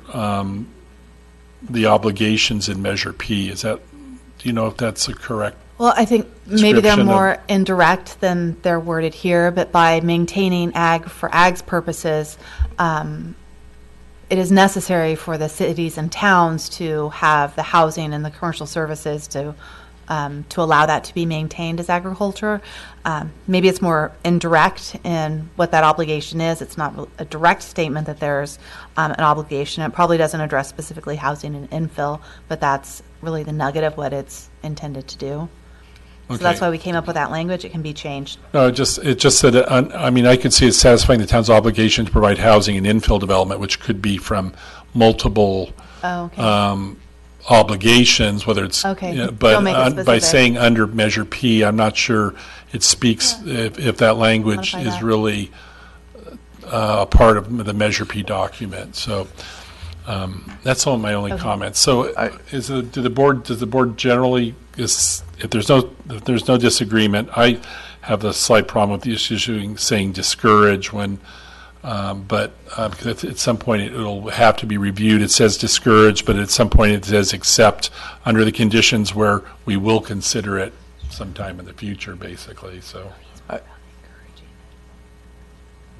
the obligations in Measure P. Do you know if that's a correct? Well, I think maybe they're more indirect than they're worded here, but by maintaining ag for ag's purposes, it is necessary for the cities and towns to have the housing and the commercial services to allow that to be maintained as agriculture. Maybe it's more indirect in what that obligation is. It's not a direct statement that there's an obligation. It probably doesn't address specifically housing and infill, but that's really the nugget of what it's intended to do. So that's why we came up with that language. It can be changed. No, it just said, I could see it satisfying the town's obligation to provide housing and infill development, which could be from multiple obligations, whether it's, but by saying under Measure P, I'm not sure it speaks, if that language is really a part of the Measure P document. So that's all my only comments. So does the board generally, if there's no disagreement, I have a slight problem with the issue saying discourage when, but at some point it'll have to be reviewed. It says discourage, but at some point it says accept under the conditions where we will consider it sometime in the future, basically. So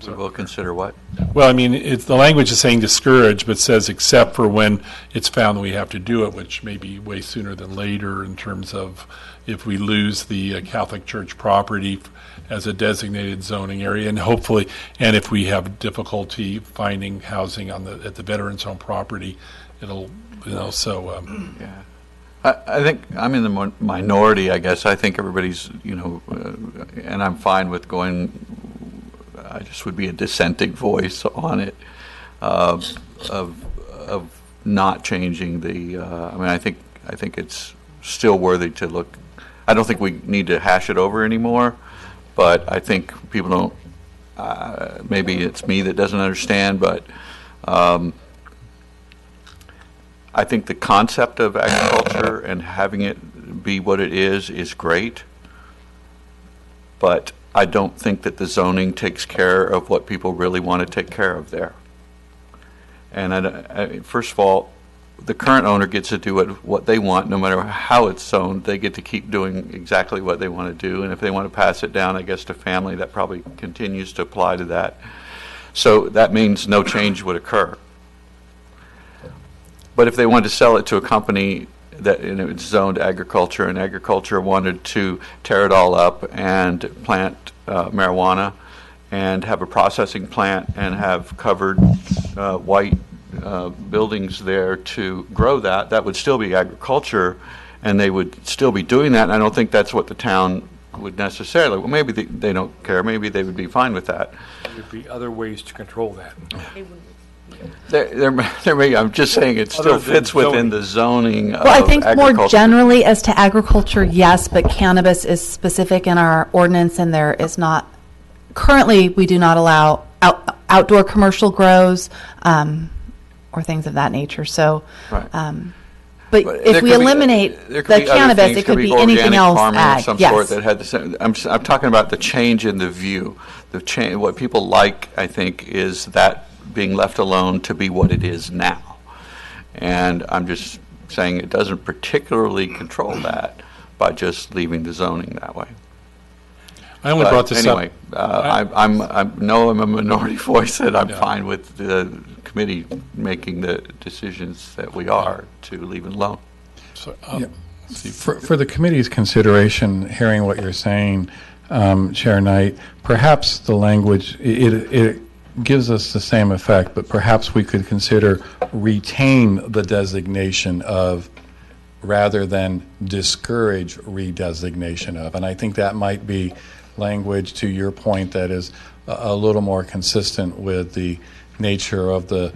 we'll consider what? Well, the language is saying discourage, but says except for when it's found that we have to do it, which may be way sooner than later in terms of if we lose the Catholic Church property as a designated zoning area, and hopefully, and if we have difficulty finding housing at the veterans' home property, it'll, yeah. I think I'm in the minority, I guess. I think everybody's, and I'm fine with going. I just would be a dissenting voice on it, of not changing the. I think it's still worthy to look. I don't think we need to hash it over anymore, but I think people don't. Maybe it's me that doesn't understand, but I think the concept of agriculture and having it be what it is great. But I don't think that the zoning takes care of what people really want to take care of there. And first of all, the current owner gets to do what they want, no matter how it's zoned. They get to keep doing exactly what they want to do. And if they want to pass it down, I guess, to family, that probably continues to apply to that. So that means no change would occur. But if they wanted to sell it to a company and it was zoned agriculture, and agriculture wanted to tear it all up and plant marijuana and have a processing plant and have covered white buildings there to grow that, that would still be agriculture, and they would still be doing that. And I don't think that's what the town would necessarily. Well, maybe they don't care. Maybe they would be fine with that. There'd be other ways to control that. There may. I'm just saying it still fits within the zoning of Well, I think more agriculture. generally as to agriculture, yes, but cannabis is specific in our ordinance, and there is not, currently, we do not allow outdoor commercial grows or things of that nature. So, Right. but if we eliminate the cannabis, it could be anything else ag. Some Yes. sort that had the same. I'm talking about the change in the view. The change. What people like, I think, is that being left alone to be what it is now. And I'm just saying it doesn't particularly control that by just leaving the zoning that way. I only brought this anyway, up. I'm a minority voice, and I'm fine with the committee making the decisions that we are to leave it alone. So, For the committee's consideration, hearing what you're saying, Chair Knight, perhaps the language, it gives us the same effect, but perhaps we could consider retain the designation of rather than discourage redesignation of. And I think that might be language, to your point, that is a little more consistent with the nature of the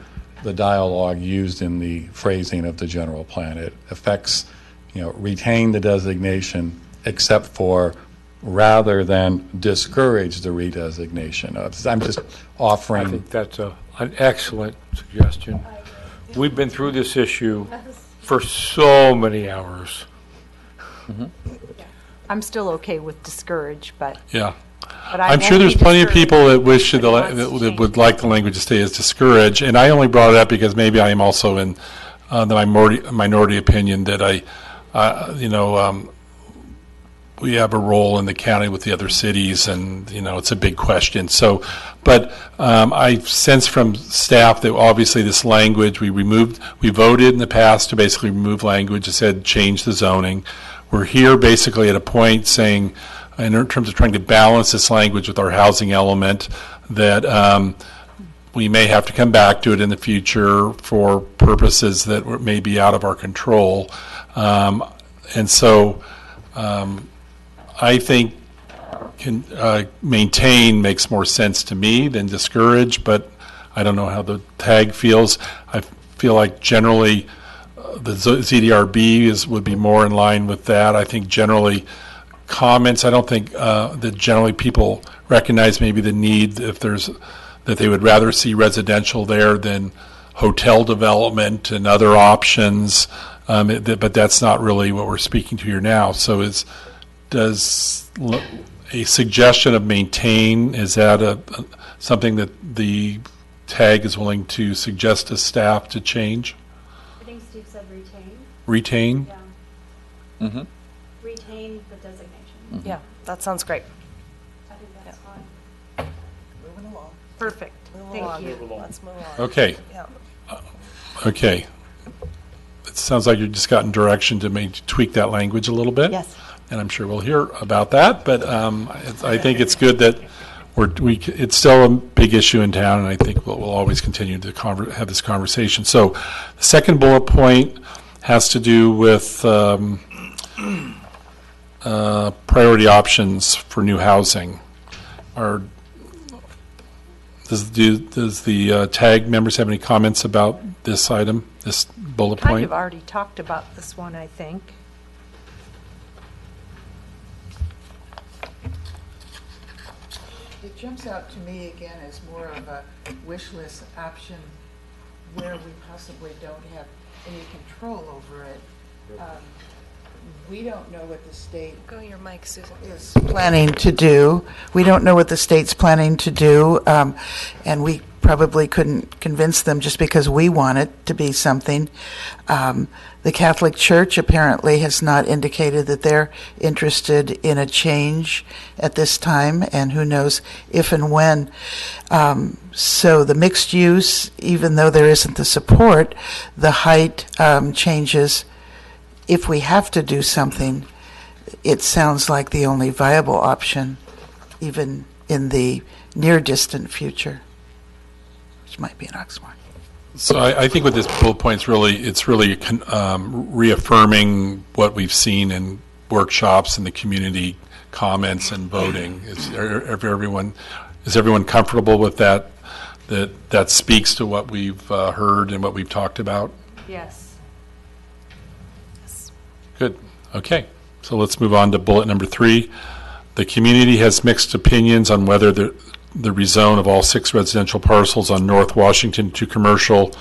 dialogue used in the phrasing of the general plan. It affects, retain the designation except for rather than discourage the redesignation of. I'm just offering. I think that's an excellent suggestion. We've been through this issue for so many hours. Mm-hmm. I'm still okay with discourage, but. Yeah. But I I'm sure won't there's be plenty of discouraged. people that wish that would like the language to stay as discourage, and I only brought it up because maybe I am also in the minority opinion that we have a role in the county with the other cities, and it's a big question. So, but I sense from staff that obviously this language we voted in the past to basically remove language that said change the zoning. We're here basically at a point saying, in terms of trying to balance this language with our housing element, that we may have to come back to it in the future for purposes that may be out of our control. And so I think maintain makes more sense to me than discourage, but I don't know how the tag feels. I feel like generally the ZDRB would be more in line with that. I think generally comments, I don't think that generally people recognize maybe the need that they would rather see residential there than hotel development and other options, but that's not really what we're speaking to here now. So does a suggestion of maintain, is that something that the tag is willing to suggest to staff to change? I think Steve said retain. Retain? Yeah. Mm-hmm. Retain the designation. Mm-hmm. Yeah, that sounds great. I think that's fine. Moving along. Perfect. Thank you. Let's move on. Okay. Yeah. Okay. It sounds like you've just gotten direction to maybe tweak that language a little bit. Yes. And I'm sure we'll hear about that, but I think it's good that it's still a big issue in town, and I think we'll always continue to have this conversation. So the second bullet point has to do with priority options for new housing. Does the tag members have any comments about this item, this bullet Kind point? of already talked about this one, I think. It jumps out to me again as more of a wish list option where we possibly don't have any control over it. we don't know what the state Go your mic, Susan. is planning to do. We don't know what the state's planning to do, and we probably couldn't convince them just because we want it to be something. The Catholic Church apparently has not indicated that they're interested in a change at this time, and who knows if and when. So the mixed use, even though there isn't the support, the height changes. If we have to do something, it sounds like the only viable option, even in the near-distant future, which might be an oxymoron. So I think with this bullet point, it's really reaffirming what we've seen in workshops and the community comments and voting. Is everyone comfortable with that? That speaks to what we've heard and what we've talked about? Yes. Good. Okay. So let's move on to bullet number 3. The community has mixed opinions on whether the rezone of all 6 residential parcels on North Washington to commercial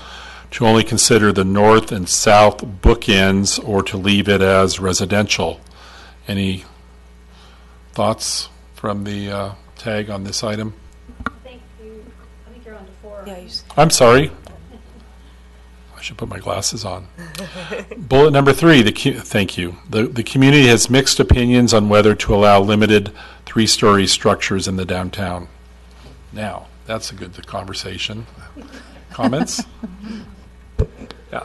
to only consider the north and south bookends or to leave it as residential. Any thoughts from the tag on this item? I think you're on to 4. Yeah, I'm sorry. I should put my glasses on. Bullet number 3, thank you. The community has mixed opinions on whether to allow limited 3-story structures in the downtown. Now, that's a good conversation. Comments? Yeah,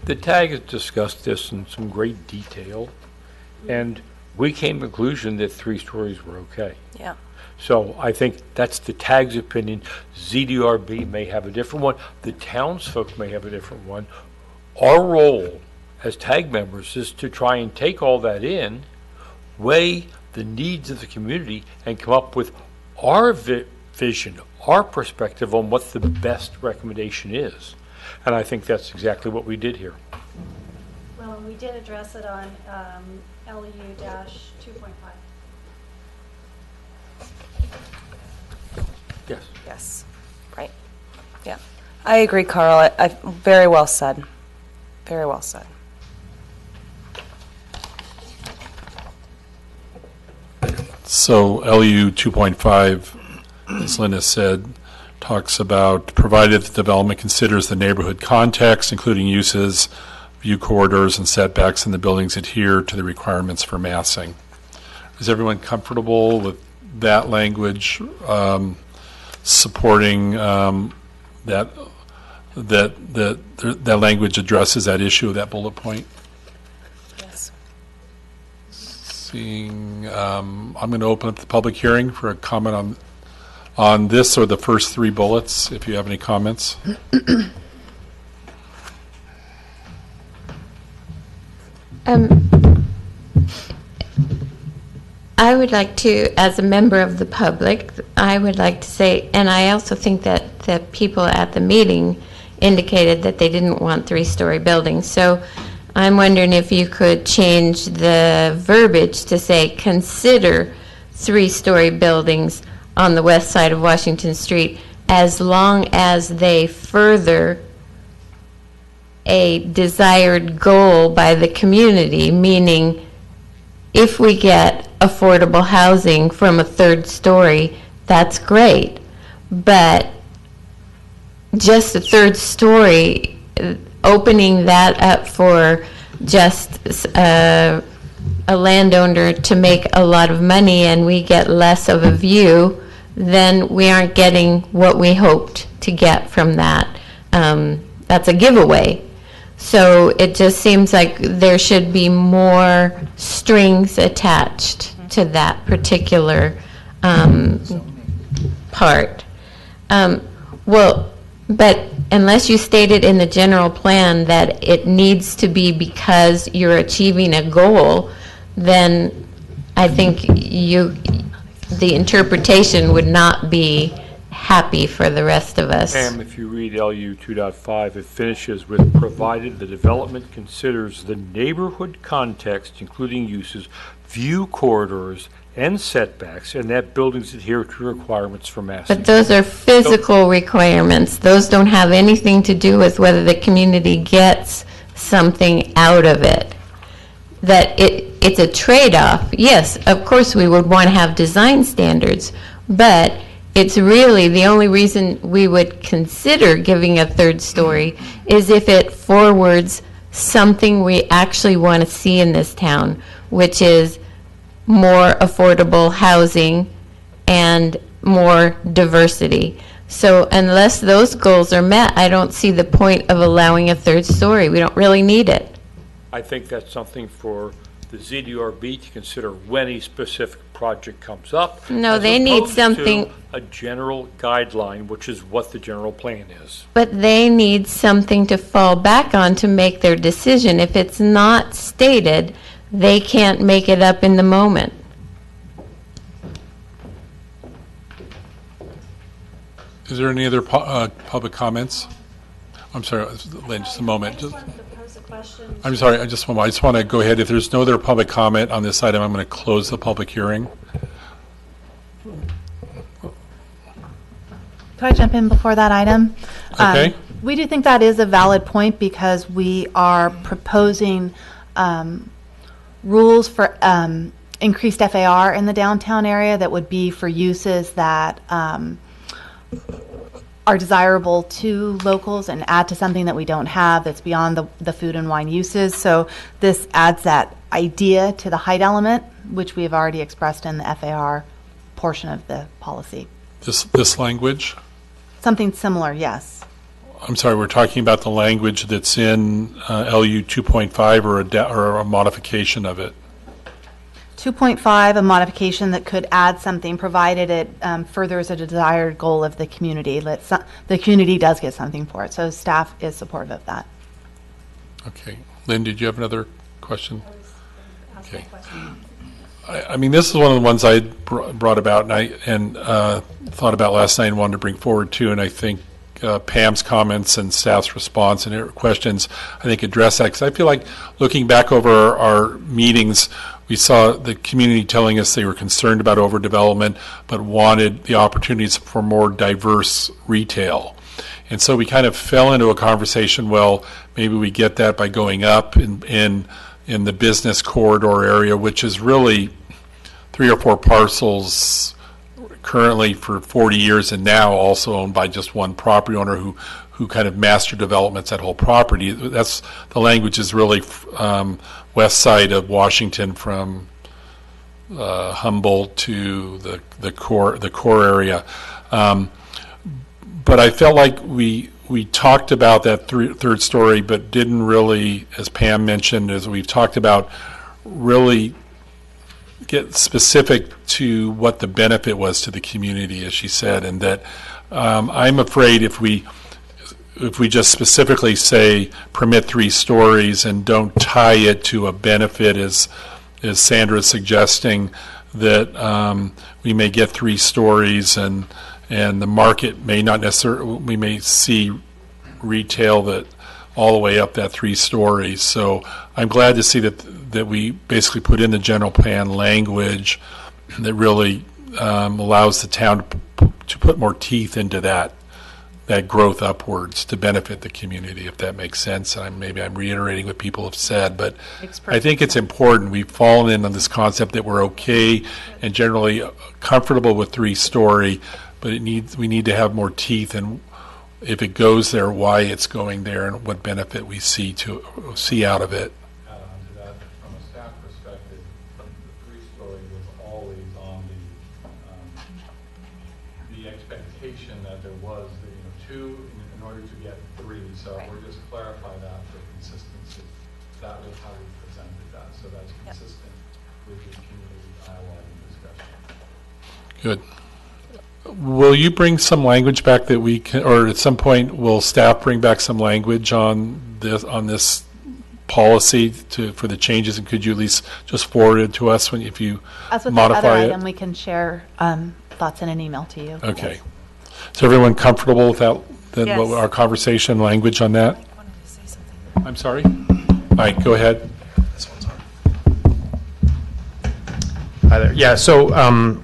the tag has discussed this in some great detail, and we came to the conclusion that 3 stories were okay. Yeah. So I think that's the tag's opinion. ZDRB may have a different one. The townsfolk may have a different one. Our role as tag members is to try and take all that in, weigh the needs of the community, and come up with our vision, our perspective on what the best recommendation is. And I think that's exactly what we did here. Well, and we did address it on LU-2.5. Yes. Yes. Right. Yeah. I agree, Carl. Very well said. Very well said. So LU 2.5, as Linda said, talks about provided the development considers the neighborhood context, including uses, view corridors, and setbacks in the buildings adhere to the requirements for massing. Is everyone comfortable with that language supporting that language addresses that issue of that bullet point? Yes. Seeing, I'm going to open up the public hearing for a comment on this or the first 3 bullets, if you have any comments. I would like to, as a member of the public, I would like to say, and I also think that the people at the meeting indicated that they didn't want 3-story buildings. So I'm wondering if you could change the verbiage to say, consider 3-story buildings on the west side of Washington Street as long as they further a desired goal by the community, meaning if we get affordable housing from a 3rd story, that's great. But just a 3rd story, opening that up for just a landowner to make a lot of money and we get less of a view, then we aren't getting what we hoped to get from that. That's a giveaway. So it just seems like there should be more strings attached to that particular part. Well, but unless you state it in the general plan that it needs to be because you're achieving a goal, then I think the interpretation would not be happy for the rest of us. Pam, if you read LU 2.5, it finishes with, provided the development considers the neighborhood context, including uses, view corridors, and setbacks, and that buildings adhere to requirements for massing. But those are physical requirements. Those don't have anything to do with whether the community gets something out of it. that it's a trade-off. Yes, of course, we would want to have design standards, but it's really the only reason we would consider giving a third story is if it forwards something we actually want to see in this town, which is more affordable housing and more diversity. So unless those goals are met, I don't see the point of allowing a third story. We don't really need it. I think that's something for the ZDRB to consider when a specific project comes up. No, as they need opposed to something- a general guideline, which is what the general plan is. But they need something to fall back on to make their decision. If it's not stated, they can't make it up in the moment. Is there any other public comments? I'm sorry, Lynn, just a moment. I'm sorry, I just want to go ahead. If there's no other public comment on this item, I'm going to close the public hearing. Could I jump in before that item? Okay. We do think that is a valid point because we are proposing rules for increased FAR in the downtown area that would be for uses that are desirable to locals and add to something that we don't have that's beyond the food and wine uses. So this adds that idea to the height element, which we have already expressed in the FAR portion of the policy. This language? Something similar, yes. I'm sorry, we're talking about the language that's in LU 2.5 or a modification of it? 2.5, a modification that could add something, provided it furthers a desired goal of the community. The community does get something for it, so staff is supportive of that. Okay. Lynn, did you have another question? Okay. I mean, this is one of the ones I brought about and thought about last night and wanted to bring forward too, and I think Pam's comments and staff's response and her questions, I think, address that, because I feel like looking back over our meetings, we saw the community telling us they were concerned about overdevelopment, but wanted the opportunities for more diverse retail. And so we kind of fell into a conversation, well, maybe we get that by going up in the business corridor area, which is really 3 or 4 parcels currently for 40 years and now also owned by just one property owner who kind of master developments that whole property. That's the language is really west side of Washington from Humboldt to the core area. But I felt like we talked about that third story, but didn't really, as Pam mentioned, as we've talked about, really get specific to what the benefit was to the community, as she said, and that I'm afraid if we just specifically say permit 3 stories and don't tie it to a benefit, as Sandra's suggesting, that we may get 3 stories and the market may not necessarily, we may see retail that all the way up that 3 stories. So I'm glad to see that we basically put in the general plan language that really allows the town to put more teeth into that growth upwards to benefit the community, if that makes sense. And maybe I'm reiterating what people have said, but I think it's important. We've fallen in on this concept that we're okay and generally comfortable with 3-story, but we need to have more teeth, and if it goes there, why it's going there and what benefit we see out of it. Add on to that, from a staff perspective, the 3-story was always on the expectation that there was 2 in order to get 3. So we're just clarify that for consistency. That was how we presented that. So that's consistent with the community dialogue and discussion. Good. Will you bring some language back that we can, or at some point will staff bring back some language on this policy for the changes, and could you at least just forward it to us if you As with modify that other it? item, we can share thoughts in an email to you. Okay. Is everyone comfortable with that? Yes. What our conversation language on that? I'm sorry. All right, go ahead. Hi there. Yeah, so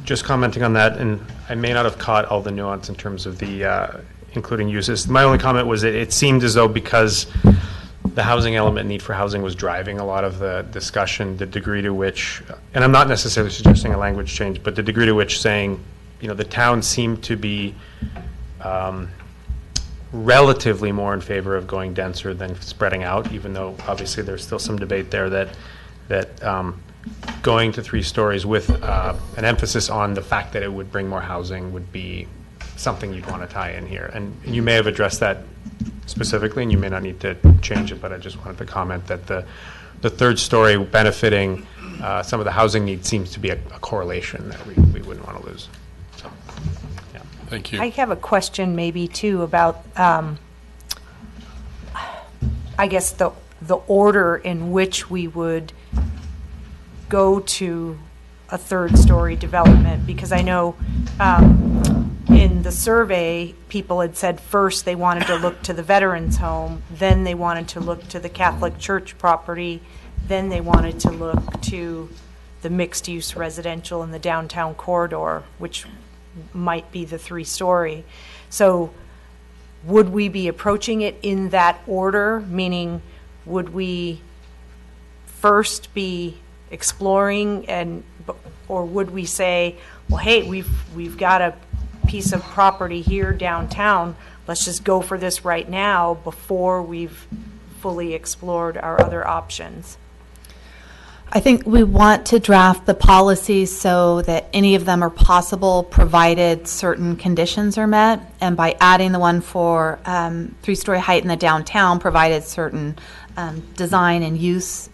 just commenting on that, and I may not have caught all the nuance in terms of the including uses. My only comment was that it seemed as though because the housing element, need for housing, was driving a lot of the discussion, the degree to which, and I'm not necessarily suggesting a language change, but the degree to which saying, the town seemed to be relatively more in favor of going denser than spreading out, even though obviously there's still some debate there that going to 3 stories with an emphasis on the fact that it would bring more housing would be something you'd want to tie in here. And you may have addressed that specifically, and you may not need to change it, but I just wanted to comment that the 3rd story benefiting some of the housing needs seems to be a correlation that we wouldn't want to lose. So, yeah. Thank you. I have a question maybe too about, I guess, the order in which we would go to a 3rd story development, because I know in the survey, people had said first they wanted to look to the veterans home, then they wanted to look to the Catholic Church property, then they wanted to look to the mixed-use residential in the downtown corridor, which might be the 3-story. So would we be approaching it in that order? Meaning, would we first be exploring, or would we say, well, hey, we've got a piece of property here downtown, let's just go for this right now before we've fully explored our other options? I think we want to draft the policies so that any of them are possible, provided certain conditions are met. And by adding the one for 3-story height in the downtown, provided certain design and use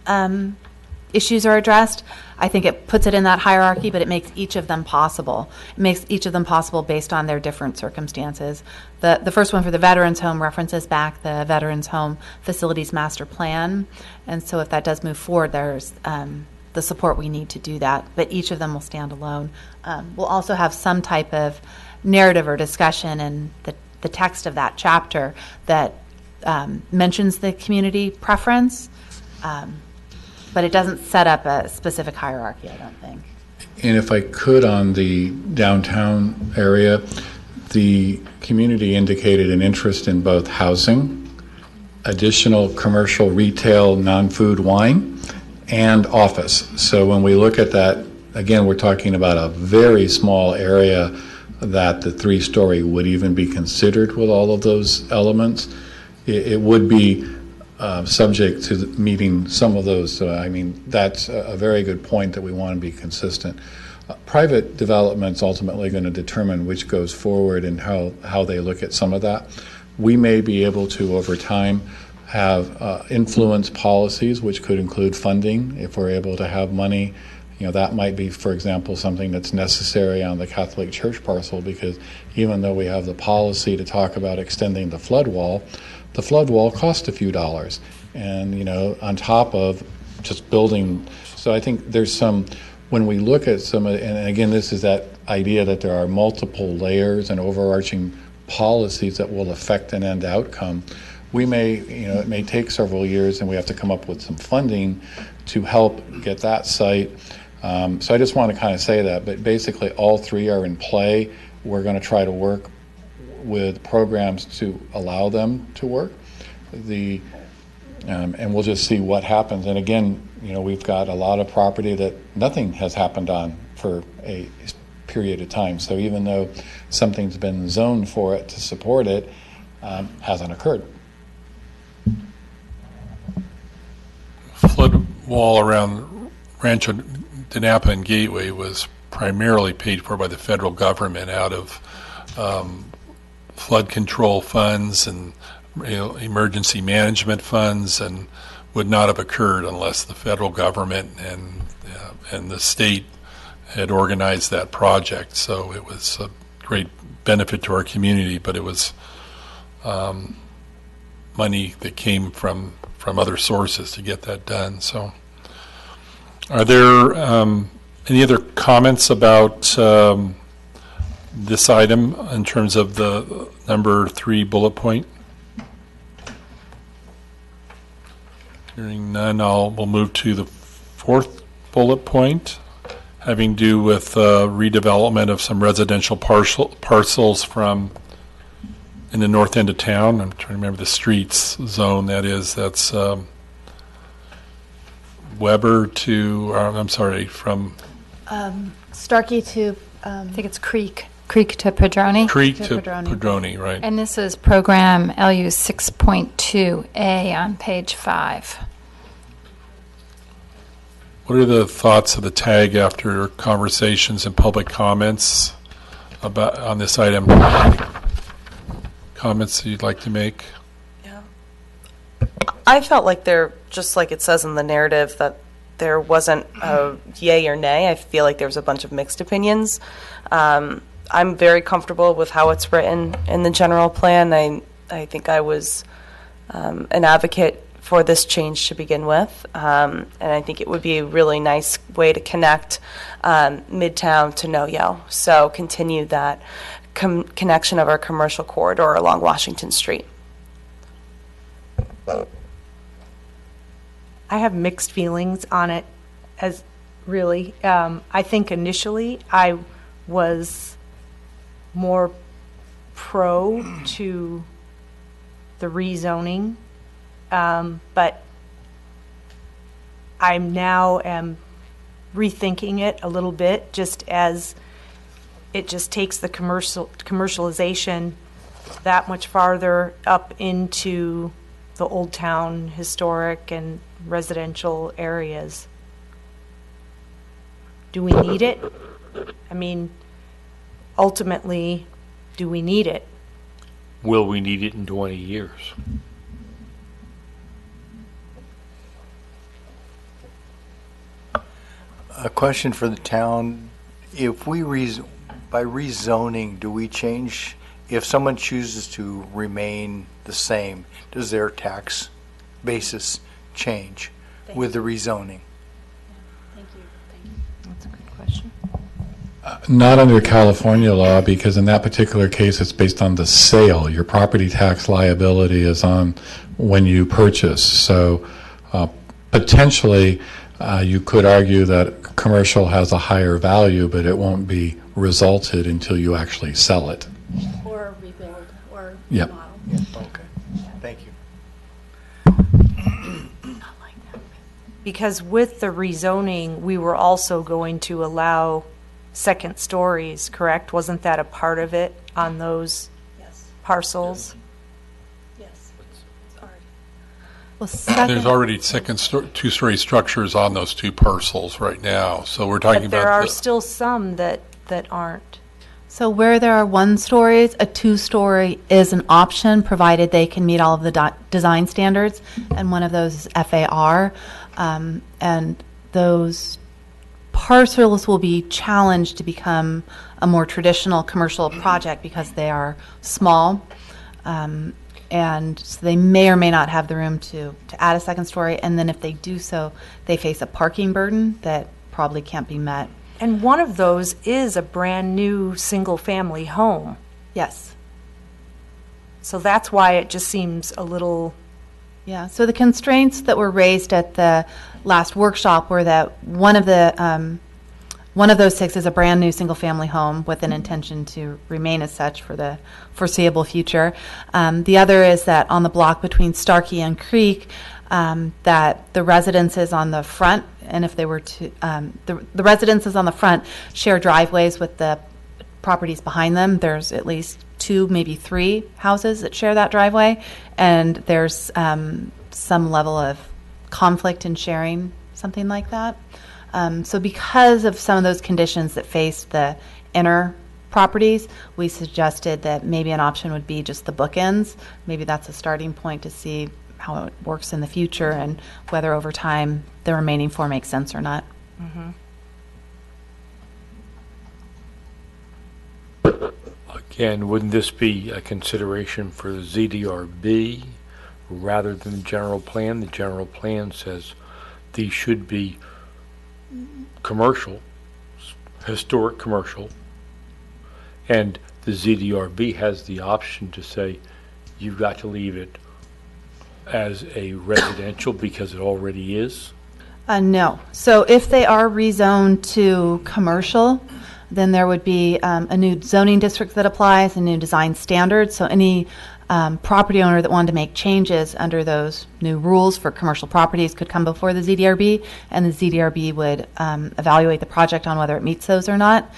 issues are addressed, I think it puts it in that hierarchy, but it makes each of them possible. It makes each of them possible based on their different circumstances. The first one for the Veterans Home references back the Veterans Home Facilities Master Plan, and so if that does move forward, there's the support we need to do that, but each of them will stand alone. We'll also have some type of narrative or discussion in the text of that chapter that mentions the community preference, but it doesn't set up a specific hierarchy, I don't think. And if I could, on the downtown area, the community indicated an interest in both housing, additional commercial, retail, non-food wine, and office. So when we look at that, again, we're talking about a very small area that the 3-story would even be considered with all of those elements. It would be subject to meeting some of those. So, I mean, that's a very good point that we want to be consistent. Private development's ultimately going to determine which goes forward and how they look at some of that. We may be able to, over time, have influence policies, which could include funding. If we're able to have money, that might be, for example, something that's necessary on the Catholic Church parcel, because even though we have the policy to talk about extending the flood wall costs a few dollars, and on top of just building. So I think there's some, when we look at some, and again, this is that idea that there are multiple layers and overarching policies that will affect an end outcome. We may, it may take several years, and we have to come up with some funding to help get that site. So I just want to kind of say that, but basically all 3 are in play. We're going to try to work with programs to allow them to work. And we'll just see what happens. And again, we've got a lot of property that nothing has happened on for a period of time. So even though something's been zoned for it to support it, hasn't occurred. Flood wall around Rancho de Napa and Gateway was primarily paid for by the federal government out of flood control funds and emergency management funds, and would not have occurred unless the federal government and the state had organized that project. So it was a great benefit to our community, but it was money that came from other sources to get that done. So are there any other comments about this item in terms of the number 3 bullet point? Hearing none, we'll move to the 4th bullet point, having to do with redevelopment of some residential parcels from in the north end of town. I'm trying to remember the streets zone that is. That's Weber to, I'm sorry, from Starkey to, I think it's Creek to Padroni. Creek To to Padroni. Padroni, right? And this is program LU 6.2A on page 5. What are the thoughts of the tag after conversations and public comments about on this item? Any comments that you'd like to make? I felt like there, just like it says in the narrative, that there wasn't a yay or nay. I feel like there was a bunch of mixed opinions. I'm very comfortable with how it's written in the general plan. I think I was an advocate for this change to begin with, and I think it would be a really nice way to connect Midtown to No-Yo. So continue that connection of our commercial corridor along Washington Street. I have mixed feelings on it, as really. I think initially I was more pro to the rezoning, but I'm now am rethinking it a little bit, just as it just takes the commercialization that much farther up into the Old Town historic and residential areas. Do we need it? I mean, ultimately, do we need it? Will we need it in 20 years? A question for the town. If we, by rezoning, do we change, if someone chooses to remain the same, does their tax basis change with the rezoning? Thank you. That's a good question. Not under California law, because in that particular case, it's based on the sale. Your property tax liability is on when you purchase. So potentially, you could argue that commercial has a higher value, but it won't be resulted until you actually sell it. Or rebuild, or Yep. remodel. Okay, thank you. Because with the rezoning, we were also going to allow second stories, correct? Wasn't that a part of it on those Yes, parcels? yes. It's already. well, second, There's already two-story structures on those two parcels right now, so we're talking But there about are still some that aren't. so where there are 1 stories, a 2-story is an option, provided they can meet all of the design standards, and one of those is FAR, and those parcels will be challenged to become a more traditional commercial project because they are small, and so they may or may not have the room to add a second story, and then if they do so, they face a parking burden that probably can't be met. And one of those is a brand-new single-family home. Yes. So that's why it just seems a little... Yeah, so the constraints that were raised at the last workshop were that one of those 6 is a brand-new single-family home with an intention to remain as such for the foreseeable future. The other is that on the block between Starkey and Creek, that the residences on the front, and if they were to, the residences on the front share driveways with the properties behind them. There's at least 2, maybe 3 houses that share that driveway, and there's some level of conflict in sharing something like that. So because of some of those conditions that face the inner properties, we suggested that maybe an option would be just the bookends. Maybe that's a starting point to see how it works in the future and whether over time the remaining 4 make sense or not. Mm-hmm. Again, wouldn't this be a consideration for the ZDRB rather than the general plan? The general plan says these should be commercial, historic commercial, and the ZDRB has the option to say you've got to leave it as a residential because it already is? No. So if they are rezoned to commercial, Then there would be a new zoning district that applies, a new design standards. So any property owner that wanted to make changes under those new rules for commercial properties could come before the ZDRB, and the ZDRB would evaluate the project on whether it meets those or not.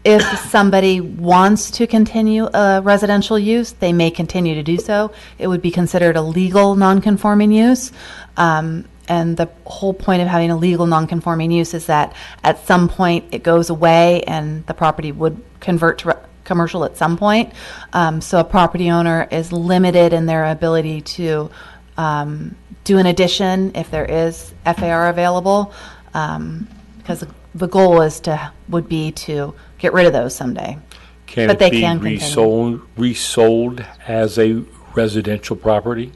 If somebody wants to continue a residential use, they may continue to do so. It would be considered a legal nonconforming use. And the whole point of having a legal nonconforming use is that at some point it goes away and the property would convert to commercial at some point. So a property owner is limited in their ability to do an addition if there is FAR available, because the goal would be to get rid of those someday. Can But it they be can continue. resold as a residential property?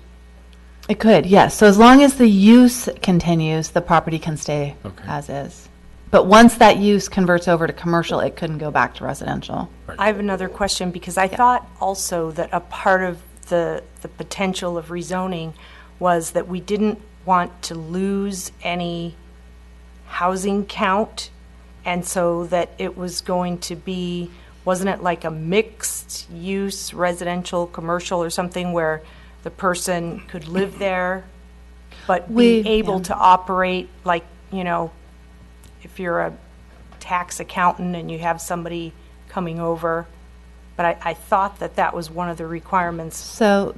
It could, yes. So as long as the use continues, the property can stay as is. But once that use converts over to commercial, it couldn't go back to residential. I have another question, because I thought also that a part of the potential of rezoning was that we didn't want to lose any housing count, and so that it was going to be, wasn't it like a mixed use residential, commercial or something, where the person could live there but be able to operate, like, you know, if you're a tax accountant and you have somebody coming over. But I thought that was one of the requirements. So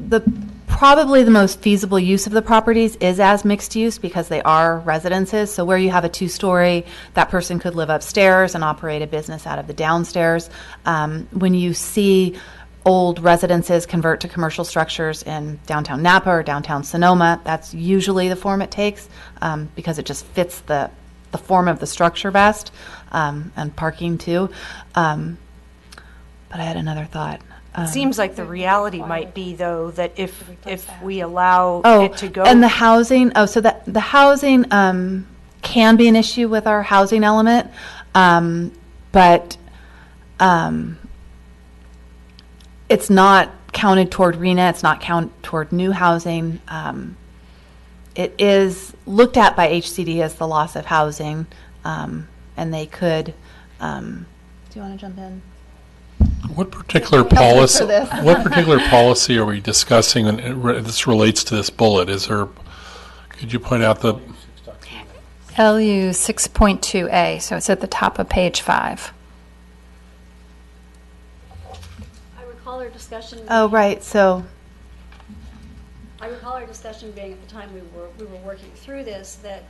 probably the most feasible use of the properties is as mixed use, because they are residences. So where you have a 2-story, that person could live upstairs and operate a business out of the downstairs. When you see old residences convert to commercial structures in downtown Napa or downtown Sonoma, that's usually the form it takes, because it just fits the form of the structure best, and parking too. But I had another thought. It seems like the reality might be, though, that if we allow it to go. And the housing, so that the housing can be an issue with our housing element, but it's not counted toward RENA, it's not counted toward new housing. It is looked at by HCD as the loss of housing, and they could, do you want to jump in? What particular policy? What particular policy are we discussing? And this relates to this bullet. Could you point out the LU 6.2A? So it's at the top of page 5. I recall our discussion. Oh, right. So I recall our discussion being at the time we were working through this, that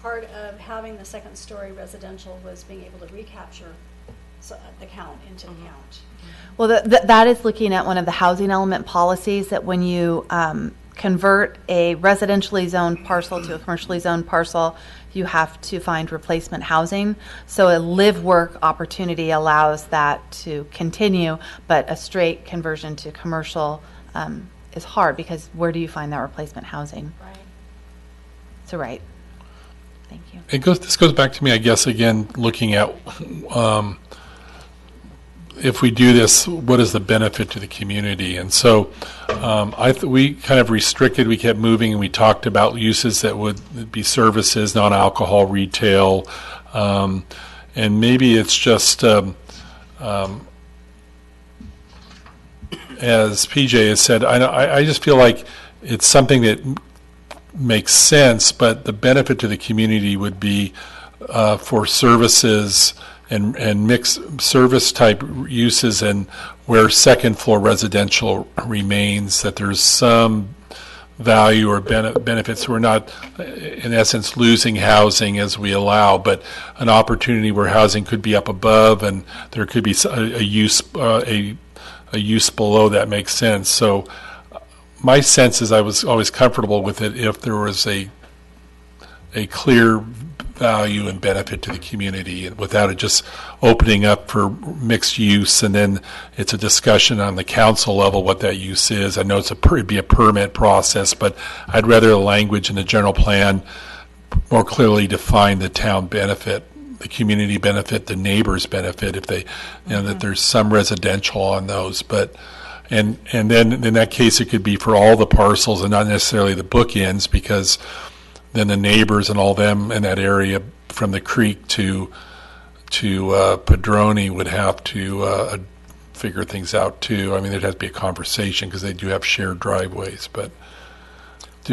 part of having the second story residential was being able to recapture the count into the count. Well, that is looking at one of the housing element policies, that when you convert a residentially zoned parcel to a commercially zoned parcel, you have to find replacement housing. So a live-work opportunity allows that to continue, but a straight conversion to commercial is hard, because where do you find that replacement housing? Right. So, right. Thank you. This goes back to me, I guess, again, looking at if we do this, what is the benefit to the community? And so we kind of restricted, we kept moving, and we talked about uses that would be services, non-alcohol, retail, and maybe it's just, as PJ has said, I just feel like it's something that makes sense, but the benefit to the community would be for services and mixed service type uses, and where second floor residential remains, that there's some value or benefits. We're not, in essence, losing housing as we allow, but an opportunity where housing could be up above and there could be a use below that makes sense. So my sense is I was always comfortable with it if there was a clear value and benefit to the community, and without it just opening up for mixed use, and then it's a discussion on the council level what that use is. I know it'd be a permit process, but I'd rather the language in the general plan more clearly define the town benefit, the community benefit, the neighbors benefit, if they, that there's some residential on those. But and then in that case it could be for all the parcels and not necessarily the bookends, because then the neighbors and all them in that area from the creek to to Padroni would have to figure things out too. I mean, there'd have to be a conversation because they do have shared driveways. But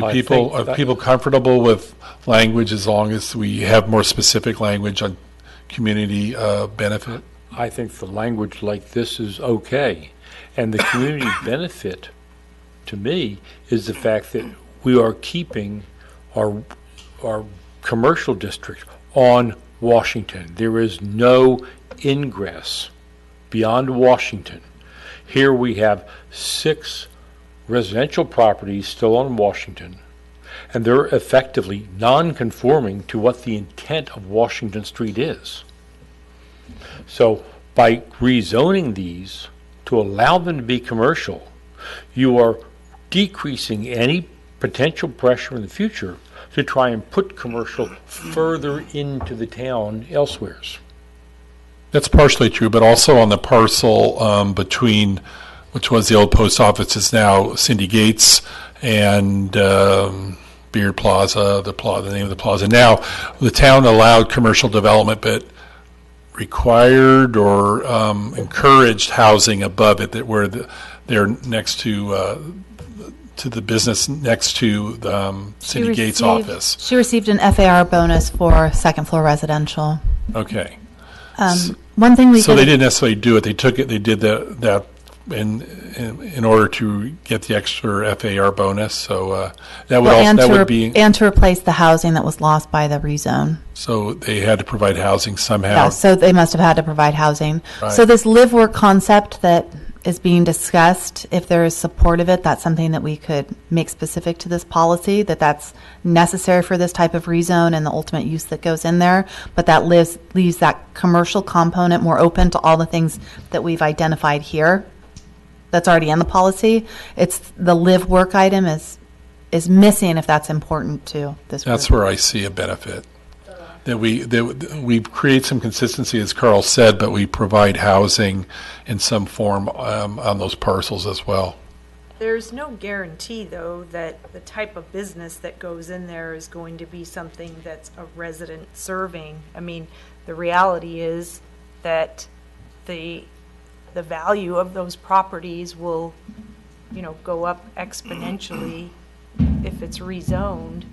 are people comfortable with language as long as we have more specific language on community benefit? I think the language like this is okay. And the community benefit, to me, is the fact that we are keeping our commercial district on Washington. There is no ingress beyond Washington. Here we have 6 residential properties still on Washington, and they're effectively non-conforming to what the intent of Washington Street is. So by rezoning these to allow them to be commercial, you are decreasing any potential pressure in the future to try and put commercial further into the town elsewheres. That's partially true, but also on the parcel between, which was the old post office, is now Cindy Gates and Beard Plaza, the name of the plaza. Now, the town allowed commercial development, but required or encouraged housing above it, that where they're next to the business next to the Cindy Gates office. She received an FAR bonus for second floor residential. Okay. One thing So they didn't necessarily do it. They took it. They did that in order to get the extra FAR bonus. So that would be and to replace the housing that was lost by the rezone. So they had to provide housing somehow. Yeah, so they must have had to provide housing. Right. So this live work concept that is being discussed, if there is support of it, that's something that we could make specific to this policy, that's necessary for this type of rezone and the ultimate use that goes in there. But that leaves that commercial component more open to all the things that we've identified here that's already in the policy. It's the live work item is missing if that's important to this group. That's where I see a benefit. That we create some consistency, as Carl said, but we provide housing in some form on those parcels as well. There's no guarantee, though, that the type of business that goes in there is going to be something that's a resident serving. I mean, the reality is that the value of those properties will, go up exponentially if it's rezoned,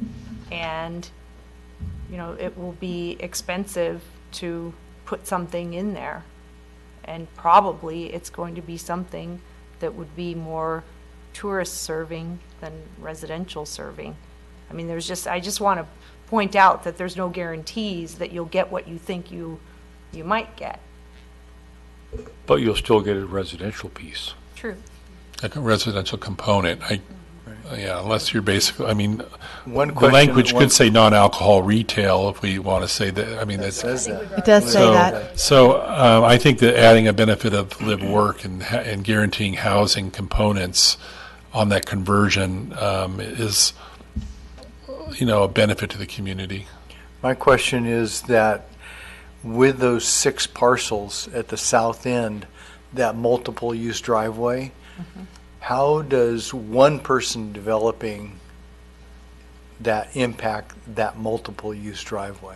and it will be expensive to put something in there. And probably it's going to be something that would be more tourist serving than residential serving. I mean, I just want to point out that there's no guarantees that you'll get what you think you might get. But you'll still get a residential piece. True. Like a residential component. Yeah, unless you're basically, I mean, One the question- language could say non-alcohol retail if we want to say that. I mean, that's. It does say that. So I think that adding a benefit of live work and guaranteeing housing components on that conversion is, a benefit to the community. My question is that with those 6 parcels at the south end, that multiple use driveway, how does one person developing that impact that multiple use driveway?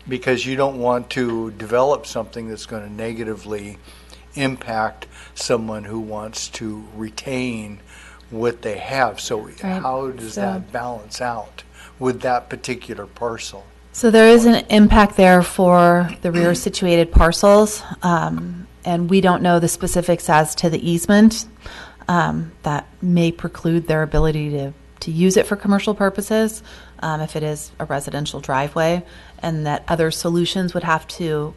Because you don't want to develop something that's going to negatively impact someone who wants to retain what they have. So how does that balance out with that particular parcel? So there is an impact there for the rear situated parcels, and we don't know the specifics as to the easement. That may preclude their ability to use it for commercial purposes if it is a residential driveway, and that other solutions would have to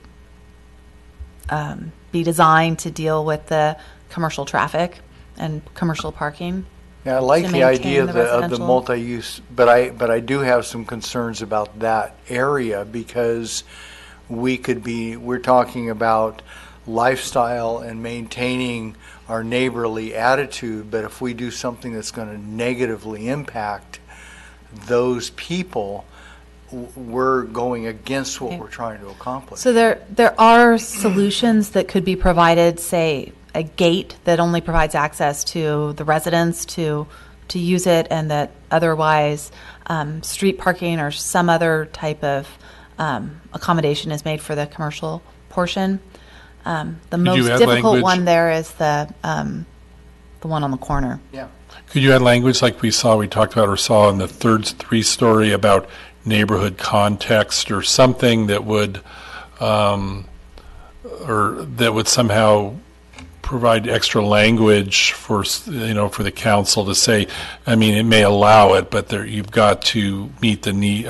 be designed to deal with the commercial traffic and commercial parking. Yeah, I like to the idea maintain the of the residential. multi-use, but I do have some concerns about that area because we're talking about lifestyle and maintaining our neighborly attitude, but if we do something that's going to negatively impact those people, we're going against what we're trying to accomplish. So there are solutions that could be provided, say, a gate that only provides access to the residents to to use it, and that otherwise street parking or some other type of accommodation is made for the commercial portion. The most you add difficult language? one there is the one on the corner. Yeah. Could you add language like we talked about or saw in the third three-story about neighborhood context or something that would, somehow provide extra language for the council to say, I mean, it may allow it, but you've got to meet the needs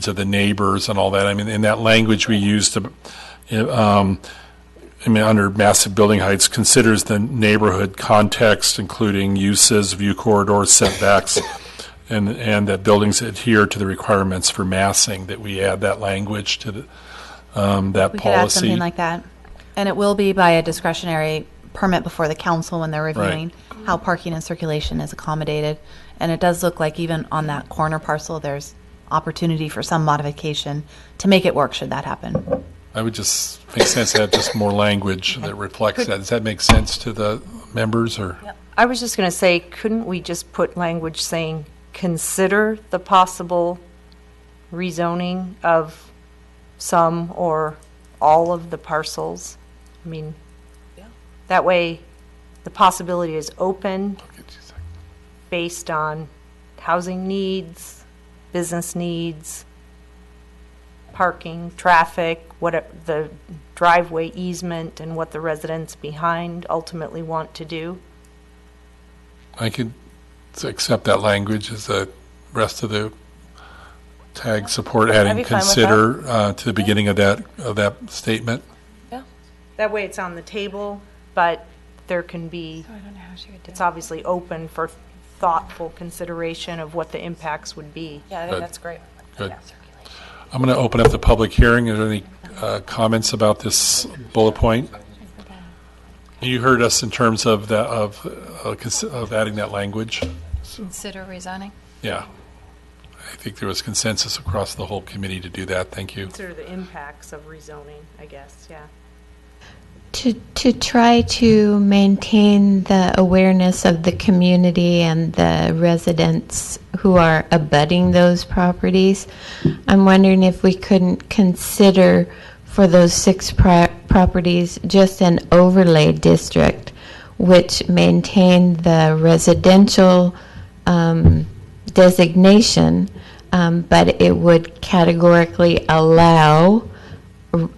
of the neighbors and all that. I mean, in that language we used to, under massive building heights, considers the neighborhood context, including uses, view corridors, setbacks, and that buildings adhere to the requirements for massing, that we add that language to that We policy. could add something like that. And it will be by a discretionary permit before the council when they're reviewing how parking and circulation is accommodated. And it does look like even on that corner parcel, there's opportunity for some modification to make it work should that happen. I would just make sense to have just more language that reflects that. Does that make sense to the members, or? I was just going to say, couldn't we just put language saying, consider the possible rezoning of some or all of the parcels? I mean, that way the possibility is open based on housing needs, business needs, parking, traffic, what the driveway easement, and what the residents behind ultimately want to do. I could accept that language as the rest of the tag support, I'd adding be fine with consider to the beginning of that statement. That way it's on the table, but there can be, it's obviously open for thoughtful consideration of what the impacts would be. Yeah, I think Good. that's great. Good. I'm going to open up the public hearing. Are there any comments about this bullet point? You heard us in terms of that of adding that language. Consider rezoning. Yeah, I think there was consensus across the whole committee to do that. Thank you. Consider the impacts of rezoning, I guess, yeah. To try to maintain the awareness of the community and the residents who are abutting those properties, I'm wondering if we couldn't consider for those 6 properties just an overlay district which maintained the residential designation, but it would categorically allow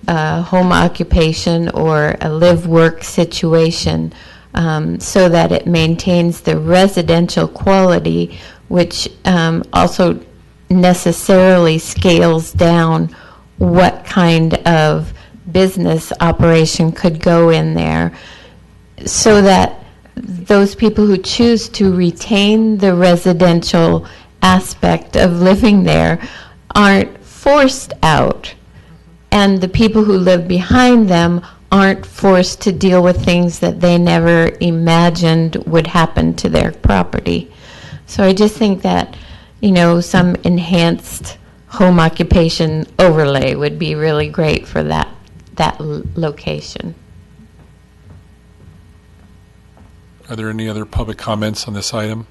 home occupation or a live-work situation, so that it maintains the residential quality, which also necessarily scales down what kind of business operation could go in there, so that those people who choose to retain the residential aspect of living there aren't forced out, and the people who live behind them aren't forced to deal with things that they never imagined would happen to their property. So I just think that, some enhanced home occupation overlay would be really great for that location. Are there any other public comments on this item?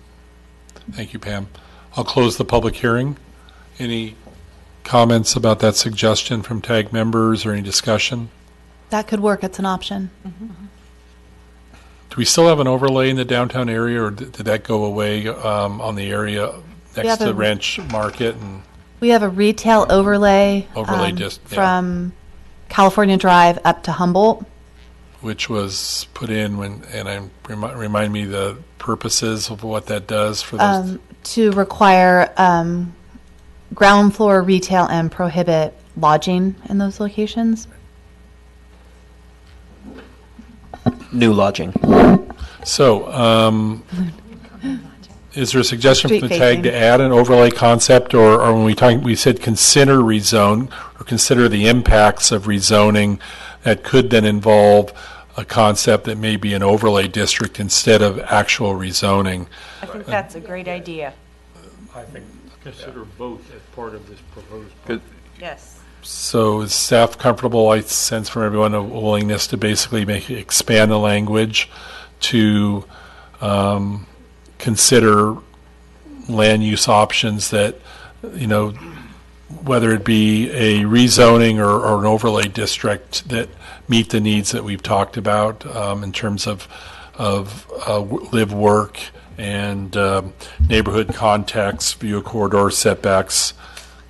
Thank you, Pam. I'll close the public hearing. Any comments about that suggestion from TAG members or any discussion? That could work. It's an option. Do we still have an overlay in the downtown area, or did that go away on the area next have to a- Ranch Market? And We have a retail overlay, from California Drive up to Humboldt. which was put in remind me the purposes of what that does for those. To require ground floor retail and prohibit lodging in those locations. New lodging. So, is there a suggestion from the Street TAG facing. to add an overlay concept, or when we said consider rezone, or consider the impacts of rezoning that could then involve a concept that may be an overlay district instead of actual rezoning? I think that's a great idea. I think consider both as part of this proposed. Good. Yes. So is staff comfortable? I sense from everyone a willingness to basically expand the language to consider land use options that, you know, whether it be a rezoning or an overlay district that meet the needs that we've talked about in terms of live, work, and neighborhood context, view corridor setbacks.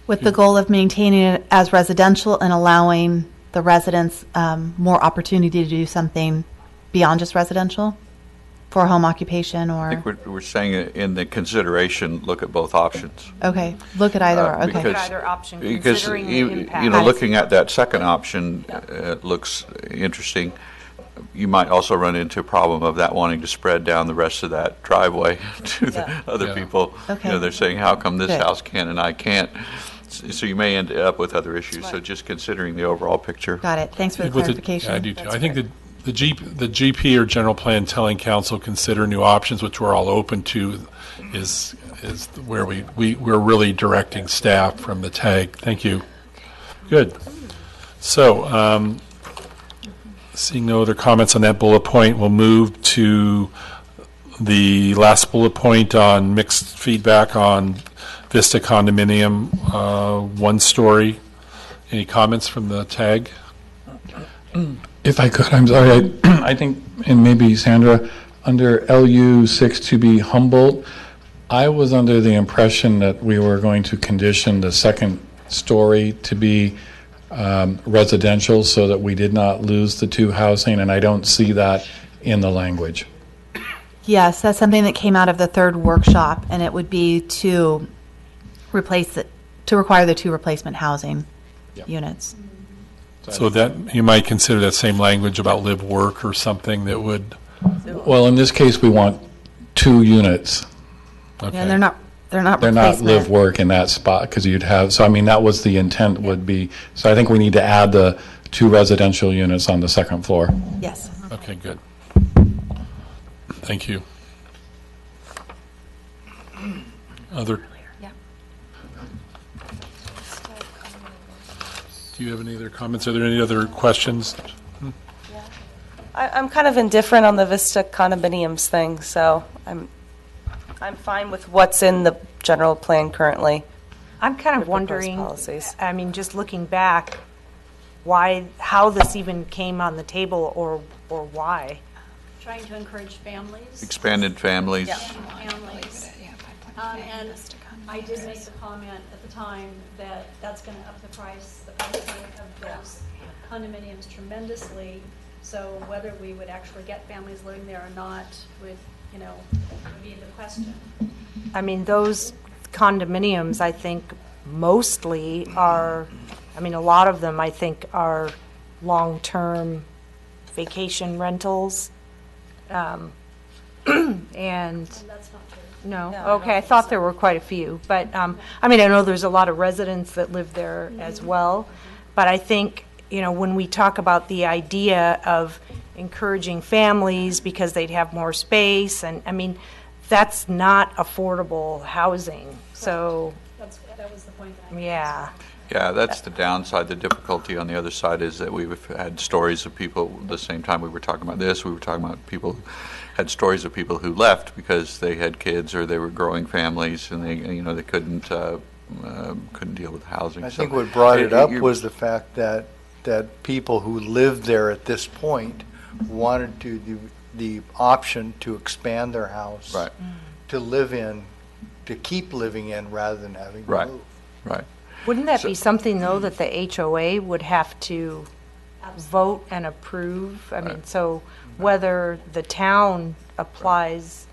With the goal of maintaining it as residential and allowing the residents more opportunity to do something beyond just residential for home occupation or? I think we're saying in the consideration, look at both options. Okay, look at either, okay. Look at either option, Because, considering the you impact. know, looking at that second option looks interesting. You might also run into a problem of that wanting to spread down the rest of that driveway to the other people. Okay. You know, they're saying, how come this Good. house can and I can't? So you may end up with other issues. So just considering the overall picture. Got it, thanks for the With clarification. I do too. I think the GP or general plan telling council consider new options, which we're all open to, is where we're really directing staff from the tag. Thank you. Good. So, seeing no other comments on that bullet point, we'll move to the last bullet point on mixed feedback on Vista condominium, one story. Any comments from the tag? If I could, I'm sorry, I think, and maybe Sandra, under LU 6 to be Humboldt, I was under the impression that we were going to condition the second story to be residential so that we did not lose the two housing, and I don't see that in the language. Yes, that's something that came out of the third workshop, and it would be to replace it, to require the two replacement housing units. So that, you might consider that same language about live, work, or something that would, Well, in this case, we want two units. okay. And they're not They're not replacement. live, work in that spot, because you'd have, so I mean, that was the intent would be, so I think we need to add the two residential units on the second floor. Yes. Okay, good. Thank you. Other? Yeah. Do you have any other comments? Are there any other questions? I'm kind of indifferent on the Vista condominiums thing, so I'm fine with what's in the general plan currently. I'm kind of The proposed wondering, policies. I mean, just looking back, how this even came on the table or why? Trying to encourage families. Expanded families. Families. And I did make the comment at the time that that's going to up the price point of those condominiums tremendously. So whether we would actually get families living there or not would be the question. I mean, those condominiums, I think, mostly are, I mean, a lot of them, I think, are long-term vacation rentals. And, That's not true. no, No, I okay, I don't thought think there were quite a few. But, I mean, I know there's a lot of residents that live there as well. But I think, when we talk about the idea of encouraging families because they'd have more space, and, I mean, that's not affordable housing. So, That was the point that I made. yeah. Yeah, that's the downside. The difficulty on the other side is that we've had stories of people, the same time we were talking about this, we were talking about people, had stories of people who left because they had kids or they were growing families and they couldn't deal with housing. I So think what brought it up you're- was the fact that people who lived there at this point wanted the option to expand their house. Right. To live in, to keep living in rather than having to Right. move. Right. Wouldn't that be something, though, that the HOA would have to vote and approve? I mean, so whether the town applies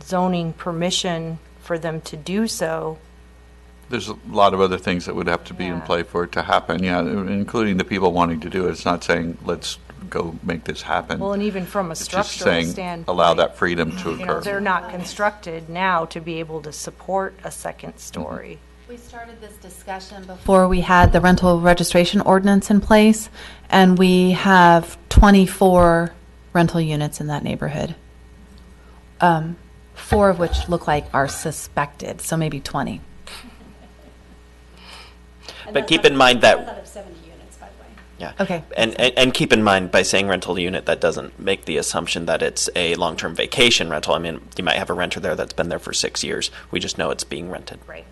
zoning permission for them to do so, There's a lot of other things that would have to be in Yeah. play for it to happen, yeah, including the people wanting to do it. It's not saying, let's go make this happen. well, and even from a It's just structural saying, standpoint. allow that freedom to occur. They're not constructed now to be able to support a second story. We started this discussion before we had the rental registration ordinance in place, and we have 24 rental units in that neighborhood. 4 of which look like are suspected, so maybe 20. And But that's keep out in mind that- that's out of 70 units, by the way. Yeah. Okay. And keep in mind, by saying rental unit, that doesn't make the assumption that it's a long-term vacation rental. I mean, you might have a renter there that's been there for 6 years. We just know it's being rented. Right.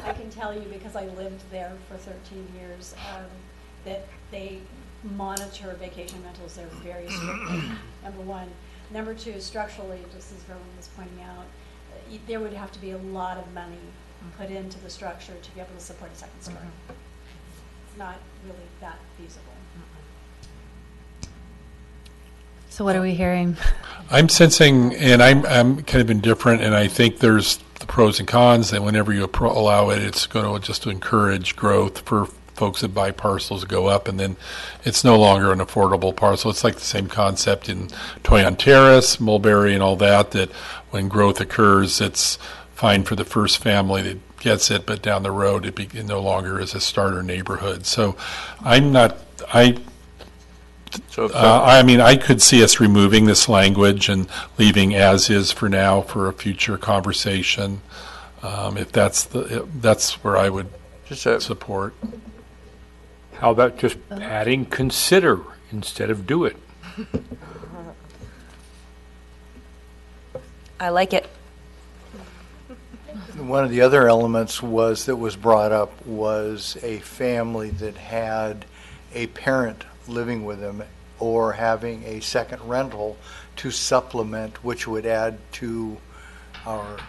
I can tell you, because I lived there for 13 years, that they monitor vacation rentals there very strictly, number one. Number two, structurally, just as Verlin was pointing out, there would have to be a lot of money put into the structure to be able to support a second story. It's not really that feasible. So what are we hearing? I'm sensing, and I'm kind of indifferent, and I think there's the pros and cons, and whenever you allow it, it's going to just encourage growth for folks that buy parcels go up, and then it's no longer an affordable parcel. It's like the same concept in Toyon Terrace, Mulberry, and all that, that when growth occurs, it's fine for the first family that gets it, but down the road, it no longer is a starter neighborhood. So I mean, I could see us removing this language and leaving as is for now for a future conversation. If that's where I would support. How about just adding consider instead of do it? I like it. One of the other elements that was brought up was a family that had a parent living with them or having a second rental to supplement, which would add to our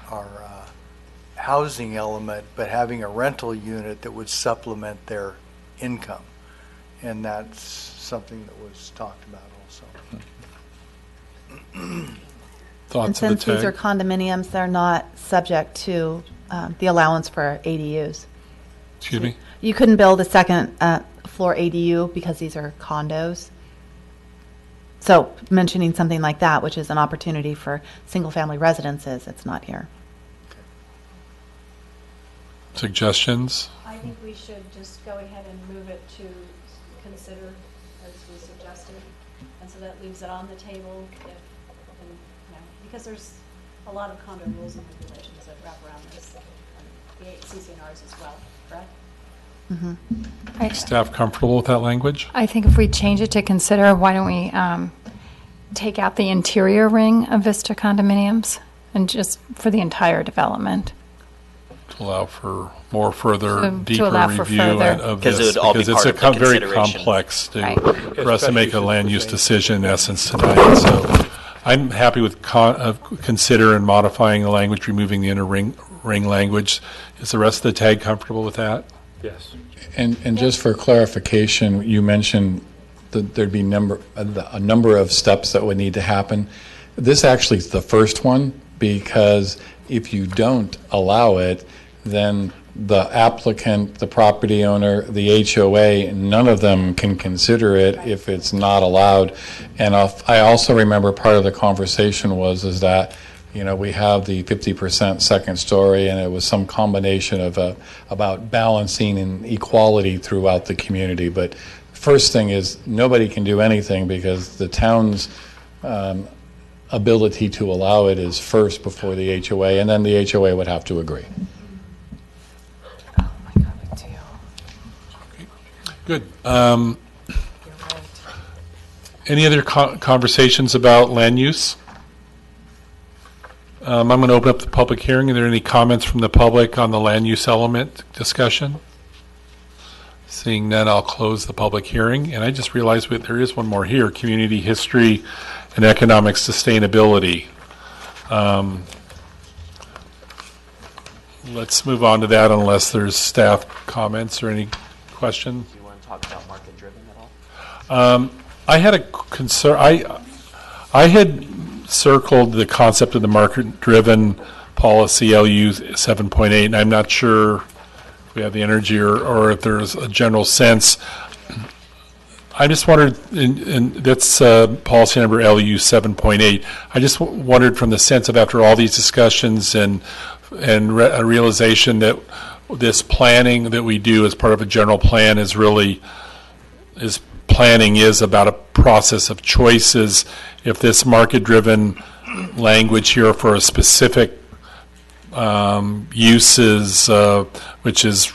housing element, but having a rental unit that would supplement their income. And that's something that was talked about also. And since these are condominiums, they're not subject to the allowance for ADUs. Excuse me? You couldn't build a second floor ADU because these are condos. So mentioning something like that, which is an opportunity for single-family residences, it's not here. Suggestions? I think we should just go ahead and move it to consider, as we suggested, and so that leaves it on the table because there's a lot of condo rules and regulations that wrap around this, and the CCNRs as well, correct? Mm-hmm. Staff comfortable with that language? I think if we change it to consider, why don't we take out the interior ring of Vista condominiums and just for the entire development? To allow for more further, deeper allow for review further. of Because this, it would all be because it's part of the very consideration. complex Right. for us to make a land use decision in essence tonight. So I'm happy with consider and modifying the language, removing the inner ring language. Is the rest of the tag comfortable with that? Yes. And just for clarification, you mentioned that there'd be a number of steps that would need to happen. This actually is the first one, because if you don't allow it, then the applicant, the property owner, the HOA, none of them can consider it if it's not allowed. And I also remember part of the conversation is that, you know, we have the 50% second story, and it was some combination of about balancing and equality throughout the community. But first thing is, nobody can do anything because the town's ability to allow it is first before the HOA, and then the HOA would have to agree. Good. Any other conversations about land use? I'm going to open up the public hearing. Are there any comments from the public on the land use element discussion? Seeing none, I'll close the public hearing. And I just realized there is one more here, community history and economic sustainability. Let's move on to that unless there's staff comments or any questions. Do you want to talk about market driven at all? I had a concern. I had circled the concept of the market-driven policy, LU 7.8, and I'm not sure if we have the energy or if there's a general sense. I just wondered, and that's policy number LU 7.8. I just wondered from the sense of after all these discussions and a realization that this planning that we do as part of a general plan is planning is about a process of choices. If this market-driven language here for a specific uses, which is,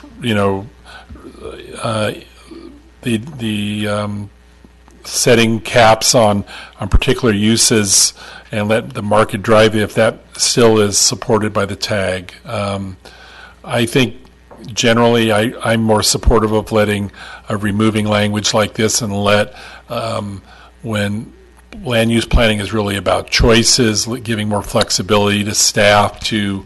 setting caps on particular uses and let the market drive it, if that still is supported by the tag. I think generally I'm more supportive of removing language like this and when land use planning is really about choices, giving more flexibility to staff to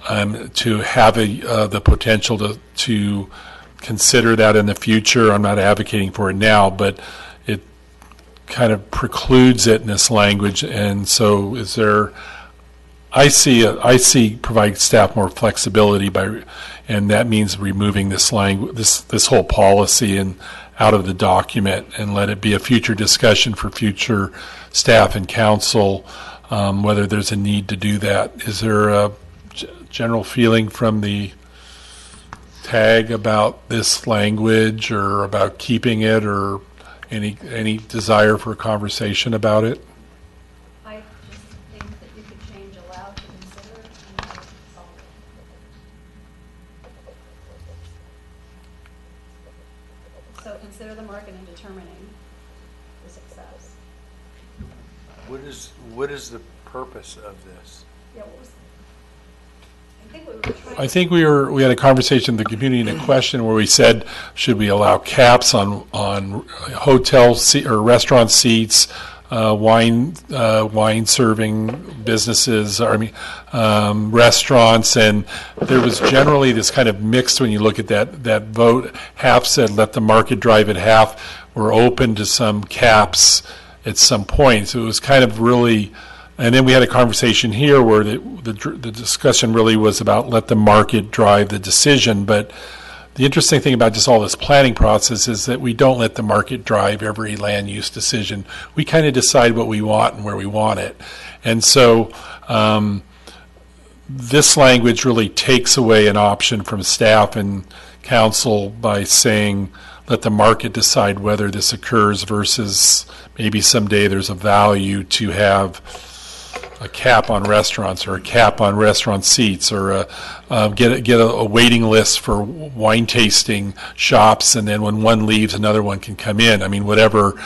have the potential to consider that in the future. I'm not advocating for it now, but it kind of precludes it in this language. And so I see provide staff more flexibility and that means removing this language, this whole policy and out of the document, and let it be a future discussion for future staff and council, whether there's a need to do that. Is there a general feeling from the tag about this language, or about keeping it, or any desire for a conversation about it? I just think that you could change allow to consider and solve it. So consider the market in determining the success. What is the purpose of this? Yeah, what was, I think we were trying I think we had a conversation with the community in a question where we said, should we allow caps on hotel or restaurant seats, wine serving businesses, restaurants, and there was generally this kind of mixed when you look at that vote. Half said let the market drive it, half were open to some caps at some point. So it was kind of really. And then we had a conversation here where the discussion really was about let the market drive the decision. But the interesting thing about just all this planning process is that we don't let the market drive every land use decision. We kind of decide what we want and where we want it. And so this language really takes away an option from staff and council by saying let the market decide whether this occurs, versus maybe someday there's a value to have a cap on restaurants, or a cap on restaurant seats, or get a waiting list for wine tasting shops, and then when one leaves, another one can come in. I mean, whatever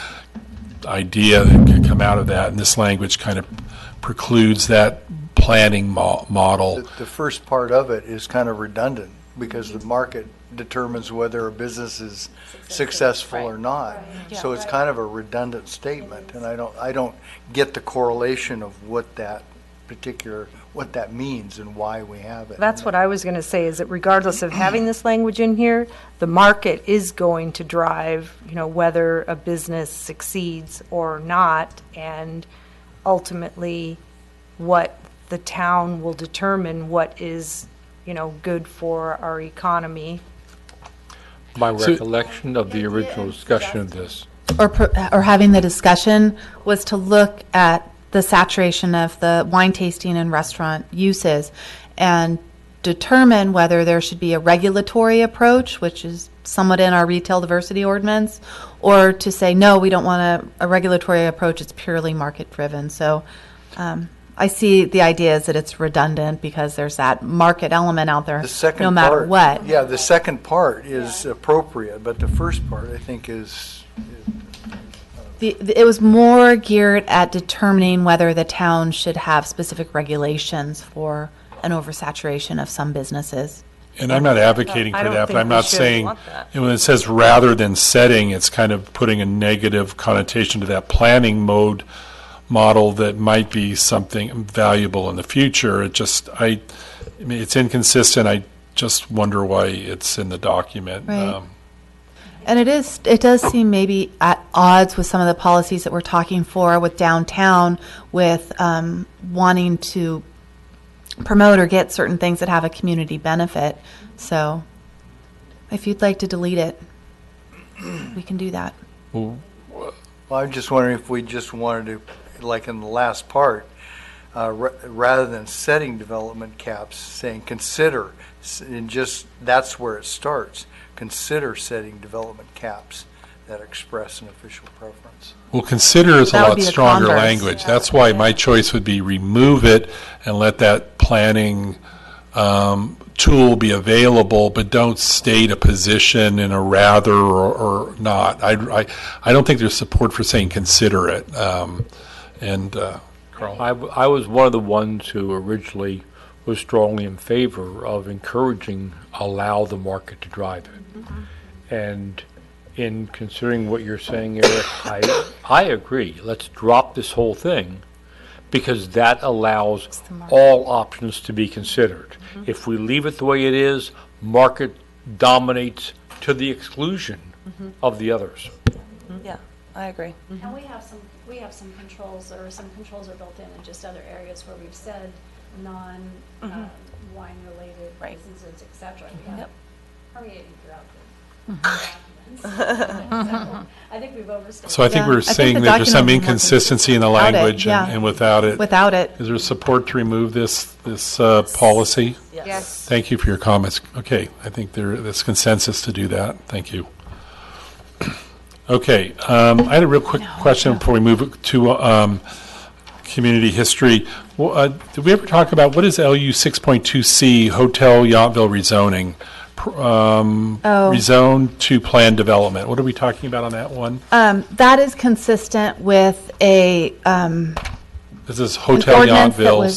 idea that could come out of that, and this language kind of precludes that planning model. The first part of it is kind of redundant, because the market determines whether a business is successful or not. So it's kind of a redundant statement, and I don't get the correlation of what that means and why we have it. That's what I was going to say, is that regardless of having this language in here, the market is going to drive, whether a business succeeds or not, and ultimately what the town will determine what is, good for our economy. My recollection of the original discussion of this. Or having the discussion was to look at the saturation of the wine tasting and restaurant uses and determine whether there should be a regulatory approach, which is somewhat in our retail diversity ordinance, or to say, no, we don't want a regulatory approach, it's purely market driven. So I see the idea is that it's redundant because there's that market element out there no matter what. Yeah, the second part is appropriate, but the first part I think is it was more geared at determining whether the town should have specific regulations for an oversaturation of some businesses. And I'm not advocating for that, but I'm not saying, when it says rather than setting, it's kind of putting a negative connotation to that planning model that might be something valuable in the future. It's inconsistent. I just wonder why it's in the document. Right. And it does seem maybe at odds with some of the policies that we're talking for with downtown, with wanting to promote or get certain things that have a community benefit. So if you'd like to delete it, we can do that. Well, I'm just wondering if we just wanted to, like in the last part, rather than setting development caps, saying consider, and just that's where it starts. Consider setting development caps that express an official preference. Well, consider is a lot stronger language. That's why my choice would be remove it and let that planning tool be available, but don't state a position in a rather or not. I don't think there's support for saying consider it. Carl? I was one of the ones who originally was strongly in favor of encouraging allow the market to drive it. And in considering what you're saying, Eric, I agree. Let's drop this whole thing because that allows all options to be considered. If we leave it the way it is, market dominates to the exclusion of the others. Yeah, I agree. And we have some controls, or some controls are built in just other areas where we've said non-wine related businesses, et cetera. We have permeating throughout the documents. So I think we've overstated. So I think we're saying that there's some inconsistency in the language and without it. Without it. Is there support to remove this policy? Yes. Thank you for your comments. Okay, I think there's consensus to do that. Thank you. Okay, I had a real quick question before we move to community history. Well, did we ever talk about what is LU 6.2C, Hotel Yountville rezoning? Rezone to planned development. What are we talking about on that one? That is consistent with a This is Hotel Yountville,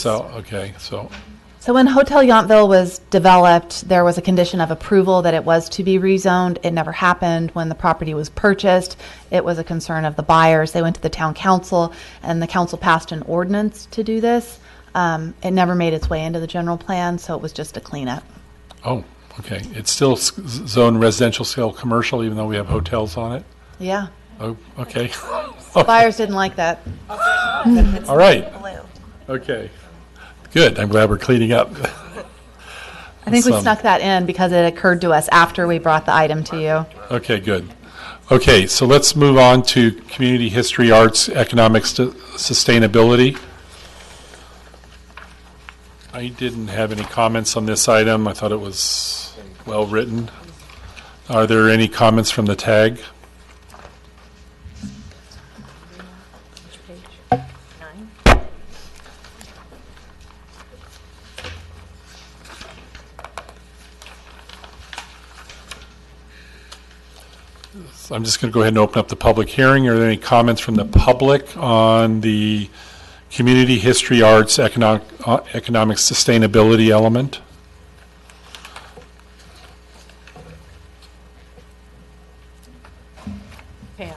So when Hotel Yountville was developed, there was a condition of approval that it was to be rezoned. It never happened. When the property was purchased, it was a concern of the buyers. They went to the town council, and the council passed an ordinance to do this. It never made its way into the general plan, so it was just a cleanup. Oh, okay. It's still zoned residential scale commercial, even though we have hotels on it? Yeah. Oh, okay. Buyers didn't like that. All right. Okay. Good. I'm glad we're cleaning up. I think we snuck that in because it occurred to us after we brought the item to you. Okay, good. Okay, so let's move on to community history, arts, economics, sustainability. I didn't have any comments on this item. I thought it was well written. Are there any comments from the tag? I'm just going to go ahead and open up the public hearing. Are there any comments from the public on the community history, arts, economic sustainability element? Any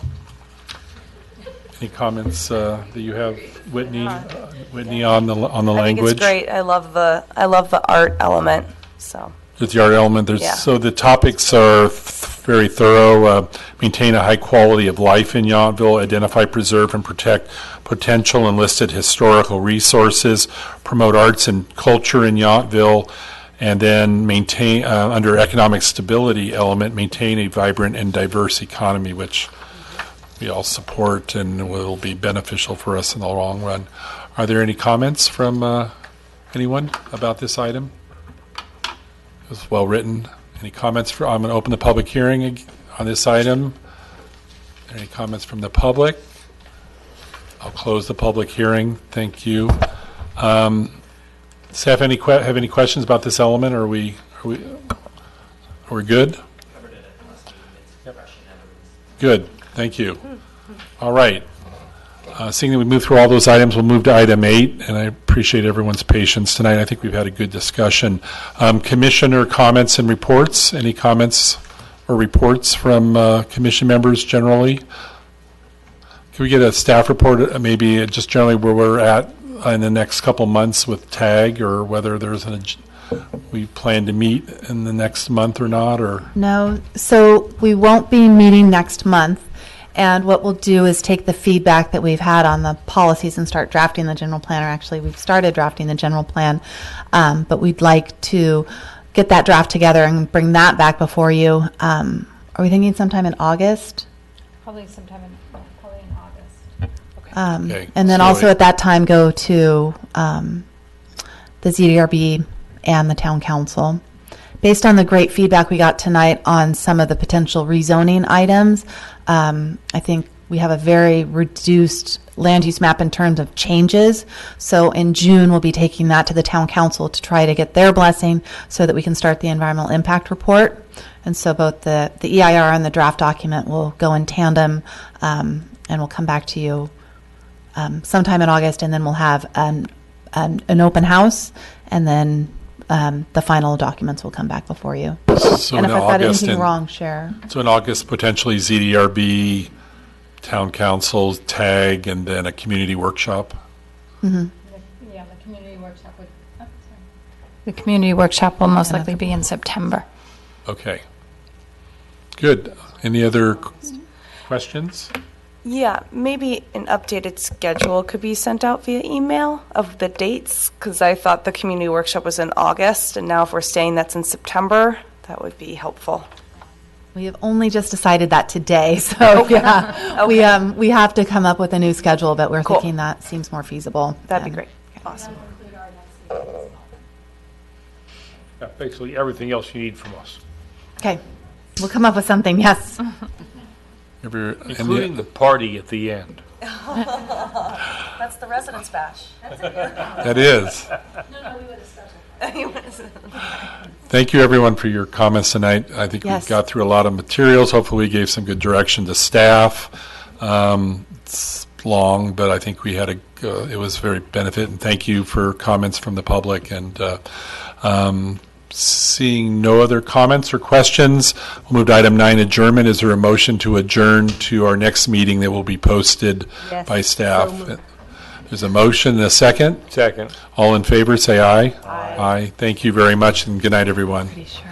comments that you have, Whitney? Whitney on the language? I think it's great. I love the art element. So. With the art element, Yeah. So the topics are very thorough. Maintain a high quality of life in Yountville. Identify, preserve, and protect potential and listed historical resources. Promote arts and culture in Yountville. And then maintain, under economic stability element, maintain a vibrant and diverse economy, which we all support and will be beneficial for us in the long run. Are there any comments from anyone about this item? It was well written. Any comments? I'm going to open the public hearing on this item. Any comments from the public? I'll close the public hearing. Thank you. Staff, have any questions about this element? Are we good? Good. Thank you. All right. Seeing that we moved through all those items, we'll move to item 8, and I appreciate everyone's patience tonight. I think we've had a good discussion. Commissioner comments and reports. Any comments or reports from commission members generally? Can we get a staff report, maybe just generally where we're at in the next couple months with TAG, or whether there's we plan to meet in the next month or not? Or No. So we won't be meeting next month. And what we'll do is take the feedback that we've had on the policies and start drafting the general plan. Or actually, we've started drafting the general plan, but we'd like to get that draft together and bring that back before you. Are we thinking sometime in August? Probably sometime in August. Okay. And then So also at that time go to the ZDRB and the town council. Based on the great feedback we got tonight on some of the potential rezoning items, I think we have a very reduced land use map in terms of changes. So in June, we'll be taking that to the town council to try to get their blessing so that we can start the environmental impact report. And so both the EIR and the draft document will go in tandem, and we'll come back to you sometime in August, and then we'll have an open house, and then the final documents will come back before you. So and in if I've got August anything and- wrong, share. So in August, potentially ZDRB, town council, TAG, and then a community workshop? Mm-hmm. Yeah, the community workshop would, the community workshop will most likely be in September. Okay. Good. Any other questions? Yeah, maybe an updated schedule could be sent out via email of the dates, because I thought the community workshop was in August, and now if we're saying that's in September, that would be helpful. We have only just decided that today, so yeah, Okay. we have to come up with a new schedule, but we're Cool. thinking that seems more feasible. That'd be great. Awesome. Yeah, basically everything else you need from us, Okay, we'll come up with something, yes. including the party at the end. That's the residence bash. That is. No, we would have scheduled. Thank you, everyone, for your comments tonight. I think Yes. we got through a lot of materials. Hopefully, we gave some good direction to staff. It's long, but I think we had it was very benefit, and thank you for comments from the public. And seeing no other comments or questions, we'll move to item 9, adjournment. Is there a motion to adjourn to our next meeting that will be posted Yes. by staff? So moved. There's a motion and a second. Second. All in favor, say aye. Aye. Aye. Thank you very much, and good night, everyone. Pretty sure.